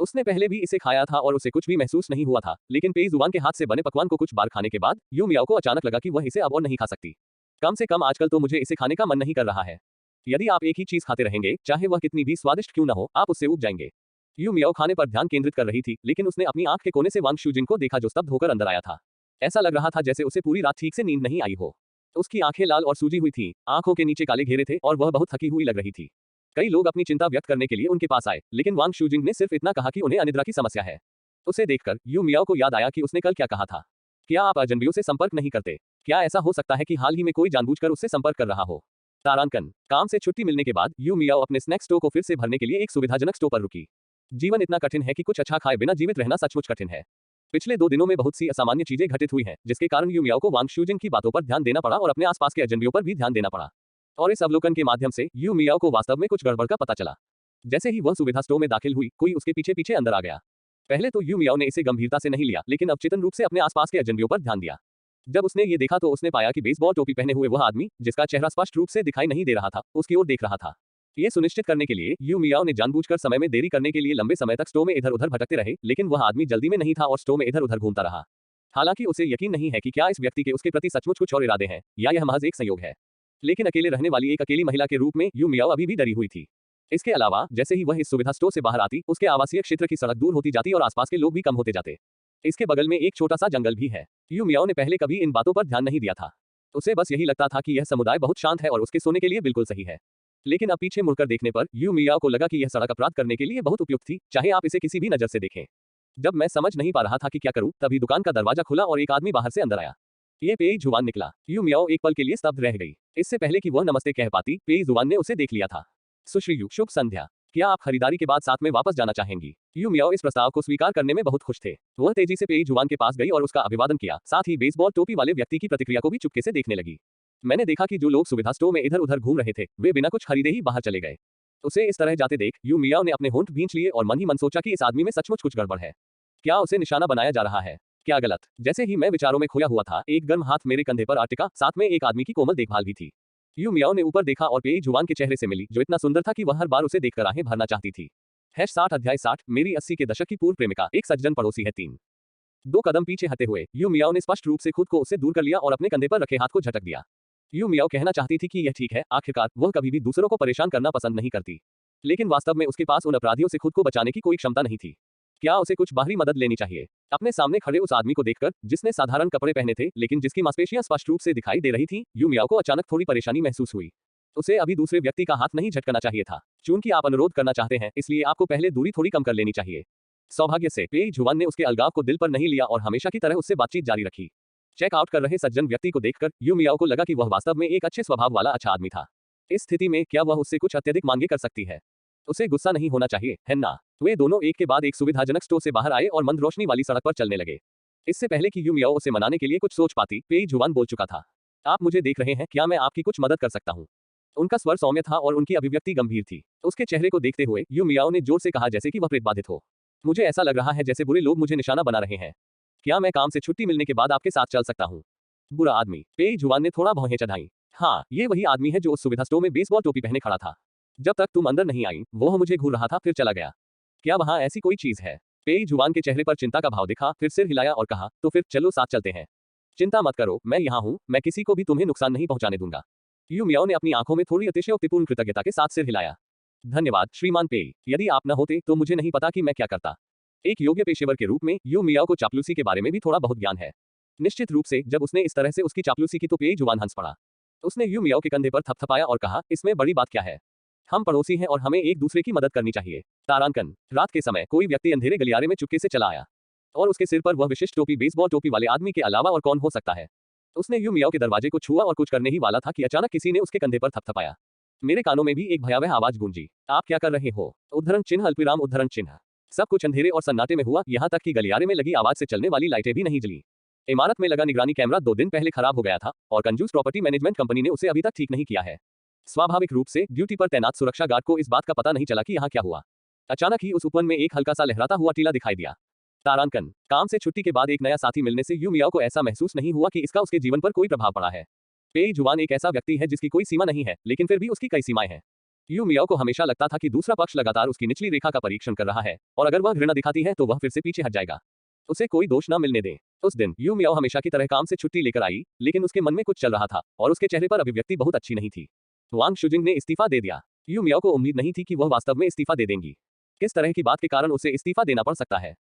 उसने पहले भी इसे खाया था और उसे कुछ भी महसूस नहीं हुआ था, लेकिन पेई जुआन के हाथ से बने पकवान को कुछ बार खाने के बाद यू मियाओ को अचानक लगा कि वह इसे अब और नहीं खा सकती। कम से कम आजकल तो मुझे इसे खाने का मन नहीं कर रहा है। यदि आप एक ही चीज खाते रहेंगे, चाहे वह कितनी भी स्वादिष्ट क्यों न हो, आप उससे ऊब जाएंगे। यू मियाओ खाने पर ध्यान केंद्रित कर रही थी, लेकिन उसने अपनी आंख के कोने से वांग शूजिन को देखा जो स्तब्ध होकर अंदर आया था। ऐसा लग रहा था जैसे उसे पूरी रात ठीक से नींद नहीं आई हो। उसकी आंखें लाल और सूजी हुई थीं, आंखों के नीचे काले घेरे थे और वह बहुत थकी हुई लग रही थी। कई लोग अपनी चिंता व्यक्त करने के लिए उनके पास आए, लेकिन वांग शूजिंग ने सिर्फ इतना कहा कि उन्हें अनिद्रा की समस्या है। उसे देखकर यू मियाओ को याद आया कि उसने कल क्या कहा था। क्या आप अजनबियों से संपर्क नहीं करते? क्या ऐसा हो सकता है कि हाल ही में कोई जानबूझकर उससे संपर्क कर रहा हो? तारांकन, काम से छुट्टी मिलने के बाद यू मियाओ अपने स्नैक स्टोव को फिर से भरने के लिए एक सुविधाजनक स्टोव पर रुकी। जीवन इतना कठिन है कि कुछ अच्छा खाए बिना जीवित रहना सचमुच कठिन है। पिछले 2 दिनों में बहुत सी असामान्य चीजें घटित हुई हैं, जिसके कारण यू मियाओ को वांग शूजिंग की बातों पर ध्यान देना पड़ा और अपने आसपास के अजनबियों पर भी ध्यान देना पड़ा। और इस अवलोकन के माध्यम से यू मियाओ को वास्तव में कुछ गड़बड़ का पता चला। जैसे ही वह सुविधा स्टोर में दाखिल हुई, कोई उसके पीछे पीछे अंदर आ गया। पहले तो यू मियाओ ने इसे गंभीरता से नहीं लिया, लेकिन अवचेतन रूप से अपने आसपास के अजनबियों पर ध्यान दिया। जब उसने ये देखा तो उसने पाया कि बेसबॉल टोपी पहने हुए वह आदमी, जिसका चेहरा स्पष्ट रूप से दिखाई नहीं दे रहा था, उसकी ओर देख रहा था। ये सुनिश्चित करने के लिए यू मियाओ ने जानबूझकर समय में देरी करने के लिए लंबे समय तक स्टोर में इधर-उधर भटकते रहे, लेकिन वह आदमी जल्दी में नहीं था और स्टोर में इधर-उधर घूमता रहा। हालांकि उसे यकीन नहीं है कि क्या इस व्यक्ति के उसके प्रति सचमुच कुछ और इरादे हैं, या यह महज एक संयोग है। लेकिन अकेले रहने वाली एक अकेली महिला के रूप में यू मियाओ अभी भी डरी हुई थी। इसके अलावा जैसे ही वह इस सुविधा स्टोर से बाहर आती, उसके आवासीय क्षेत्र की सड़क दूर होती जाती और आसपास के लोग भी कम होते जाते। इसके बगल में एक छोटा सा जंगल भी है। यू मियाओ ने पहले कभी इन बातों पर ध्यान नहीं दिया था। उसे बस यही लगता था कि यह समुदाय बहुत शांत है और उसके सोने के लिए बिल्कुल सही है। लेकिन अब पीछे मुड़कर देखने पर यू मियाओ को लगा कि यह सड़क अपराध करने के लिए बहुत उपयुक्त थी, चाहे आप इसे किसी भी नजर से देखें। जब मैं समझ नहीं पा रहा था कि क्या करूं, तभी दुकान का दरवाजा खुला और एक आदमी बाहर से अंदर आया। ये पेई जुवान निकला। यू मियाओ एक पल के लिए स्तब्ध रह गई। इससे पहले कि वह नमस्ते कह पाती, पेई जुवान ने उसे देख लिया था। सुश्री यू, शुभ संध्या। क्या आप खरीदारी के बाद साथ में वापस जाना चाहेंगी? यू मियाओ इस प्रस्ताव को स्वीकार करने में बहुत खुश थे। वह तेजी से पेई जुवान के पास गई और उसका अभिवादन किया, साथ ही बेसबॉल टोपी वाले व्यक्ति की प्रतिक्रिया को भी चुपके से देखने लगी। मैंने देखा कि जो लोग सुविधा स्टोर में इधर उधर घूम रहे थे, वे बिना कुछ खरीदे ही बाहर चले गए। उसे इस तरह जाते देख यू मियाओ ने अपने होंठ भींच लिए और मन ही मन सोचा कि इस आदमी में सचमुच कुछ गड़बड़ है। क्या उसे निशाना बनाया जा रहा है? क्या गलत? जैसे ही मैं विचारों में खोया हुआ था, एक गर्म हाथ मेरे कंधे पर आ टिका, साथ में एक आदमी की कोमल देखभाल भी थी। यू मियाओ ने ऊपर देखा और पेई जुवान के चेहरे से मिली, जो इतना सुंदर था कि वह हर बार उसे देखकर आहें भरना चाहती थी। 60 अध्याय 60 मेरी 80 के दशक की पूर्व प्रेमिका, एक सज्जन पड़ोसी है 3। 2 कदम पीछे हटे हुए यू मियाओ ने स्पष्ट रूप से खुद को उससे दूर कर लिया और अपने कंधे पर रखे हाथ को झटक दिया। यू मियाओ कहना चाहती थी कि यह ठीक है, आखिरकार वह कभी भी दूसरों को परेशान करना पसंद नहीं करती। लेकिन वास्तव में उसके पास उन अपराधियों से खुद को बचाने की कोई क्षमता नहीं थी। क्या उसे कुछ बाहरी मदद लेनी चाहिए? अपने सामने खड़े उस आदमी को देखकर, जिसने साधारण कपड़े पहने थे लेकिन जिसकी मांसपेशियां स्पष्ट रूप से दिखाई दे रही थी, यू मियाओ को अचानक थोड़ी परेशानी महसूस हुई। उसे अभी दूसरे व्यक्ति का हाथ नहीं झटकना चाहिए था। चूंकि आप अनुरोध करना चाहते हैं, इसलिए आपको पहले दूरी थोड़ी कम कर लेनी चाहिए। सौभाग्य से पेई जुवान ने उसके अलगाव को दिल पर नहीं लिया और हमेशा की तरह उससे बातचीत जारी रखी। चेक आउट कर रहे सज्जन व्यक्ति को देखकर यू मियाओ को लगा कि वह वास्तव में एक अच्छे स्वभाव वाला अच्छा आदमी था। इस स्थिति में क्या वह उससे कुछ अत्यधिक मांगे कर सकती है? उसे गुस्सा नहीं होना चाहिए, है ना? वे दोनों एक के बाद एक सुविधाजनक स्टोर से बाहर आए और मंद रोशनी वाली सड़क पर चलने लगे। इससे पहले कि यू मियाओ उसे मनाने के लिए कुछ सोच पाती, पेई जुवान बोल चुका था। आप मुझे देख रहे हैं, क्या मैं आपकी कुछ मदद कर सकता हूँ? उनका स्वर सौम्य था और उनकी अभिव्यक्ति गंभीर थी। उसके चेहरे को देखते हुए यू मियाओ ने जोर से कहा, जैसे कि वह प्रेतबाधित हो। मुझे ऐसा लग रहा है जैसे बुरे लोग मुझे निशाना बना रहे हैं। क्या मैं काम से छुट्टी मिलने के बाद आपके साथ चल सकता हूँ? बुरा आदमी। पेई जुवान ने थोड़ा भौहें चढ़ाई। हाँ, ये वही आदमी है जो उस सुविधा स्टोर में बेसबॉल टोपी पहने खड़ा था। जब तक तुम अंदर नहीं आई, वह मुझे घूर रहा था, फिर चला गया। क्या वहां ऐसी कोई चीज है? पेई जुवान के चेहरे पर चिंता का भाव दिखा, फिर सिर हिलाया और कहा, तो फिर चलो साथ चलते हैं। चिंता मत करो, मैं यहाँ हूँ, मैं किसी को भी तुम्हें नुकसान नहीं पहुंचाने दूंगा। यू मियाओ ने अपनी आंखों में थोड़ी अतिशयोक्तिपूर्ण कृतज्ञता के साथ सिर हिलाया। धन्यवाद श्रीमान पेई, यदि आप न होते तो मुझे नहीं पता कि मैं क्या करता। एक योग्य पेशेवर के रूप में यू मियाओ को चापलूसी के बारे में भी थोड़ा बहुत ज्ञान है। निश्चित रूप से जब उसने इस तरह से उसकी चापलूसी की तो पेई जुवान हंस पड़ा। उसने यू मियाओ के कंधे पर थपथपाया और कहा, इसमें बड़ी बात क्या है? हम पड़ोसी हैं और हमें एक दूसरे की मदद करनी चाहिए। तारांकन। रात के समय कोई व्यक्ति अंधेरे गलियारे में चुपके से चला आया और उसके सिर पर वह विशिष्ट टोपी बेसबॉल टोपी वाले आदमी के अलावा और कौन हो सकता है? उसने यू मियाओ के दरवाजे को छुआ और कुछ करने ही वाला था कि अचानक किसी ने उसके कंधे पर थपथपाया। मेरे कानों में भी एक भयावह आवाज गूंजी। आप क्या कर रहे हो? उद्धरण चिन्ह अल्पविराम उद्धरण चिन्ह। सब कुछ अंधेरे और सन्नाटे में हुआ, यहाँ तक कि गलियारे में लगी आवाज से चलने वाली लाइटें भी नहीं जली। इमारत में लगा निगरानी कैमरा 2 दिन पहले खराब हो गया था और कंजूस प्रॉपर्टी मैनेजमेंट कंपनी ने उसे अभी तक ठीक नहीं किया है। स्वाभाविक रूप से ड्यूटी पर तैनात सुरक्षा गार्ड को इस बात का पता नहीं चला कि यहाँ क्या हुआ। अचानक ही उस उपवन में एक हल्का सा लहराता हुआ टीला दिखाई दिया। तारांकन। काम से छुट्टी के बाद एक नया साथी मिलने से यू मियाओ को ऐसा महसूस नहीं हुआ कि इसका उसके जीवन पर कोई प्रभाव पड़ा है। पेई जुवान एक ऐसा व्यक्ति है जिसकी कोई सीमा नहीं है, लेकिन फिर भी उसकी कई सीमाएं हैं। यू मियाओ को हमेशा लगता था कि दूसरा पक्ष लगातार उसकी निचली रेखा का परीक्षण कर रहा है और अगर वह घृणा दिखाती है तो वह फिर से पीछे हट जाएगा। उसे कोई दोष न मिलने दें। उस दिन यू मियाओ हमेशा की तरह काम से छुट्टी लेकर आई, लेकिन उसके मन में कुछ चल रहा था और उसके चेहरे पर अभिव्यक्ति बहुत अच्छी नहीं थी। वांग शुजिंग ने इस्तीफा दे दिया। यू मियाओ को उम्मीद नहीं थी कि वह वास्तव में इस्तीफा दे देंगी। किस तरह की बात के कारण उसे इस्तीफा देना पड़ सकता है?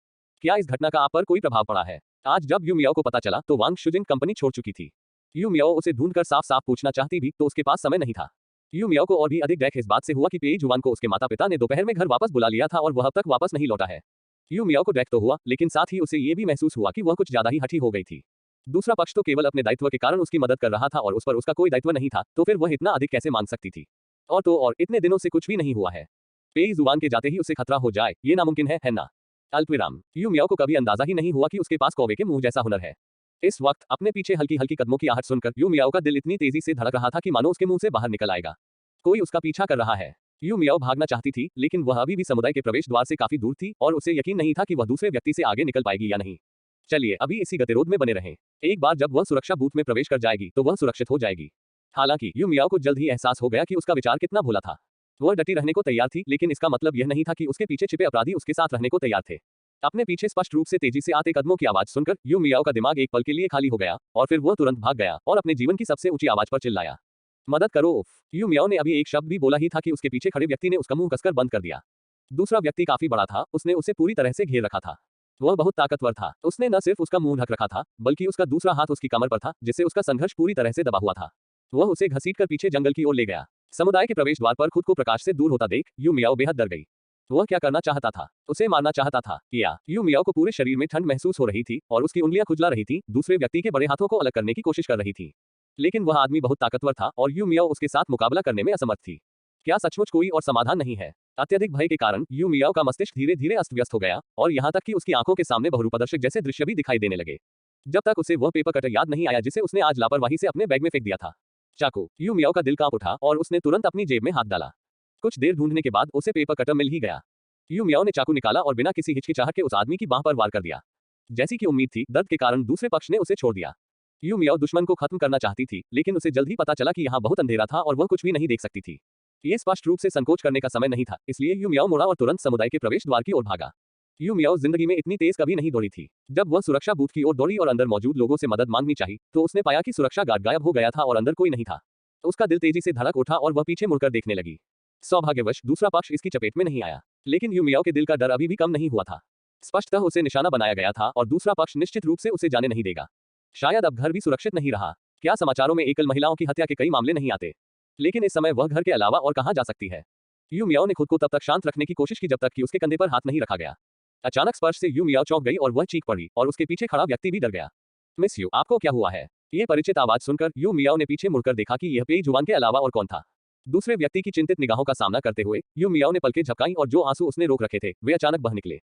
क्या इस घटना का आप पर कोई प्रभाव पड़ा है? आज जब यू मियाओ को पता चला तो वांग शुजिंग कंपनी छोड़ चुकी थी। यू मियाओ उसे ढूंढकर साफ साफ पूछना चाहती भी तो उसके पास समय नहीं था। यू मियाओ को और भी अधिक डैक इस बात से हुआ कि पेई जुवान को उसके माता पिता ने दोपहर में घर वापस बुला लिया था और वह अब तक वापस नहीं लौटा है। यू मियाओ को डैक तो हुआ, लेकिन साथ ही उसे ये भी महसूस हुआ कि वह कुछ ज्यादा ही हठी हो गई थी। दूसरा पक्ष तो केवल अपने दायित्व के कारण उसकी मदद कर रहा था और उस पर उसका कोई दायित्व नहीं था, तो फिर वह इतना अधिक कैसे मांग सकती थी? और इतने दिनों से कुछ भी नहीं हुआ है। पेई जुवान के जाते ही उसे खतरा हो जाए, ये नामुमकिन है ना? अल्पविराम। यू मियाओ को कभी अंदाजा ही नहीं हुआ कि उसके पास कौवे के मुंह जैसा हुनर है। इस वक्त अपने पीछे हल्की हल्की कदमों की आहट सुनकर यू मियाओ का दिल इतनी तेजी से धड़क रहा था कि मानो उसके मुंह से बाहर निकल आएगा। कोई उसका पीछा कर रहा है। यू मियाओ भागना चाहती थी, लेकिन वह अभी भी समुदाय के प्रवेश द्वार से काफी दूर थी और उसे यकीन नहीं था कि वह दूसरे व्यक्ति से आगे निकल पाएगी या नहीं। चलिए अभी इसी गतिरोध में बने रहें। एक बार जब वह सुरक्षा बूथ में प्रवेश कर जाएगी तो वह सुरक्षित हो जाएगी। हालांकि यू मियाओ को जल्द ही एहसास हो गया कि उसका विचार कितना भोला था। वह डटी रहने को तैयार थी, लेकिन इसका मतलब यह नहीं था कि उसके पीछे छिपे अपराधी उसके साथ रहने को तैयार थे। अपने पीछे स्पष्ट रूप से तेजी से आते कदमों की आवाज सुनकर यू मियाओ का दिमाग एक पल के लिए खाली हो गया और फिर वह तुरंत भाग गया और अपने जीवन की सबसे ऊंची आवाज पर चिल्लाया, मदद करो। उफ। यू मियाओ ने अभी एक शब्द भी बोला ही था कि उसके पीछे खड़े व्यक्ति ने उसका मुंह कसकर बंद कर दिया। दूसरा व्यक्ति काफी बड़ा था, उसने उसे पूरी तरह से घेर रखा था। वह बहुत ताकतवर था। उसने न सिर्फ उसका मुंह ढक रखा था, बल्कि उसका दूसरा हाथ उसकी कमर पर था, जिससे उसका संघर्ष पूरी तरह से दबा हुआ था। वह उसे घसीटकर पीछे जंगल की ओर ले गया। समुदाय के प्रवेश द्वार पर खुद को प्रकाश से दूर होता देख यू मियाओ बेहद डर गई। वह क्या करना चाहता था? उसे मारना चाहता था या? यू मियाओ को पूरे शरीर में ठंड महसूस हो रही थी और उसकी उंगलियां खुजला रही थी, दूसरे व्यक्ति के बड़े हाथों को अलग करने की कोशिश कर रही थी। लेकिन वह आदमी बहुत ताकतवर था और यू मियाओ उसके साथ मुकाबला करने में असमर्थ थी। क्या सचमुच कोई और समाधान नहीं है? अत्यधिक भय के कारण यू मियाओ का मस्तिष्क धीरे धीरे अस्त व्यस्त हो गया और यहाँ तक कि उसकी आंखों के सामने बहुरूपदर्शक जैसे दृश्य भी दिखाई देने लगे। जब तक उसे वह पेपर कटर याद नहीं आया जिसे उसने आज लापरवाही से अपने बैग में फेंक दिया था। चाकू। यू मियाओ का दिल कांप उठा और उसने तुरंत अपनी जेब में हाथ डाला। कुछ देर ढूंढने के बाद उसे पेपर कटर मिल ही गया। यू मियाओ ने चाकू निकाला और बिना किसी हिचकिचाहट के उस आदमी की बांह पर वार कर दिया। जैसी कि उम्मीद थी, दर्द के कारण दूसरे पक्ष ने उसे छोड़ दिया। यू मियाओ दुश्मन को खत्म करना चाहती थी, लेकिन उसे जल्द ही पता चला कि यहाँ बहुत अंधेरा था और वह कुछ भी नहीं देख सकती थी। ये स्पष्ट रूप से संकोच करने का समय नहीं था, इसलिए यू मियाओ मुड़ा और तुरंत समुदाय के प्रवेश द्वार की ओर भागा। यू मियाओ जिंदगी में इतनी तेज कभी नहीं दौड़ी थी। जब वह सुरक्षा बूथ की ओर दौड़ी और अंदर मौजूद लोगों से मदद मांगनी चाहिए, तो उसने पाया कि सुरक्षा गार्ड गायब हो गया था और अंदर कोई नहीं था। उसका दिल तेजी से धड़क उठा और वह पीछे मुड़कर देखने लगी। सौभाग्यवश दूसरा पक्ष इसकी चपेट में नहीं आया, लेकिन यू मियाओ के दिल का डर अभी भी कम नहीं हुआ था। स्पष्टतः उसे निशाना बनाया गया था और दूसरा पक्ष निश्चित रूप से उसे जाने नहीं देगा। शायद अब घर भी सुरक्षित नहीं रहा। क्या समाचारों में एकल महिलाओं की हत्या के कई मामले नहीं आते? लेकिन इस समय वह घर के अलावा और कहां जा सकती है? यू मियाओ ने खुद को तब तक शांत रखने की कोशिश की जब तक कि उसके कंधे पर हाथ नहीं रखा गया। अचानक स्पर्श से यू मियाओ चौंक गई और वह चीख पड़ी और उसके पीछे खड़ा व्यक्ति भी डर गया। मिस यू, आपको क्या हुआ है? ये परिचित आवाज सुनकर यू मियाओ ने पीछे मुड़कर देखा कि यह पेई जुआन के अलावा और कौन था। दूसरे व्यक्ति की चिंतित निगाहों का सामना करते हुए यू मियाओ ने पलकें झपकाईं और जो आंसू उसने रोक रखे थे वे अचानक बह निकले।